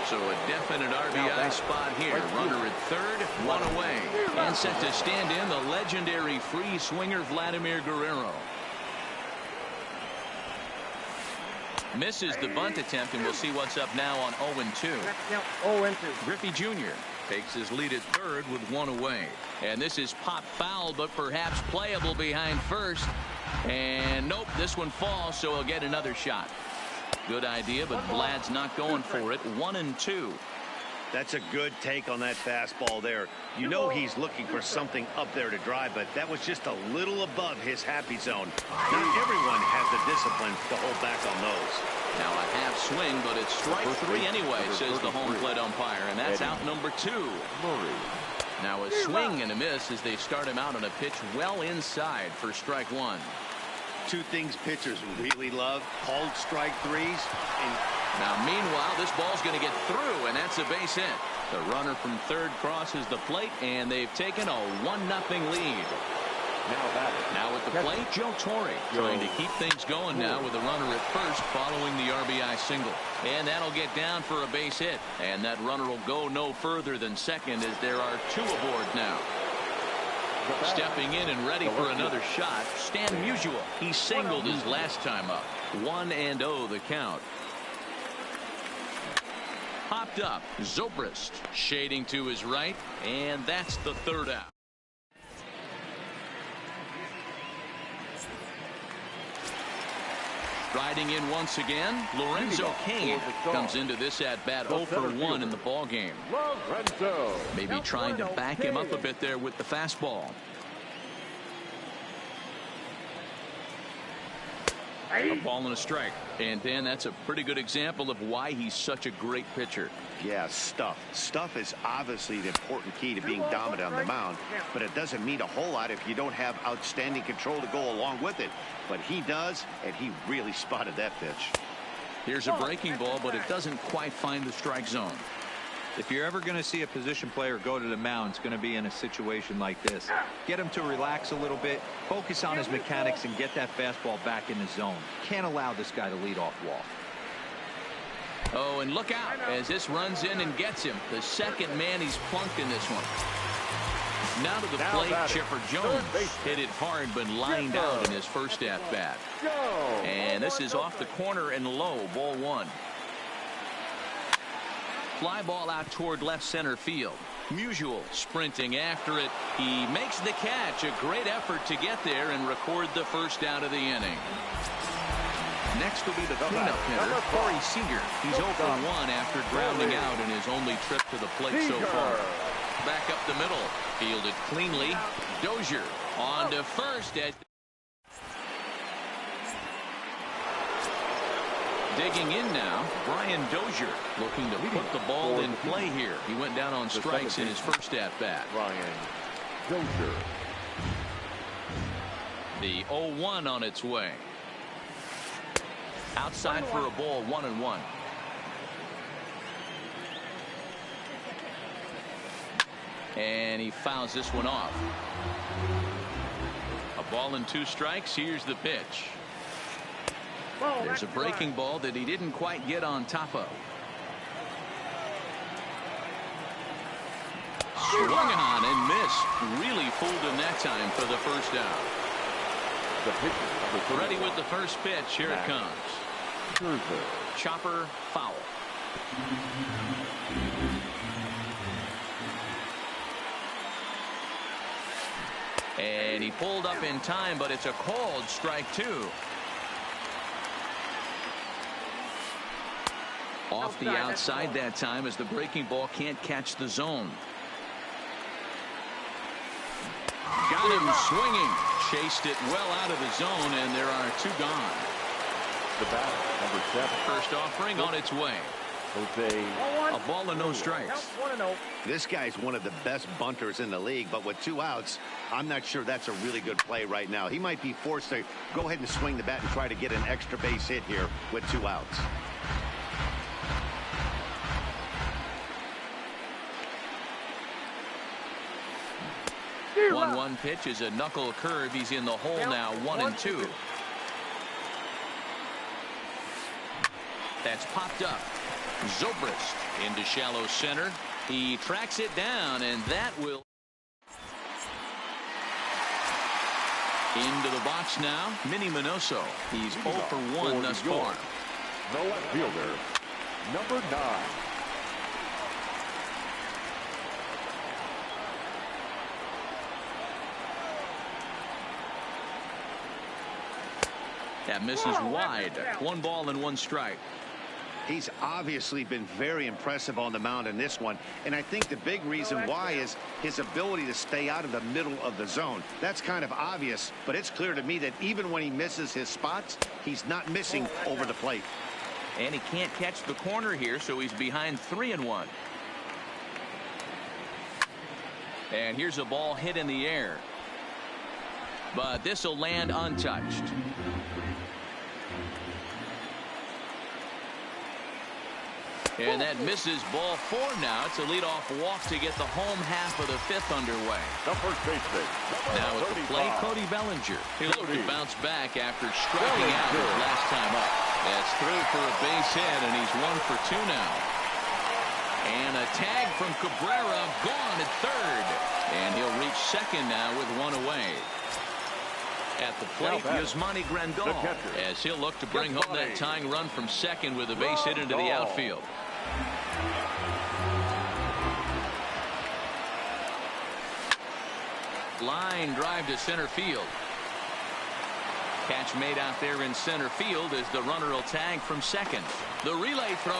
So a definite RBI spot here. Runner at third, 1 away. And set to stand in the legendary free swinger Vladimir Guerrero. Misses the bunt attempt, and we'll see what's up now on 0-2. 0-2. Griffey Jr. takes his lead at third with 1 away. And this is pop foul, but perhaps playable behind first. And nope, this one falls, so he'll get another shot. Good idea, but Vlad's not going for it. 1-2. That's a good take on that fastball there. You know he's looking for something up there to drive, but that was just a little above his happy zone. Not everyone has the discipline to hold back on those. Now a half swing, but it's strike three anyway, says the home plate umpire, and that's out number 2. Now a swing and a miss as they start him out on a pitch well inside for strike 1. Two things pitchers really love: called strike threes. Now meanwhile, this ball's going to get through, and that's a base hit. The runner from third crosses the plate, and they've taken a 1-0 lead. Now at the plate, Joe Torre trying to keep things going now with a runner at first following the RBI single. And that'll get down for a base hit. And that runner will go no further than second as there are 2 aboard now. Stepping in and ready for another shot, Stan Musial. He singled his last time up. 1-0 the count. Popped up, Zobrist shading to his right, and that's the third out. Riding in once again, Lorenzo Cain comes into this at bat 0 for 1 in the ball game. Maybe trying to back him up a bit there with the fastball. A ball and a strike. And Dan, that's a pretty good example of why he's such a great pitcher. Yeah, stuff is obviously the important key to being dominant on the mound, but it doesn't mean a whole lot if you don't have outstanding control to go along with it. But he does, and he really spotted that pitch. Here's a breaking ball, but it doesn't quite find the strike zone. If you're ever going to see a position player go to the mound, it's going to be in a situation like this. Get him to relax a little bit, focus on his mechanics, and get that fastball back in the zone. Can't allow this guy to lead off walk. Oh, and look out as this runs in and gets him. The second man he's plunked in this one. Now to the plate, Chipper Jones hit it hard but lined out in his first at bat. And this is off the corner and low, ball 1. Fly ball out toward left center field. Musial sprinting after it. He makes the catch. A great effort to get there and record the first out of the inning. Next will be the cleanup hitter, Corey Seager. He's 0 for 1 after grounding out in his only trip to the plate so far. Back up the middle. Fielded cleanly. Dozier on to first. Digging in now, Brian Dozier looking to put the ball in play here. He went down on strikes in his first at bat. Brian Dozier. The 0-1 on its way. Outside for a ball, 1-1. And he fouls this one off. A ball and 2 strikes. Here's the pitch. There's a breaking ball that he didn't quite get on top of. Swung on and missed. Really fooled him that time for the first out. Ready with the first pitch. Here it comes. Chopper foul. And he pulled up in time, but it's a called strike 2. Off the outside that time as the breaking ball can't catch the zone. Got him swinging. Chased it well out of the zone, and there are 2 gone. The bat, number 7. First offering on its way. A ball and no strikes. This guy's one of the best bunters in the league, but with 2 outs, I'm not sure that's a really good play right now. He might be forced to go ahead and swing the bat and try to get an extra base hit here with 2 outs. 1-1 pitch is a knuckle curve. He's in the hole now, 1-2. That's popped up. Zobrist into shallow center. He tracks it down, and that will. Into the box now, Minnie Minoso. He's 0 for 1 thus far. The left fielder, number 9. That misses wide. 1 ball and 1 strike. He's obviously been very impressive on the mound in this one, and I think the big reason why is his ability to stay out of the middle of the zone. That's kind of obvious, but it's clear to me that even when he misses his spots, he's not missing over the plate. And he can't catch the corner here, so he's behind 3-1. And here's a ball hit in the air. But this will land untouched. And that misses ball 4 now. It's a leadoff walk to get the home half of the 5th underway. The first baseman. Now at the plate, Cody Bellinger. He'll look to bounce back after striking out his last time up. That's through for a base hit, and he's 1 for 2 now. And a tag from Cabrera, gone at third. And he'll reach second now with 1 away. At the plate, Yasmani Grandal, as he'll look to bring home that tying run from second with a base hit into the outfield. Line drive to center field. Catch made out there in center field as the runner will tag from second. The relay throw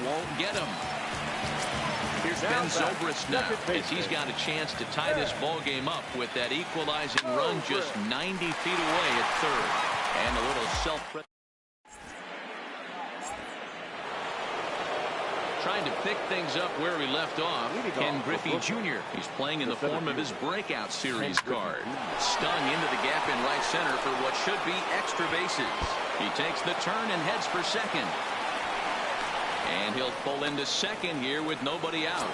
won't get him. Here's Ben Zobrist now as he's got a chance to tie this ball game up with that equalizing run just 90 feet away at third. And a little self-pressure. Trying to pick things up where we left off. Ken Griffey Jr. He's playing in the form of his breakout series card. Stung into the gap in right center for what should be extra bases. He takes the turn and heads for second. And he'll pull into second here with nobody out.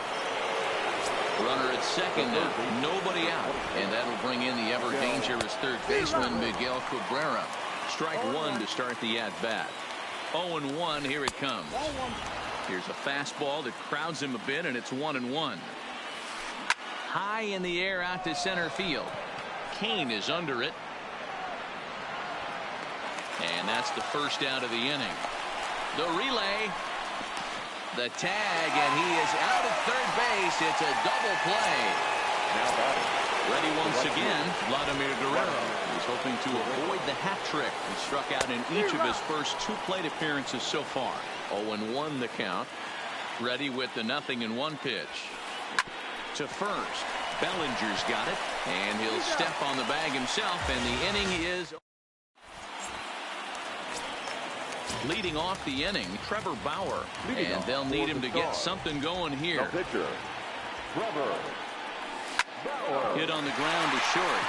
Runner at second now, nobody out. And that'll bring in the ever dangerous third baseman Miguel Cabrera. Strike 1 to start the at-bat. 0-1, here it comes. Here's a fastball that crowds him a bit, and it's 1-1. High in the air out to center field. Kane is under it. And that's the first out of the inning. The relay. The tag, and he is out at third base. It's a double play. Now batting. Ready once again, Vladimir Guerrero. He's hoping to avoid the hat trick. He struck out in each of his first 2 plate appearances so far. 0-1 the count. Ready with the 0-1 pitch. To first. Bellinger's got it, and he'll step on the bag himself, and the inning is... Leading off the inning, Trevor Bauer, and they'll need him to get something going here. The pitcher, Trevor Bauer. Hit on the ground to short.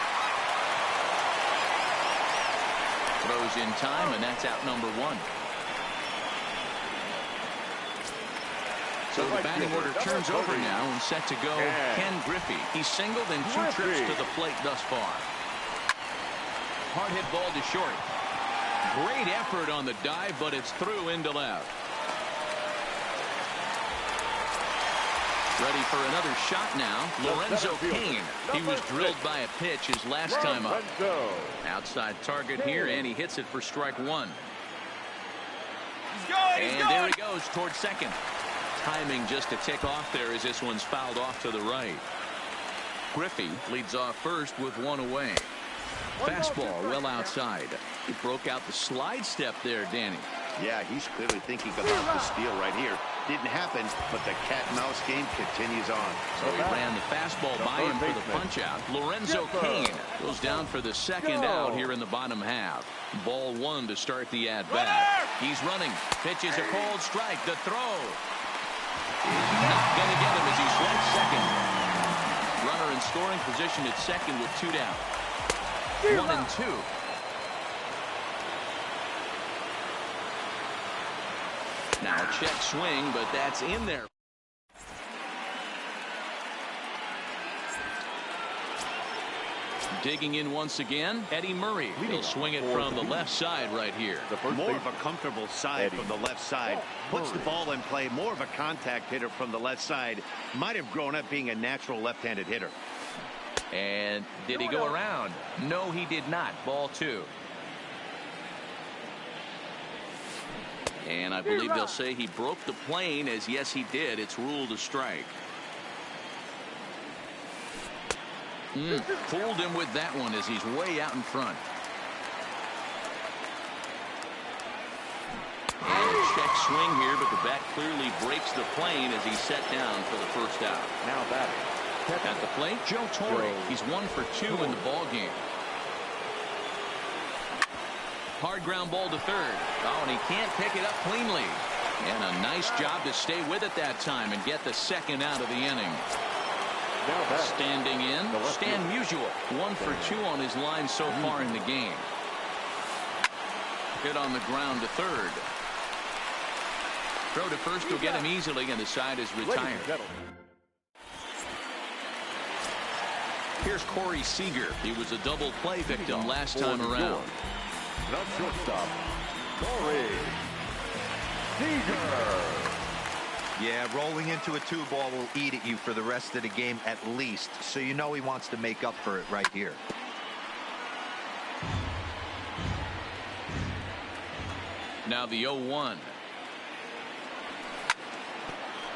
Throws in time, and that's out number 1. So the batting order turns over now and set to go Ken Griffey. He's singled in 2 trips to the plate thus far. Hard hit ball to short. Great effort on the dive, but it's through into left. Ready for another shot now. Lorenzo Cain. He was drilled by a pitch his last time up. Outside target here, and he hits it for strike 1. And there he goes towards second. Timing just a tick off there as this one's fouled off to the right. Griffey leads off first with 1 away. Fastball well outside. He broke out the slide step there, Danny. Yeah, he's clearly thinking about the steal right here. Didn't happen, but the cat-mouse game continues on. So he ran the fastball by him for the punch-out. Lorenzo Cain goes down for the second out here in the bottom half. Ball 1 to start the at-bat. He's running. Pitches a cold strike. The throw. Not going to get him as he swings second. Runner in scoring position at second with 2 down. 1-2. Now check swing, but that's in there. Digging in once again, Eddie Murray. He'll swing it from the left side right here. More of a comfortable side from the left side. Puts the ball in play. More of a contact hitter from the left side. Might have grown up being a natural left-handed hitter. And did he go around? No, he did not. Ball 2. And I believe they'll say he broke the plane, as yes, he did. It's ruled a strike. Fooled him with that one as he's way out in front. And a check swing here, but the bat clearly breaks the plane as he's set down for the first out. Now batting. At the plate, Joe Torre. He's 1 for 2 in the ball game. Hard ground ball to third. Oh, and he can't pick it up cleanly. And a nice job to stay with it that time and get the second out of the inning. Standing in, Stan Musial. 1 for 2 on his line so far in the game. Hit on the ground to third. Throw to first will get him easily, and the side is retired. Here's Corey Seager. He was a double play victim last time around. The shortstop, Corey Seager. Yeah, rolling into a 2-ball will eat at you for the rest of the game at least, so you know he wants to make up for it right here. Now the 0-1.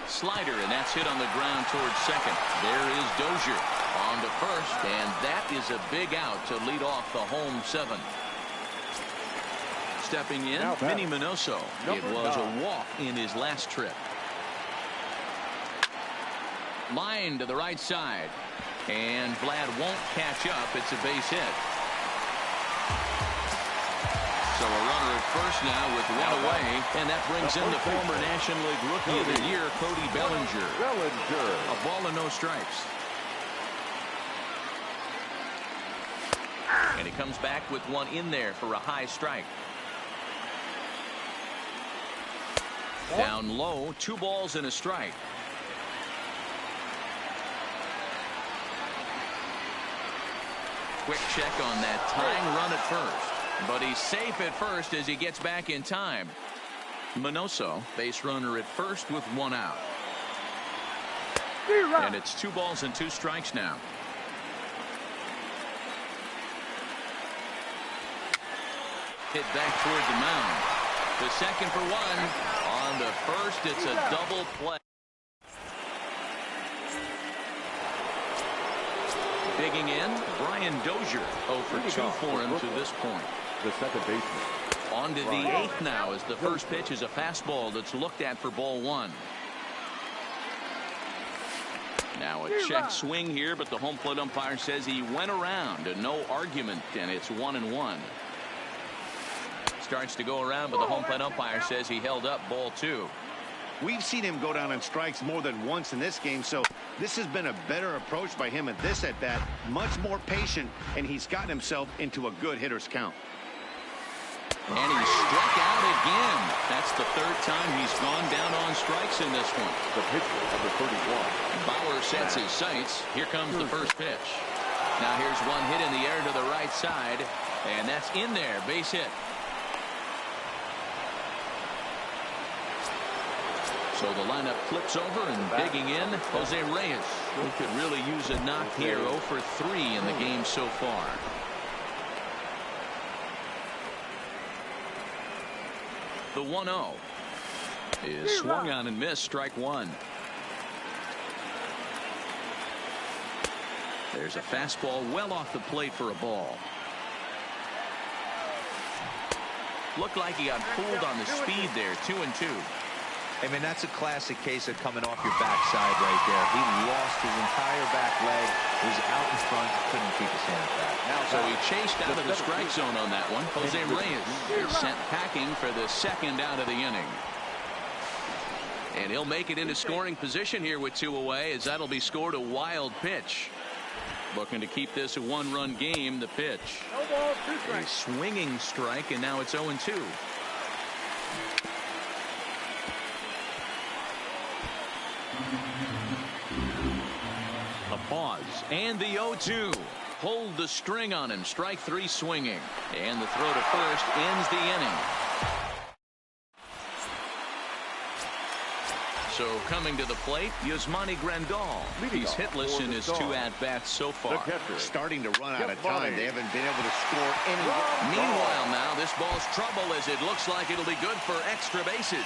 Slider, and that's hit on the ground towards second. There is Dozier on to first, and that is a big out to lead off the home 7th. Stepping in, Minnie Minoso. It was a walk in his last trip. Line to the right side, and Vlad won't catch up. It's a base hit. So a runner at first now with 1 away, and that brings in the former National League Rookie of the Year, Cody Bellinger. A ball and no strikes. And he comes back with 1 in there for a high strike. Down low, 2 balls and a strike. Quick check on that tying run at first. But he's safe at first as he gets back in time. Minoso, base runner at first with 1 out. And it's 2 balls and 2 strikes now. Hit back toward the mound. The second for 1. On the first, it's a double play. Digging in, Brian Dozier. 0 for 2 for him to this point. The second baseman. On to the 8th now as the first pitch is a fastball that's looked at for ball 1. Now a check swing here, but the home plate umpire says he went around and no argument, and it's 1-1. Starts to go around, but the home plate umpire says he held up ball 2. We've seen him go down on strikes more than once in this game, so this has been a better approach by him at this at-bat. Much more patient, and he's gotten himself into a good hitter's count. And he struck out again. That's the 3rd time he's gone down on strikes in this one. The pitcher, number 31. Bauer sets his sights. Here comes the first pitch. Now here's 1 hit in the air to the right side, and that's in there. Base hit. So the lineup flips over, and digging in, Jose Reyes. He could really use a knock here. 0 for 3 in the game so far. The 1-0 is swung on and missed. Strike 1. There's a fastball well off the plate for a ball. Looked like he got fooled on the speed there. 2-2. I mean, that's a classic case of coming off your backside right there. He lost his entire back leg. He was out in front. Couldn't keep his hands back. So he chased out of the strike zone on that one. Jose Reyes is sent packing for the second out of the inning. And he'll make it into scoring position here with 2 away, as that'll be scored a wild pitch. Looking to keep this a 1-run game. The pitch. A swinging strike, and now it's 0-2. A pause, and the 0-2. Hold the string on him. Strike 3 swinging. And the throw to first ends the inning. So coming to the plate, Yasmani Grandal. He's hitless in his 2 at-bats so far. Starting to run out of time. They haven't been able to score any. Meanwhile now, this ball's trouble as it looks like it'll be good for extra bases.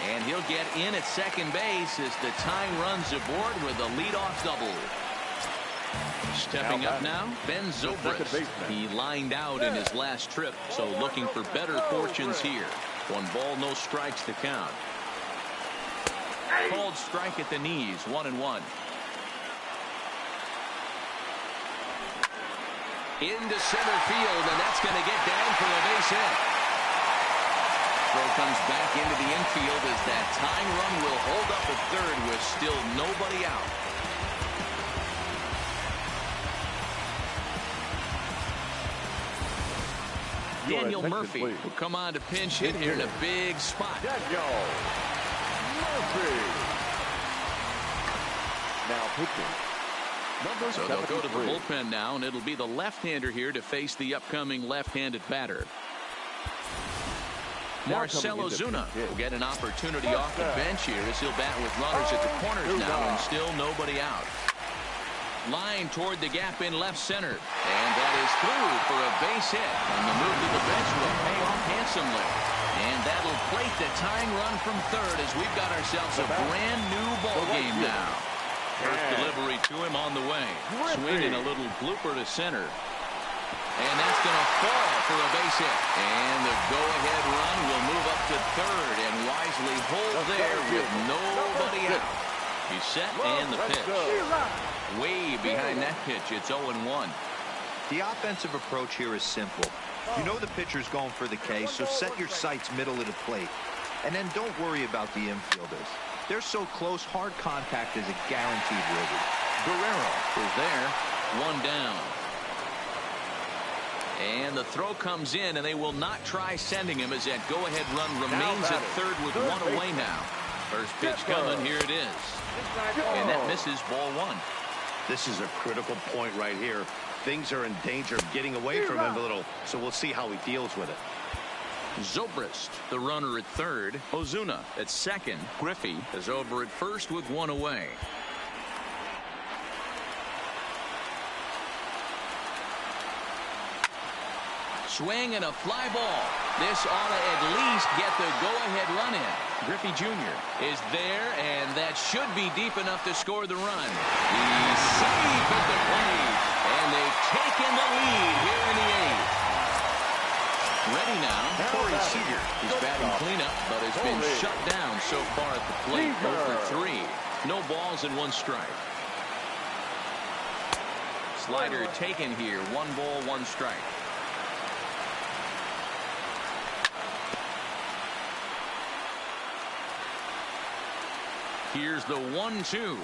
And he'll get in at second base as the tying runs aboard with a leadoff double. Stepping up now, Ben Zobrist. He lined out in his last trip, so looking for better fortunes here. 1 ball, no strikes to count. Called strike at the knees, 1-1. Into center field, and that's going to get down for a base hit. Throw comes back into the infield as that tying run will hold up at third with still nobody out. Daniel Murphy will come on to pinch hit here in a big spot. Daniel Murphy. Now pitching. So they'll go to the bullpen now, and it'll be the left-hander here to face the upcoming left-handed batter. Marcell Ozuna will get an opportunity off the bench here as he'll bat with runners at the corners now and still nobody out. Line toward the gap in left center, and that is through for a base hit, and the move to the bench will pay off handsomely, and that'll plate the tying run from third as we've got ourselves a brand new ball game now. First delivery to him on the way, swinging a little blooper to center, and that's going to fall for a base hit, and the go-ahead run will move up to third and wisely hold there with nobody out. He's set, and the pitch. Way behind that pitch, it's 0-1. The offensive approach here is simple. You know the pitcher's going for the K, so set your sights middle of the plate. And then don't worry about the infielders. They're so close, hard contact is a guaranteed ribby. Guerrero is there, 1 down. And the throw comes in, and they will not try sending him as that go-ahead run remains at third with 1 away now. First pitch coming, here it is. And that misses, ball 1. This is a critical point right here. Things are in danger of getting away from him a little, so we'll see how he deals with it. Zobrist, the runner at third. Ozuna at second. Griffey is over at first with 1 away. Swing and a fly ball. This ought to at least get the go-ahead run in. Griffey Jr. is there, and that should be deep enough to score the run. He's safe at the plate, and they've taken the lead here in the 8th. Ready now, Corey Seager. He's batting cleanup, but has been shut down so far at the plate. 0 for 3. No balls and 1 strike. Slider taken here. 1 ball, 1 strike. Here's the 1-2.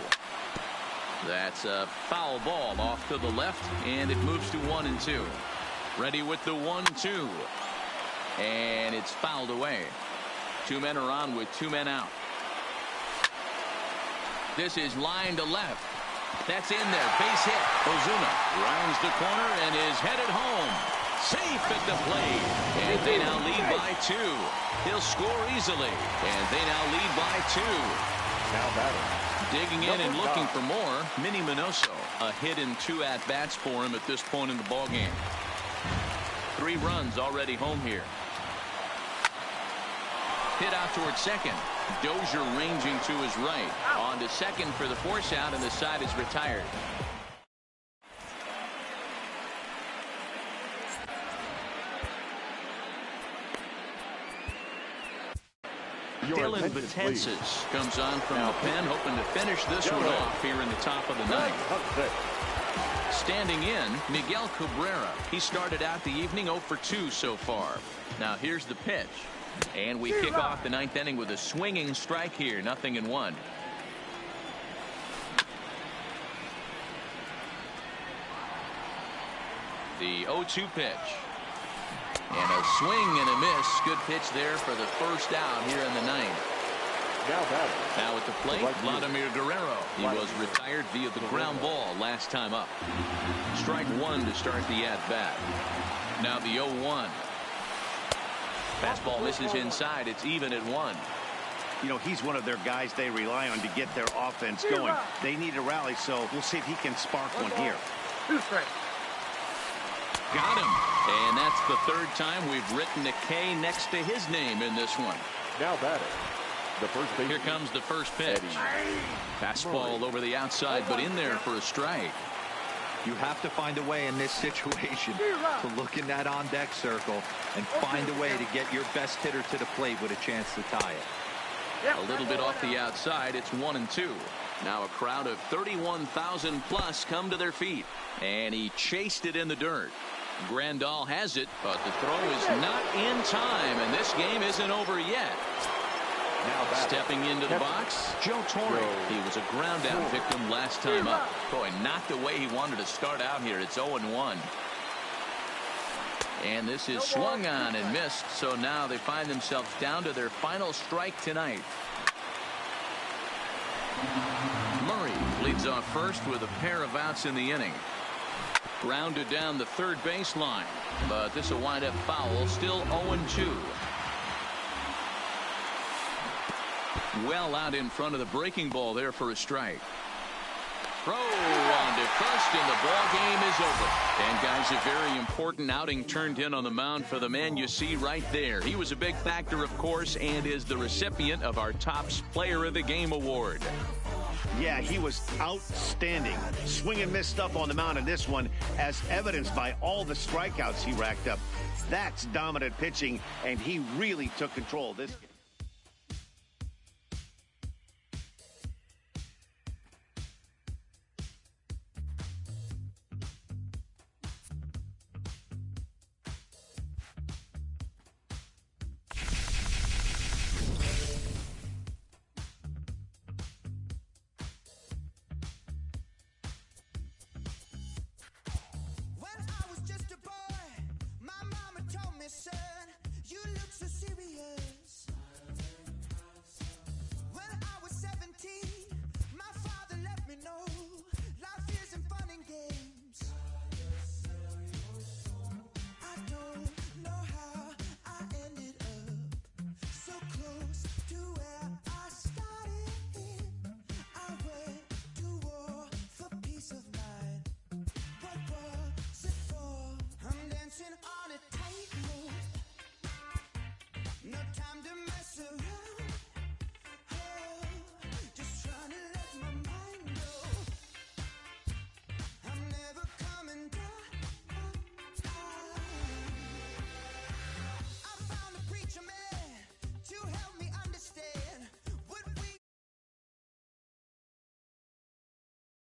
That's a foul ball off to the left, and it moves to 1-2. Ready with the 1-2. And it's fouled away. 2 men are on with 2 men out. This is line to left. That's in there. Base hit. Ozuna rounds the corner and is headed home. Safe at the plate. And they now lead by 2. He'll score easily. And they now lead by 2. Now batting. Digging in and looking for more, Minnie Minoso. A hit in 2 at-bats for him at this point in the ballgame. 3 runs already home here. Hit out towards second. Dozier ranging to his right. On to second for the force out, and the side is retired. Dylan Betances comes on from the pen, hoping to finish this one off here in the top of the 9th. Standing in, Miguel Cabrera. He started out the evening 0 for 2 so far. Now here's the pitch. And we kick off the 9th inning with a swinging strike here. 0-1. The 0-2 pitch. And a swing and a miss. Good pitch there for the first out here in the 9th. Now at the plate, Vladimir Guerrero. He was retired via the ground ball last time up. Strike 1 to start the at-bat. Now the 0-1. Fastball misses inside. It's even at 1. You know, he's one of their guys they rely on to get their offense going. They need a rally, so we'll see if he can spark one here. 2 strikes. Got him. And that's the 3rd time we've written a K next to his name in this one. Now batting. The first base. Here comes the first pitch. Fastball over the outside, but in there for a strike. You have to find a way in this situation to look in that on-deck circle and find a way to get your best hitter to the plate with a chance to tie it. A little bit off the outside. It's 1-2. Now a crowd of 31,000 plus come to their feet. And he chased it in the dirt. Grandal has it, but the throw is not in time, and this game isn't over yet. Now stepping into the box, Joe Torre. He was a ground out victim last time up. Boy, not the way he wanted to start out here. It's 0-1. And this is swung on and missed, so now they find themselves down to their final strike tonight. Murray leads off first with a pair of outs in the inning. Grounded down the third baseline, but this will wind up foul. Still 0-2. Well out in front of the breaking ball there for a strike. Throw on to first, and the ball game is over. And guys, a very important outing turned in on the mound for the man you see right there. He was a big factor, of course, and is the recipient of our Topps Player of the Game award. Yeah, he was outstanding. Swing and miss stuff on the mound in this one, as evidenced by all the strikeouts he racked up. That's dominant pitching, and he really took control of this game.